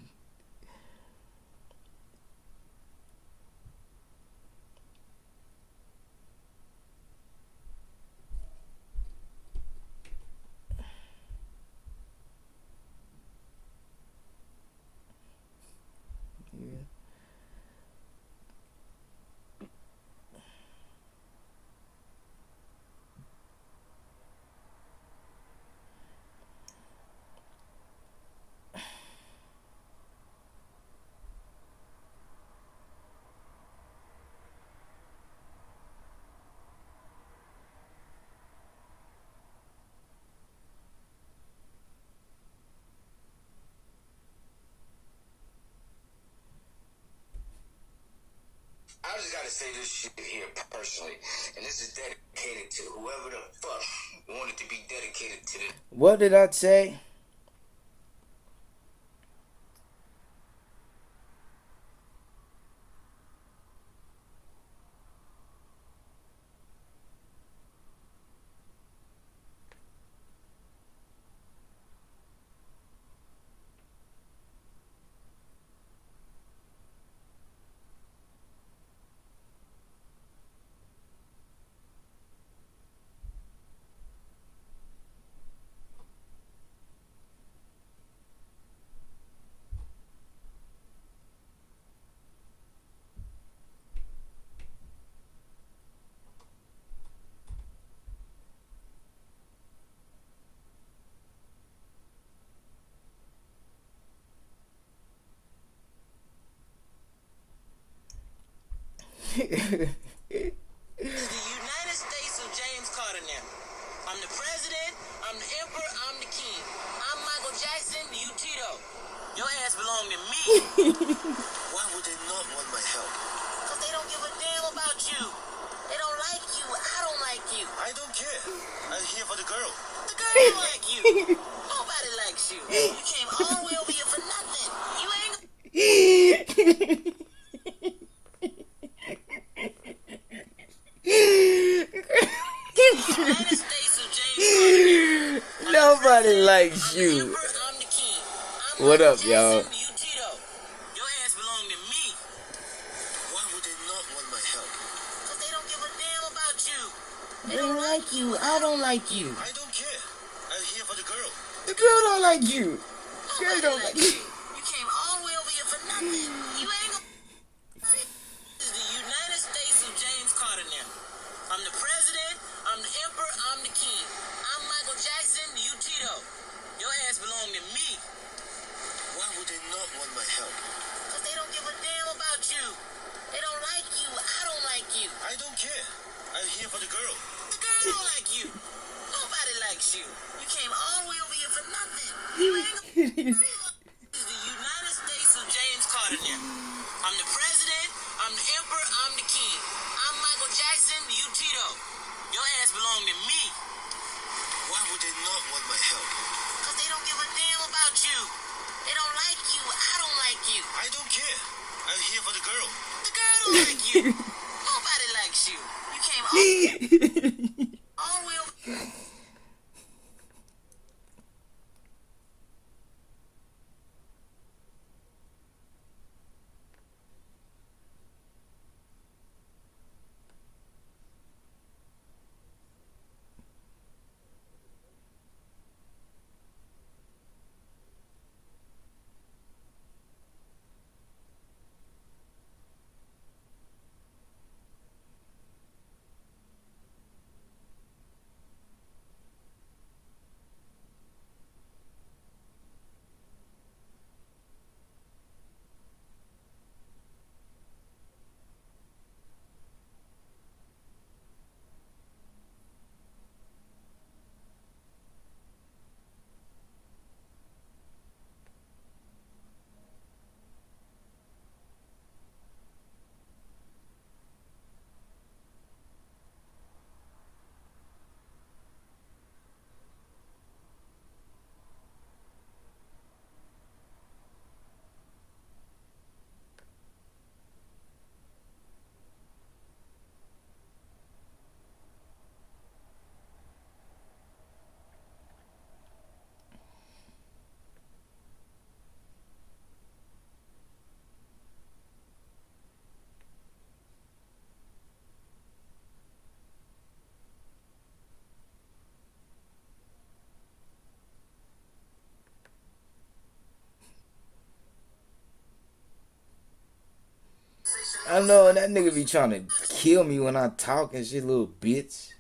I just gotta say this shit here personally, and this is dedicated to whoever the fuck wanted to be dedicated to this. What did I say? The United States of James Carter now. I'm the president, I'm the emperor, I'm the king. I'm Michael Jackson, you Tito. Your ass belong to me. Why would they not want my help? Because they don't give a damn about you. They don't like you. I don't like you. I don't care. I'm here for the girl. The girl don't like you. Nobody likes you. You came all the way over here for nothing. You ain't... United States of James Carter. Nobody likes you. What up, y'all? Your ass belong to me. Why would they not want my help? Because they don't give a damn about you. They don't like you. I don't like you. I don't care. I'm here for the girl. The girl don't like you. Girl don't like you. You came all the way over here for nothing. You ain't gonna... This is the United States of James Carter now. I'm the president, I'm the emperor, I'm the king. I'm Michael Jackson, you Tito. Your ass belong to me. Why would they not want my help? Because they don't give a damn about you. They don't like you. I don't like you. I don't care. I'm here for the girl. The girl don't like you. Nobody likes you. You came all the way over here for nothing. You ain't gonna... This is the United States of James Carter now. I'm the president, I'm the emperor, came to me. Why would they not want my help? Because they don't give a damn about you. They don't like you. I don't like you. I don't care. I'm here for the girl. The girl don't like you. Nobody likes you. You came all the way over. I know that nigga be trying to kill me when I talk and shit, little bitch.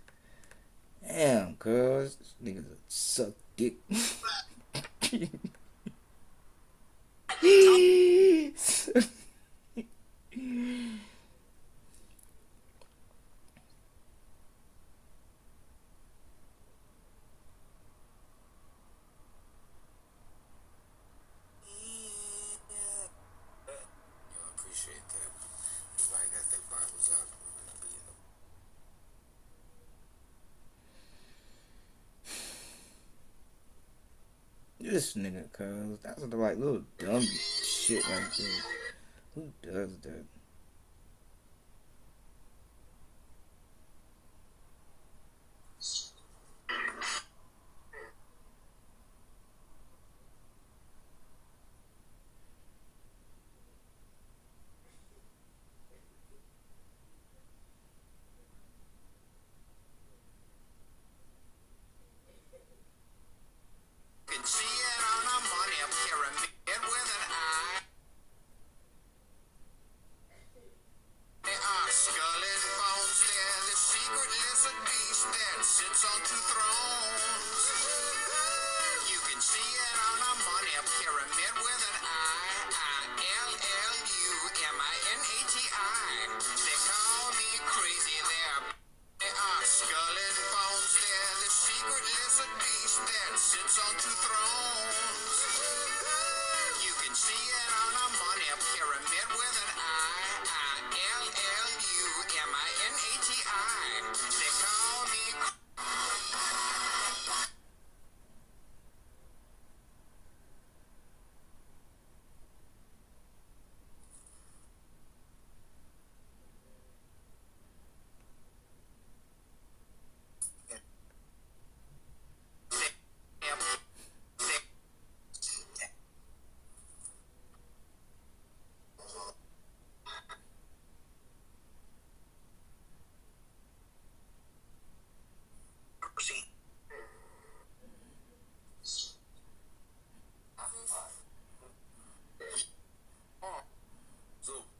Damn, cuz. This nigga suck dick. I appreciate that. Everybody got their Bibles out. This nigga, cuz. That's the like little dumb shit like this. Who does that? You can see it on a money pyramid with an eye. They are skull and bones. They're the secret lizard beast that sits on two thrones. You can see it on a money pyramid with an I-L-L-U-M-I-N-A-T-I. They call me crazy. They are skull and bones. They're the secret lizard beast that sits on two thrones. You can see it on a money pyramid with an I-L-L-U-M-I-N-A-T-I. They call me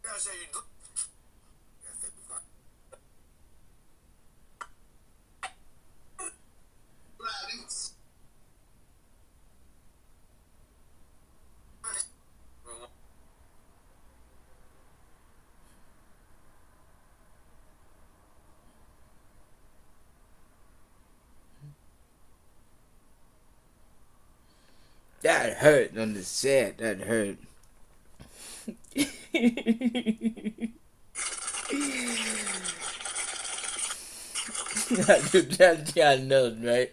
That's how you do. That hurt on the set. That hurt. I know, right?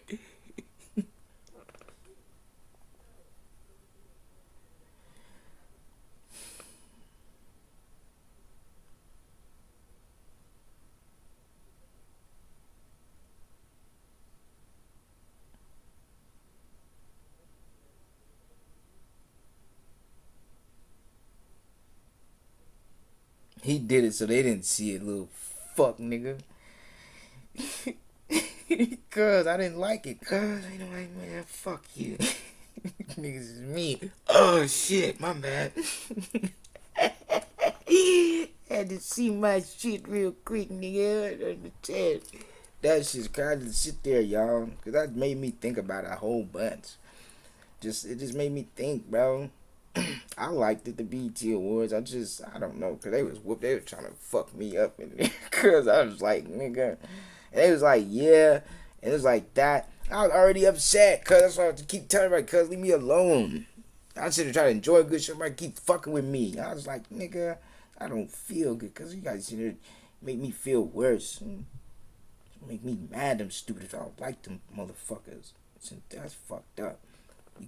He did it so they didn't see it, little fuck nigga. Cause I didn't like it. Cause I didn't like, man, fuck you. Niggas is mean. Oh shit, my bad. Had to see my shit real quick, nigga. Understand? That shit's kind of sit there, y'all. Cause that made me think about a whole bunch. It just made me think, bro. I liked it, the BET Awards. I don't know, cause they was trying to fuck me up in there. Cause I was like, nigga, and they was like, yeah, and it was like that. I was already upset, cause that's why I have to keep telling my cuz leave me alone. I should have tried to enjoy good shit. Somebody keep fucking with me. I was like, nigga, I don't feel good, cause you guys make me feel worse. Make me mad. Them stupid. I don't like them motherfuckers. That's fucked up. You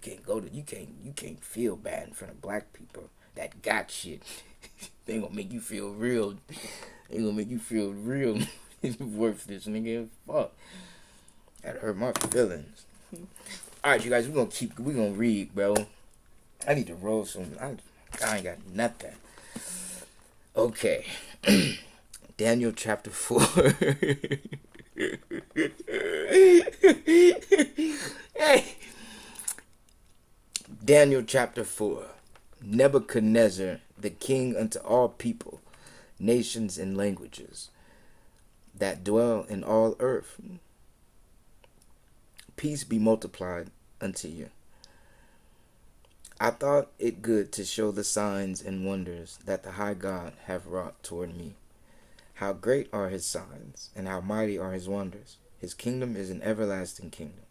can't feel bad in front of black people that got shit. They gonna make you feel real. They gonna make you feel real worthless, nigga. Fuck. That hurt my feelings. Alright, you guys, we gonna read, bro. I need to roll some. I ain't got nothing. Okay. Daniel chapter 4. Hey. Daniel chapter 4. Nebuchadnezzar, the king unto all people, nations, and languages that dwell in all earth. Peace be multiplied unto you. I thought it good to show the signs and wonders that the high God hath wrought toward me. How great are his signs, and how mighty are his wonders. His kingdom is an everlasting kingdom,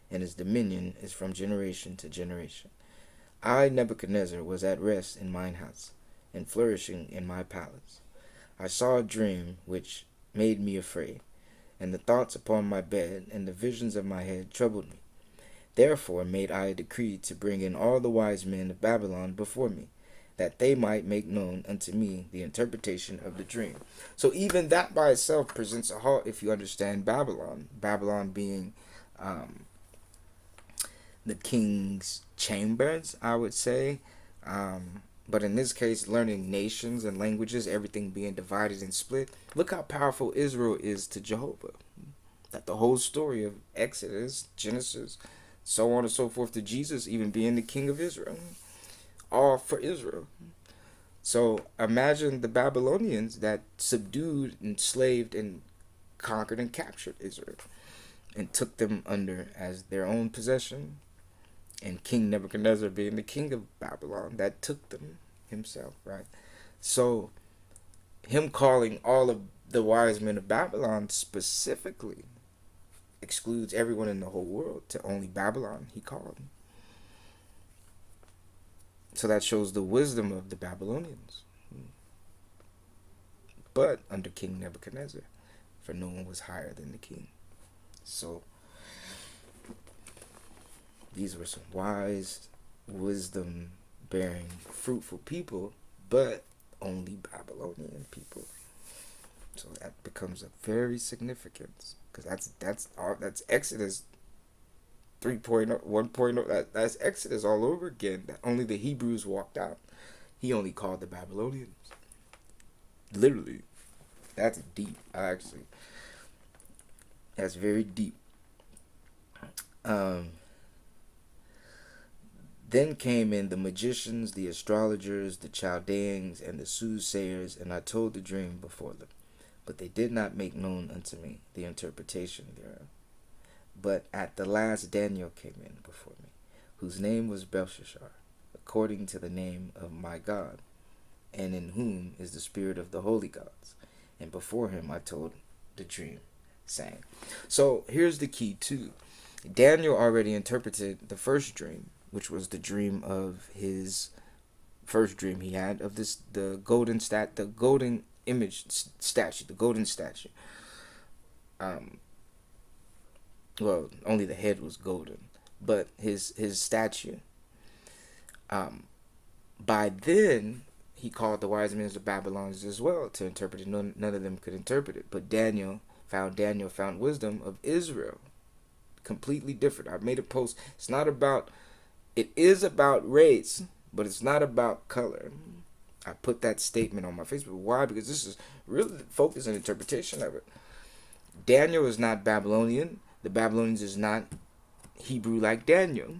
and his dominion is from generation to generation. I, Nebuchadnezzar, was at rest in mine house, and flourishing in my palace. I saw a dream which made me afraid, and the thoughts upon my bed and the visions of my head troubled me. Therefore made I a decree to bring in all the wise men of Babylon before me, that they might make known unto me the interpretation of the dream. So even that by itself presents a halt if you understand Babylon. Babylon being the king's chambers, I would say. But in this case, learning nations and languages, everything being divided and split. Look how powerful Israel is to Jehovah. That the whole story of Exodus, Genesis, so on and so forth to Jesus even being the king of Israel. All for Israel. So imagine the Babylonians that subdued, enslaved, and conquered and captured Israel and took them under as their own possession. And King Nebuchadnezzar being the king of Babylon that took them himself, right? So him calling all of the wise men of Babylon specifically excludes everyone in the whole world to only Babylon he called. So that shows the wisdom of the Babylonians. But under King Nebuchadnezzar, for no one was higher than the king. So these were some wise, wisdom-bearing, fruitful people, but only Babylonian people. So that becomes a very significance, because that's Exodus 3.0, 1.0. That's Exodus all over again. That only the Hebrews walked out. He only called the Babylonians. Literally, that's deep. Actually, that's very deep. Then came in the magicians, the astrologers, the Chaldeans, and the soothsayers, and I told the dream before them. But they did not make known unto me the interpretation thereof. But at the last Daniel came in before me, whose name was Belshazzar, according to the name of my God, and in whom is the spirit of the holy gods. And before him I told the dream, saying. So here's the key too. Daniel already interpreted the first dream, which was the dream of his first dream he had of the golden image statue, the golden statue. Well, only the head was golden, but his statue. By then, he called the wise men of Babylon as well to interpret it. None of them could interpret it. But Daniel found wisdom of Israel. Completely different. I made a post. It is about race, but it's not about color. I put that statement on my Facebook. Why? Because this is really the focus and interpretation of it. Daniel is not Babylonian. The Babylonians is not Hebrew like Daniel.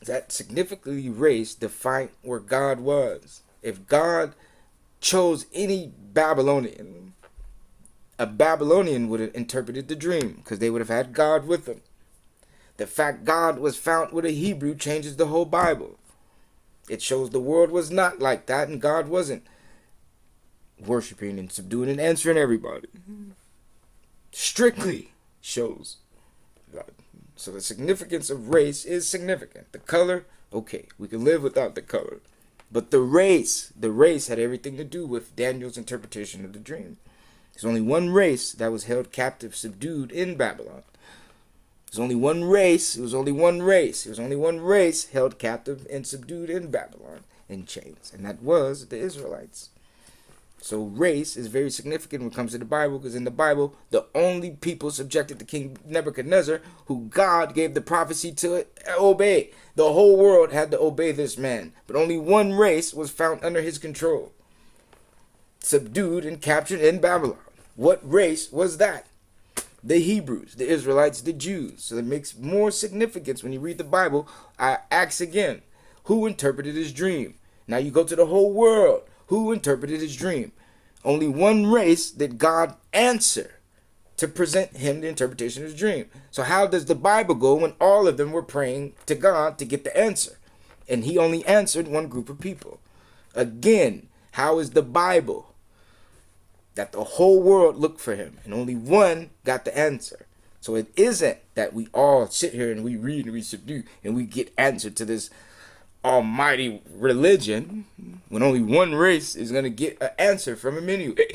That significantly race defined where God was. If God chose any Babylonian, a Babylonian would have interpreted the dream because they would have had God with them. The fact God was found with a Hebrew changes the whole Bible. It shows the world was not like that and God wasn't worshiping and subduing and answering everybody. Strictly shows God. So the significance of race is significant. The color, okay, we can live without the color. But the race had everything to do with Daniel's interpretation of the dream. There's only one race that was held captive, subdued in Babylon. There's only one race. It was only one race. It was only one race held captive and subdued in Babylon in chains. And that was the Israelites. So race is very significant when it comes to the Bible, because in the Bible, the only people subjected to King Nebuchadnezzar, who God gave the prophecy to obey. The whole world had to obey this man. But only one race was found under his control, subdued and captured in Babylon. What race was that? The Hebrews, the Israelites, the Jews. So it makes more significance when you read the Bible. I ask again, who interpreted his dream? Now you go to the whole world. Who interpreted his dream? Only one race did God answer to present him the interpretation of his dream. So how does the Bible go when all of them were praying to God to get the answer? And he only answered one group of people. Again, how is the Bible that the whole world looked for him and only one got the answer? So it isn't that we all sit here and we read and we subdue and we get answered to this almighty religion when only one race is going to get an answer from him anyway.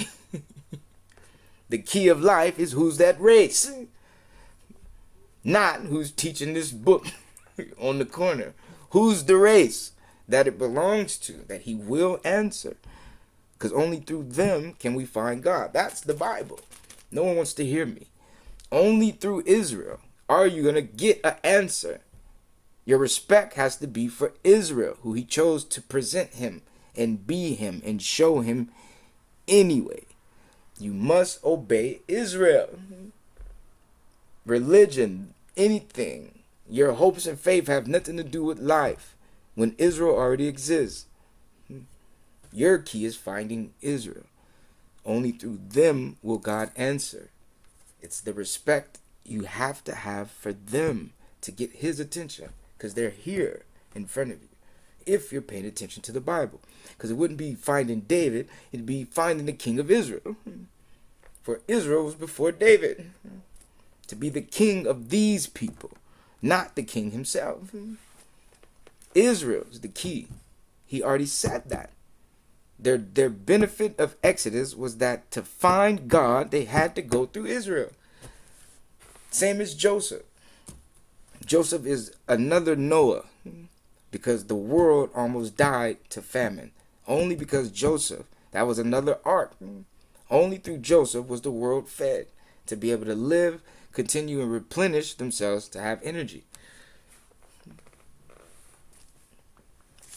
The key of life is who's that race, not who's teaching this book on the corner. Who's the race that it belongs to, that he will answer, because only through them can we find God. That's the Bible. No one wants to hear me. Only through Israel are you going to get an answer. Your respect has to be for Israel, who he chose to present him and be him and show him anyway. You must obey Israel. Religion, anything, your hopes and faith have nothing to do with life when Israel already exists. Your key is finding Israel. Only through them will God answer. It's the respect you have to have for them to get his attention, because they're here in front of you, if you're paying attention to the Bible. Because it wouldn't be finding David, it'd be finding the king of Israel. For Israel was before David, to be the king of these people, not the king himself. Israel is the key. He already said that. Their benefit of Exodus was that to find God, they had to go through Israel. Same as Joseph. Joseph is another Noah, because the world almost died to famine. Only because Joseph, that was another ark. Only through Joseph was the world fed to be able to live, continue, and replenish themselves to have energy.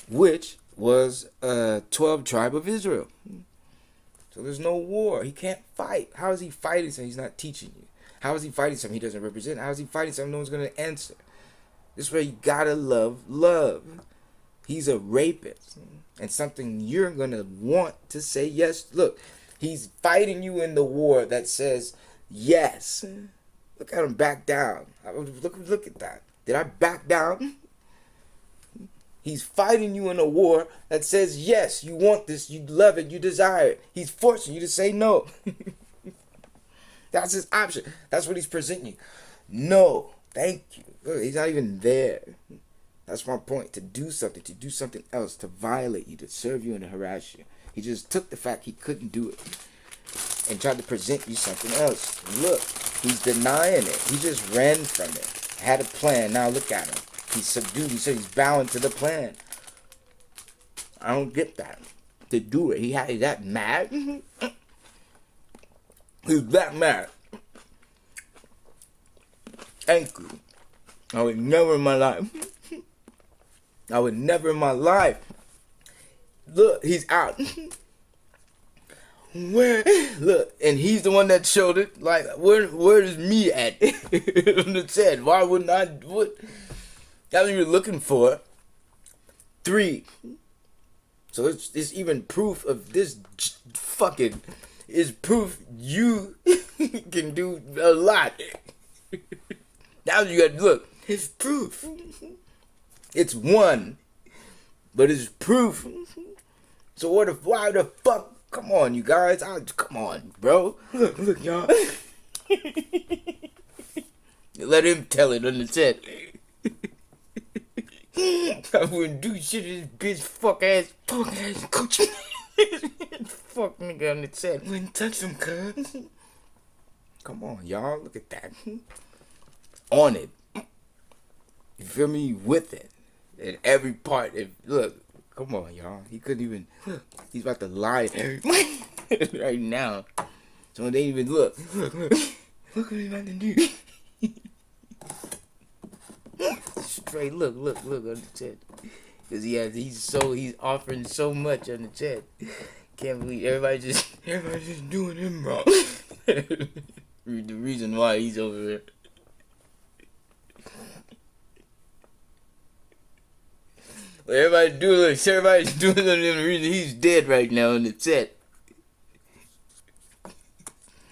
Which was a 12 tribe of Israel. So there's no war. He can't fight. How is he fighting something he's not teaching you? How is he fighting something he doesn't represent? How is he fighting something no one's going to answer? This way you gotta love. He's a rapist. And something you're going to want to say yes. Look, he's fighting you in the war that says yes. Look at him back down. Look at that. Did I back down? He's fighting you in a war that says yes, you want this, you love it, you desire it. He's forcing you to say no. That's his option. That's what he's presenting you. No, thank you. Look, he's not even there. That's my point. To do something else, to violate you, to serve you and to harass you. He just took the fact he couldn't do it. and tried to present you something else. Look, he's denying it. He just ran from it. Had a plan. Now look at him. He's subdued. He said he's bowing to the plan. I don't get that. To do it. He's that mad. He's that mad. Angry. I would never in my life. I would never in my life. Look, he's out. Where? Look, and he's the one that showed it. Like, where is me at? On the set. Why wouldn't I? What? That's what you're looking for. 3. So it's even proof of this fucking is proof you can do a lot. Now you got to look. It's proof. It's 1, but it's proof. So why the fuck? Come on, you guys. Come on, bro. Look, y'all. Let him tell it on the set. I wouldn't do shit to this bitch fuck ass coach. Fuck nigga on the set. Wouldn't touch him, cuz. Come on, y'all. Look at that. On it. You feel me? With it. In every part. Look. Come on, y'all. He couldn't even. Look, he's about to lie right now. So they even look. Look what he's about to do. Straight look on the chat. Cause he's offering so much on the chat. Can't believe everybody's just doing him wrong. The reason why he's over there. Everybody's doing the reason he's dead right now on the set.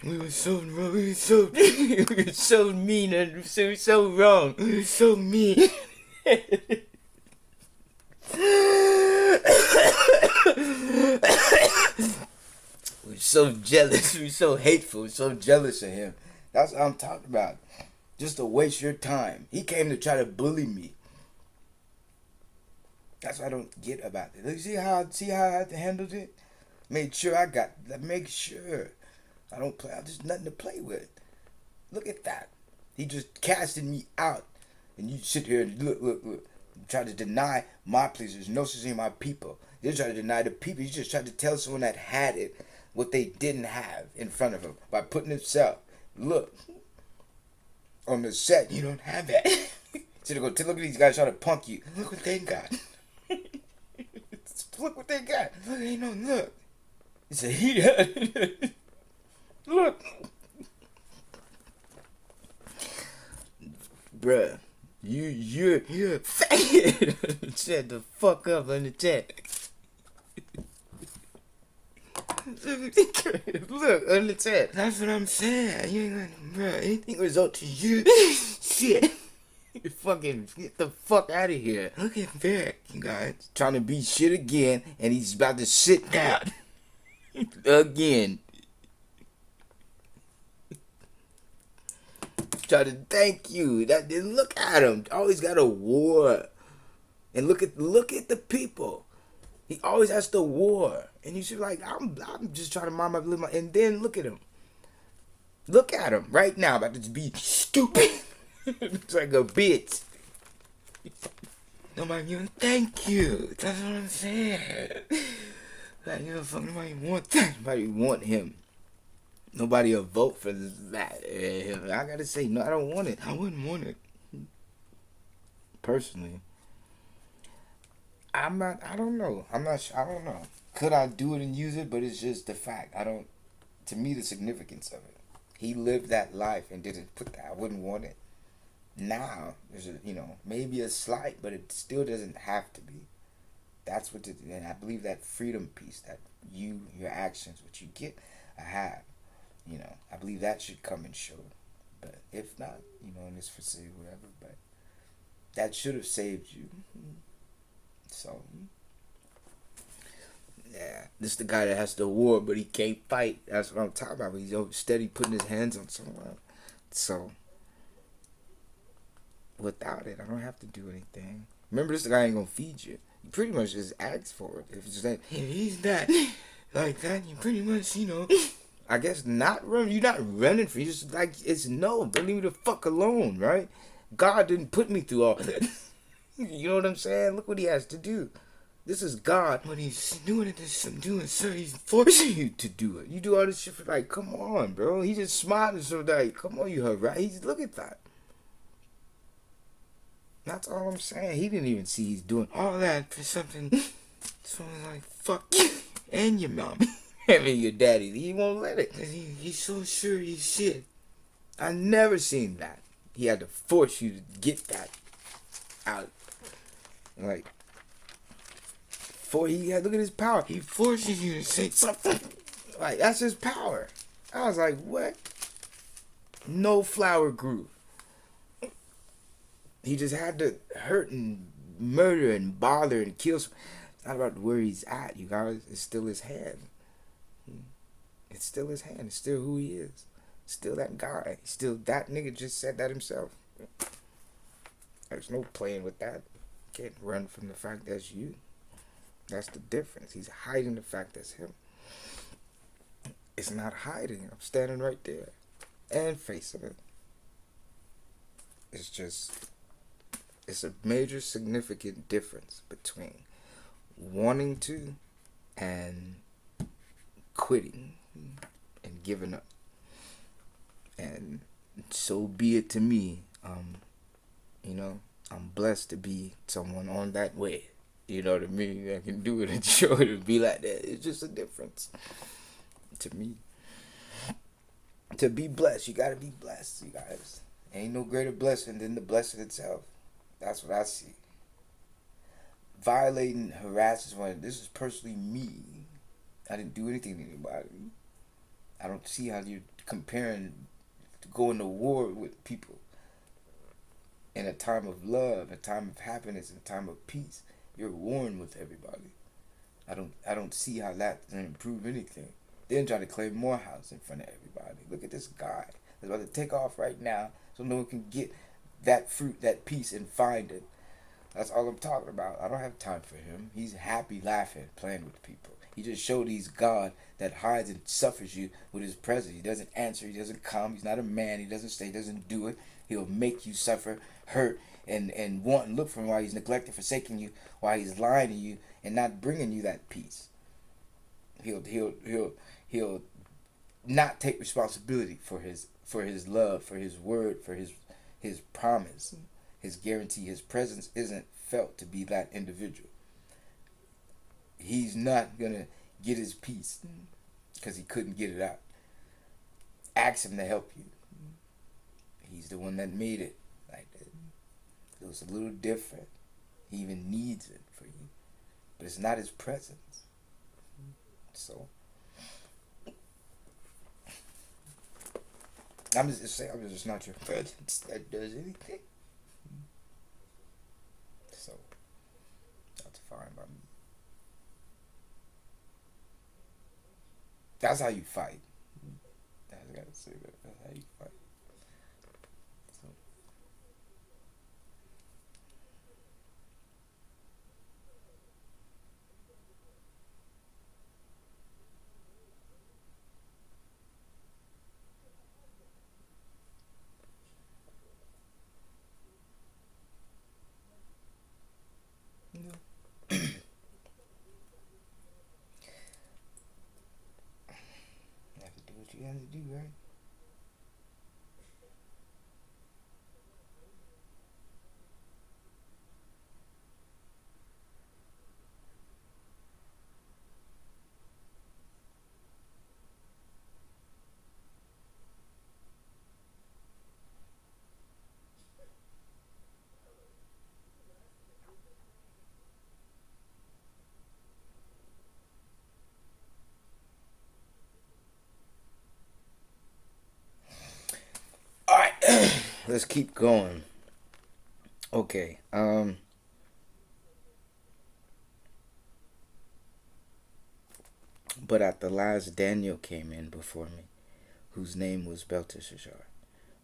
We were so wrong. We were so mean and so wrong. We were so mean. We're so jealous. We're so hateful. We're so jealous of him. That's what I'm talking about. Just to waste your time. He came to try to bully me. That's what I don't get about it. Look, see how I handled it? Make sure I don't play. There's nothing to play with. Look at that. He just casted me out. And you sit here and look. Try to deny my place. There's no such thing as my people. You try to deny the people. You just tried to tell someone that had it what they didn't have in front of them by putting himself. Look. On the set, you don't have that. So they go, look at these guys trying to punk you. Look what they got. Look what they got. Look. It's a heater. Look. Bruh. You're a faggot. Shut the fuck up on the chat. Look on the chat. That's what I'm saying. You ain't like, bruh, anything was up to you. Shit. Fucking get the fuck out of here. Look at that, you guys. Trying to be shit again, and he's about to sit down. Again. Try to thank you. Look at him. Always got a war. And look at the people. He always has the war. And you should like, I'm just trying to mind my little. And then look at him. Look at him right now. About to be stupid. Looks like a bitch. Nobody even thank you. That's what I'm saying. Like, nobody want that. Nobody want him. Nobody will vote for that. I gotta say, no, I don't want it. I wouldn't want it. Personally. I don't know. I don't know. Could I do it and use it? But it's just the fact. To me, the significance of it. He lived that life and didn't put that. I wouldn't want it. Now, there's maybe a slight, but it still doesn't have to be. That's what and I believe that freedom piece, that your actions, what you get, I have. I believe that should come and show. But if not, in this facility, whatever, but that should have saved you. So, yeah, this is the guy that has the war, but he can't fight. That's what I'm talking about. He's steady putting his hands on someone. So, without it, I don't have to do anything. Remember, this guy ain't gonna feed you. You pretty much just ask for it. If it's that, if he's not like that, you pretty much, I guess not run. You're not running for. You just like it's no. Don't leave me the fuck alone, right? God didn't put me through all that. You know what I'm saying? Look what He has to do. This is God. When He's doing it, there's some doing, sir. He's forcing you to do it. You do all this shit for like, come on, bro. He just smiling so like, come on, you right? He's look at that. That's all I'm saying. He didn't even see he's doing all that for something. Something like fuck you and your mom. I mean your daddy. He won't let it. He's so sure he's shit. I never seen that. He had to force you to get that out. Like, he had look at his power. He forces you to say something. Like that's his power. I was like, what? No flower grew. He just had to hurt and murder and bother and kill. It's not about where he's at, you guys. It's still his hand. It's still his hand. It's still who he is. It's still that guy. Still that nigga just said that himself. There's no playing with that. Can't run from the fact that's you. That's the difference. He's hiding the fact that's him. It's not hiding. I'm standing right there and facing it. It's just, it's a major significant difference between wanting to and quitting and giving up. And so be it to me. You know, I'm blessed to be someone on that way. You know what I mean? I can do it and show it and be like that. It's just a difference to me. To be blessed, you gotta be blessed, you guys. Ain't no greater blessing than the blessing itself. That's what I see. Violating, harassing someone. This is personally me. I didn't do anything to anybody. I don't see how you're comparing to going to war with people in a time of love, a time of happiness, a time of peace. You're warring with everybody. I don't see how that's gonna improve anything. Then try to claim more house in front of everybody. Look at this guy that's about to take off right now so no one can get that fruit, that peace, and find it. That's all I'm talking about. I don't have time for him. He's happy, laughing, playing with people. He just showed he's God that hides and suffers you with his presence. He doesn't answer. He doesn't come. He's not a man. He doesn't stay. He doesn't do it. He'll make you suffer, hurt, and want and look for him while he's neglecting, forsaking you, while he's lying to you and not bringing you that peace. He'll not take responsibility for his love, for his word, for his promise, his guarantee. His presence isn't felt to be that individual. He's not gonna get his peace because he couldn't get it out. Ask him to help you. He's the one that made it like that. So it's a little different. He even needs it for you, but it's not his presence. So I'm just saying, I'm just not your presence that does anything. So that's fine by me. That's how you fight. I gotta say that. That's how you fight. So. You have to do, right? Let's keep going. Okay. But at the last Daniel came in before me, whose name was Belteshazzar,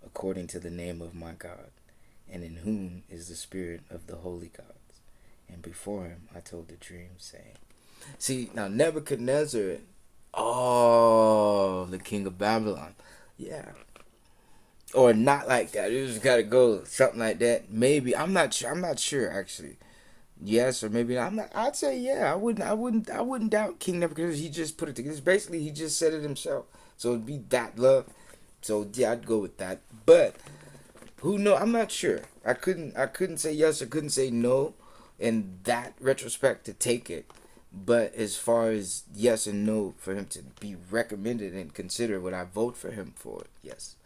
according to the name of my God, and in whom is the spirit of the holy gods. And before him I told the dream, saying, see, now Nebuchadnezzar, oh, look king of Babylon. Yeah. Or not like that. It just gotta go something like that. Maybe I'm not sure. I'm not sure actually. Yes, or maybe not. I'm not. I'd say yeah. I wouldn't doubt King Nebuchadnezzar. He just put it together. Basically, he just said it himself. So it'd be that love. So yeah, I'd go with that. But who know? I'm not sure. I couldn't say yes or couldn't say no in that retrospect to take it. But as far as yes and no for him to be recommended and considered, would I vote for him for it? Yes.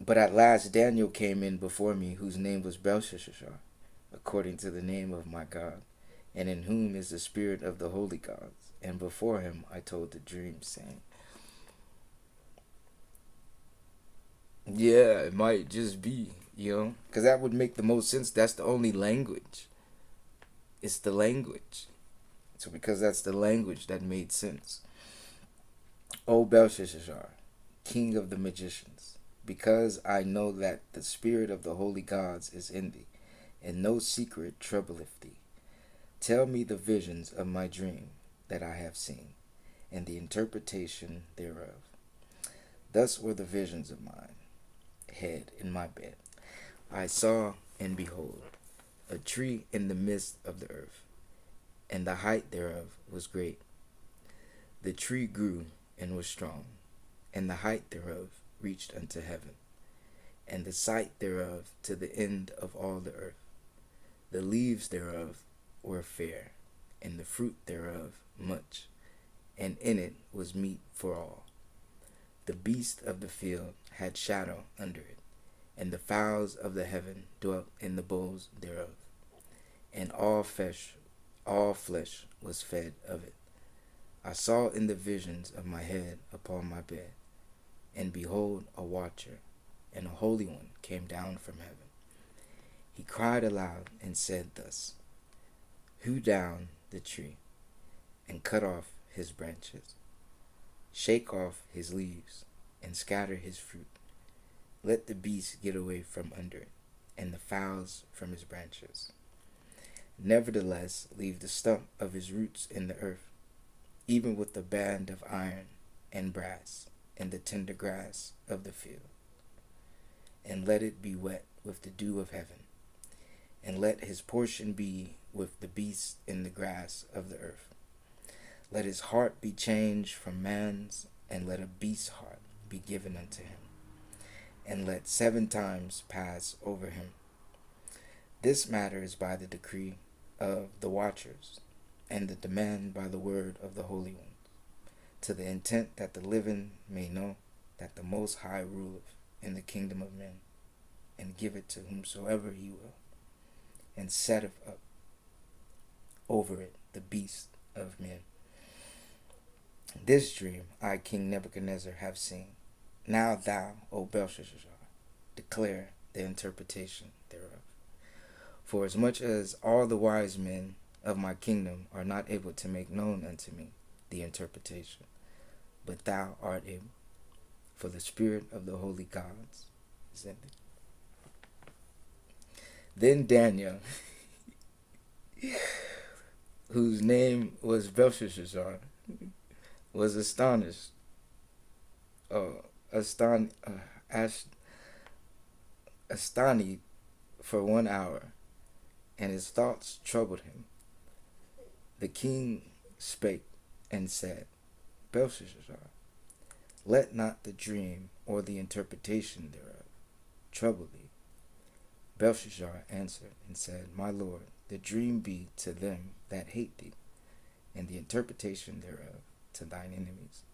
But at last Daniel came in before me, whose name was Belshazzar, according to the name of my God, and in whom is the spirit of the holy gods. And before him I told the dream, saying, yeah, it might just be, because that would make the most sense. That's the only language. It's the language. So because that's the language, that made sense. O Belshazzar, king of the magicians, because I know that the spirit of the holy gods is in thee, and no secret troubleth thee. Tell me the visions of my dream that I have seen, and the interpretation thereof. Thus were the visions of mine head in my bed. I saw, and behold, a tree in the midst of the earth, and the height thereof was great. The tree grew and was strong, and the height thereof reached unto heaven, and the sight thereof to the end of all the earth. The leaves thereof were fair, and the fruit thereof much, and in it was meat for all. The beast of the field had shadow under it, and the fowls of the heaven dwelt in the bowls thereof, and all flesh was fed of it. I saw in the visions of my head upon my bed, and behold, a watcher, and a holy one came down from heaven. He cried aloud and said thus, Hew down the tree, and cut off his branches, shake off his leaves, and scatter his fruit. Let the beasts get away from under it, and the fowls from his branches. Nevertheless, leave the stump of his roots in the earth, even with the band of iron and brass, and the tender grass of the field. And let it be wet with the dew of heaven, and let his portion be with the beasts in the grass of the earth. Let his heart be changed from man's, and let a beast's heart be given unto him, and let 7 times pass over him. This matter is by the decree of the watchers, and the demand by the word of the Holy One, to the intent that the living may know that the Most High ruleth in the kingdom of men, and giveth to whomsoever he will, and setteth up over it the beasts of men. This dream I, King Nebuchadnezzar, have seen. Now thou, O Belshazzar, declare the interpretation thereof. For as much as all the wise men of my kingdom are not able to make known unto me the interpretation, but thou art able, for the spirit of the holy gods is in thee. Then Daniel, whose name was Belshazzar, was astonished, astonished for 1 hour, and his thoughts troubled him. The king spake and said, Belshazzar, let not the dream or the interpretation thereof trouble thee. Belshazzar answered and said, My lord, the dream be to them that hate thee, and the interpretation thereof to thine enemies.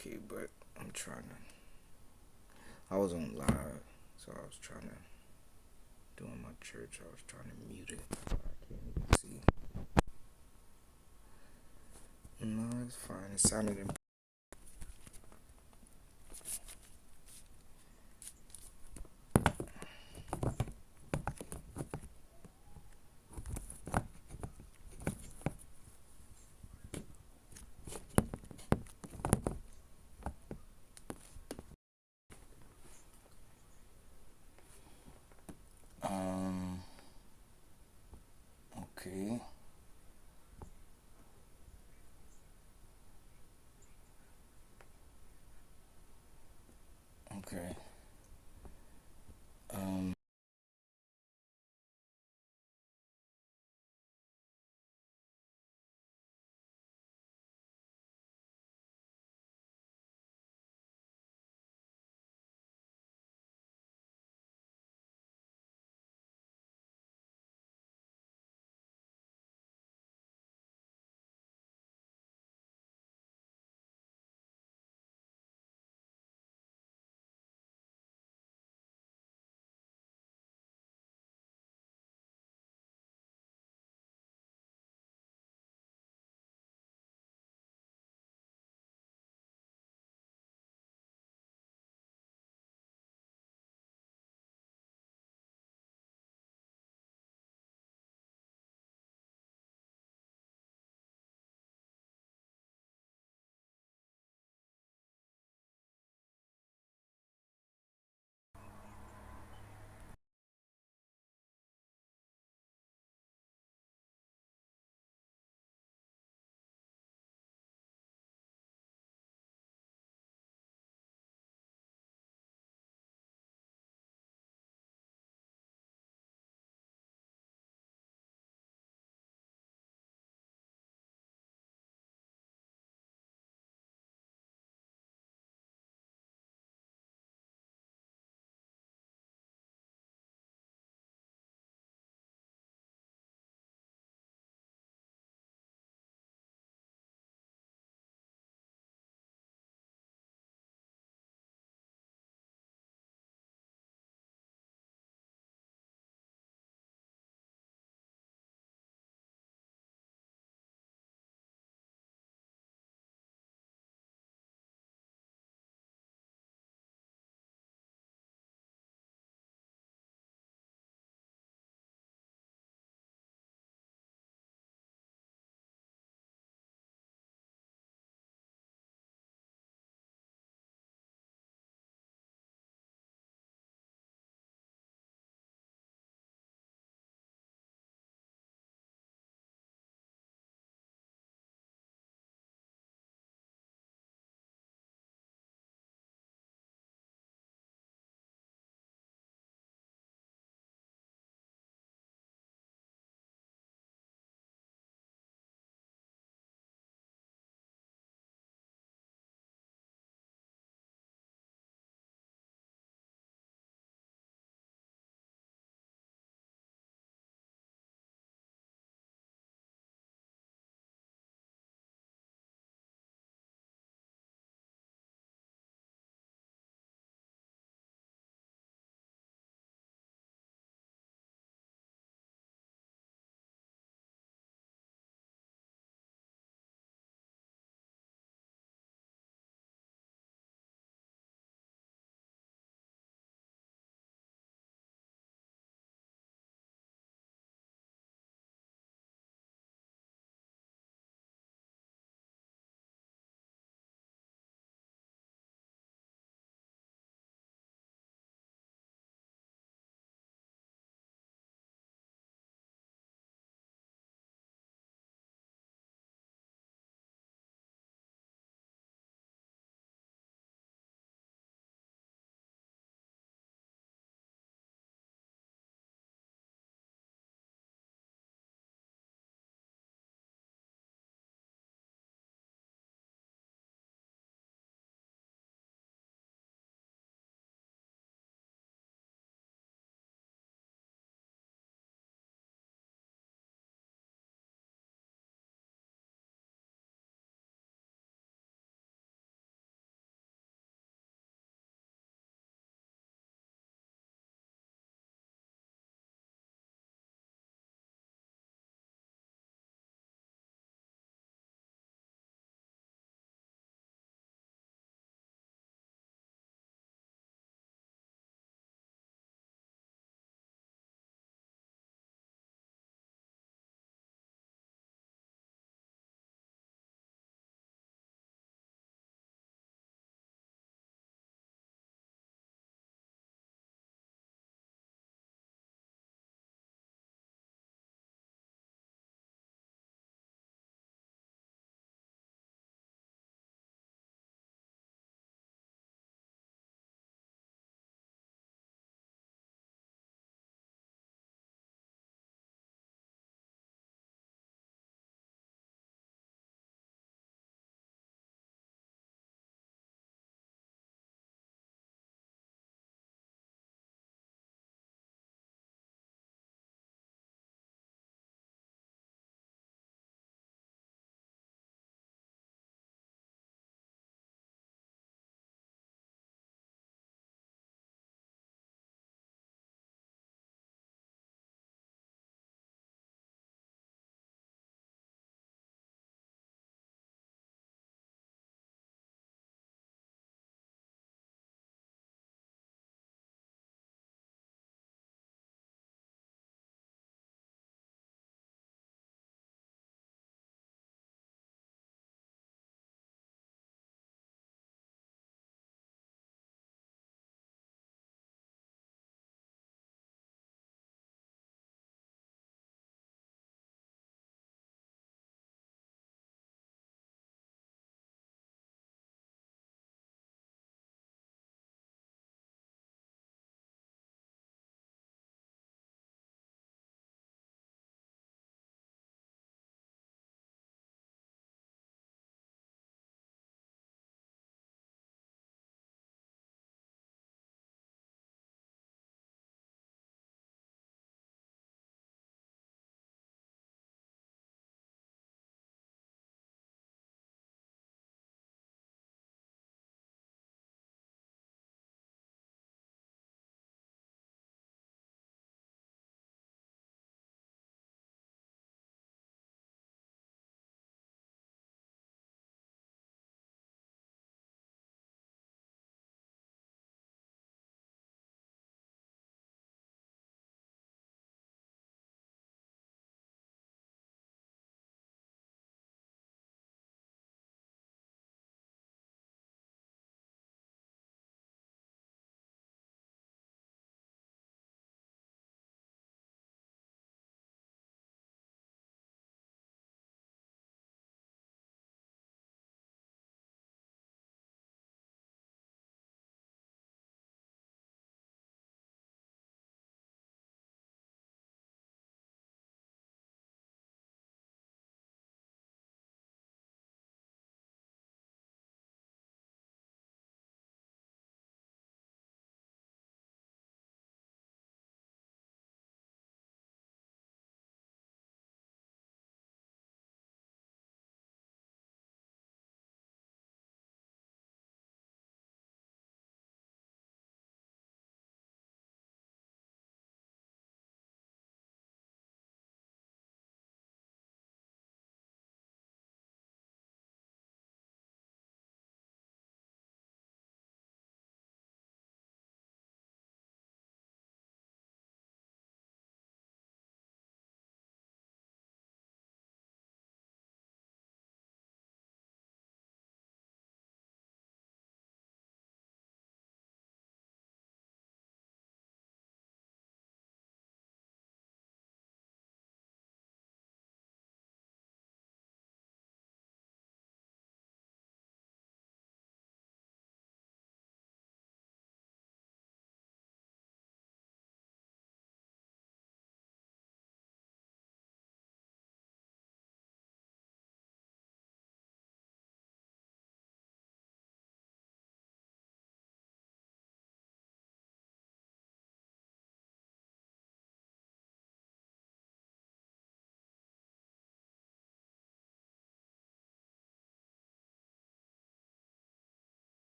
okay, but I'm trying to. I was on live, so I was trying to. Doing my church, I was trying to mute it. I can't even see. No, it's fine. It sounded important. Okay. Okay.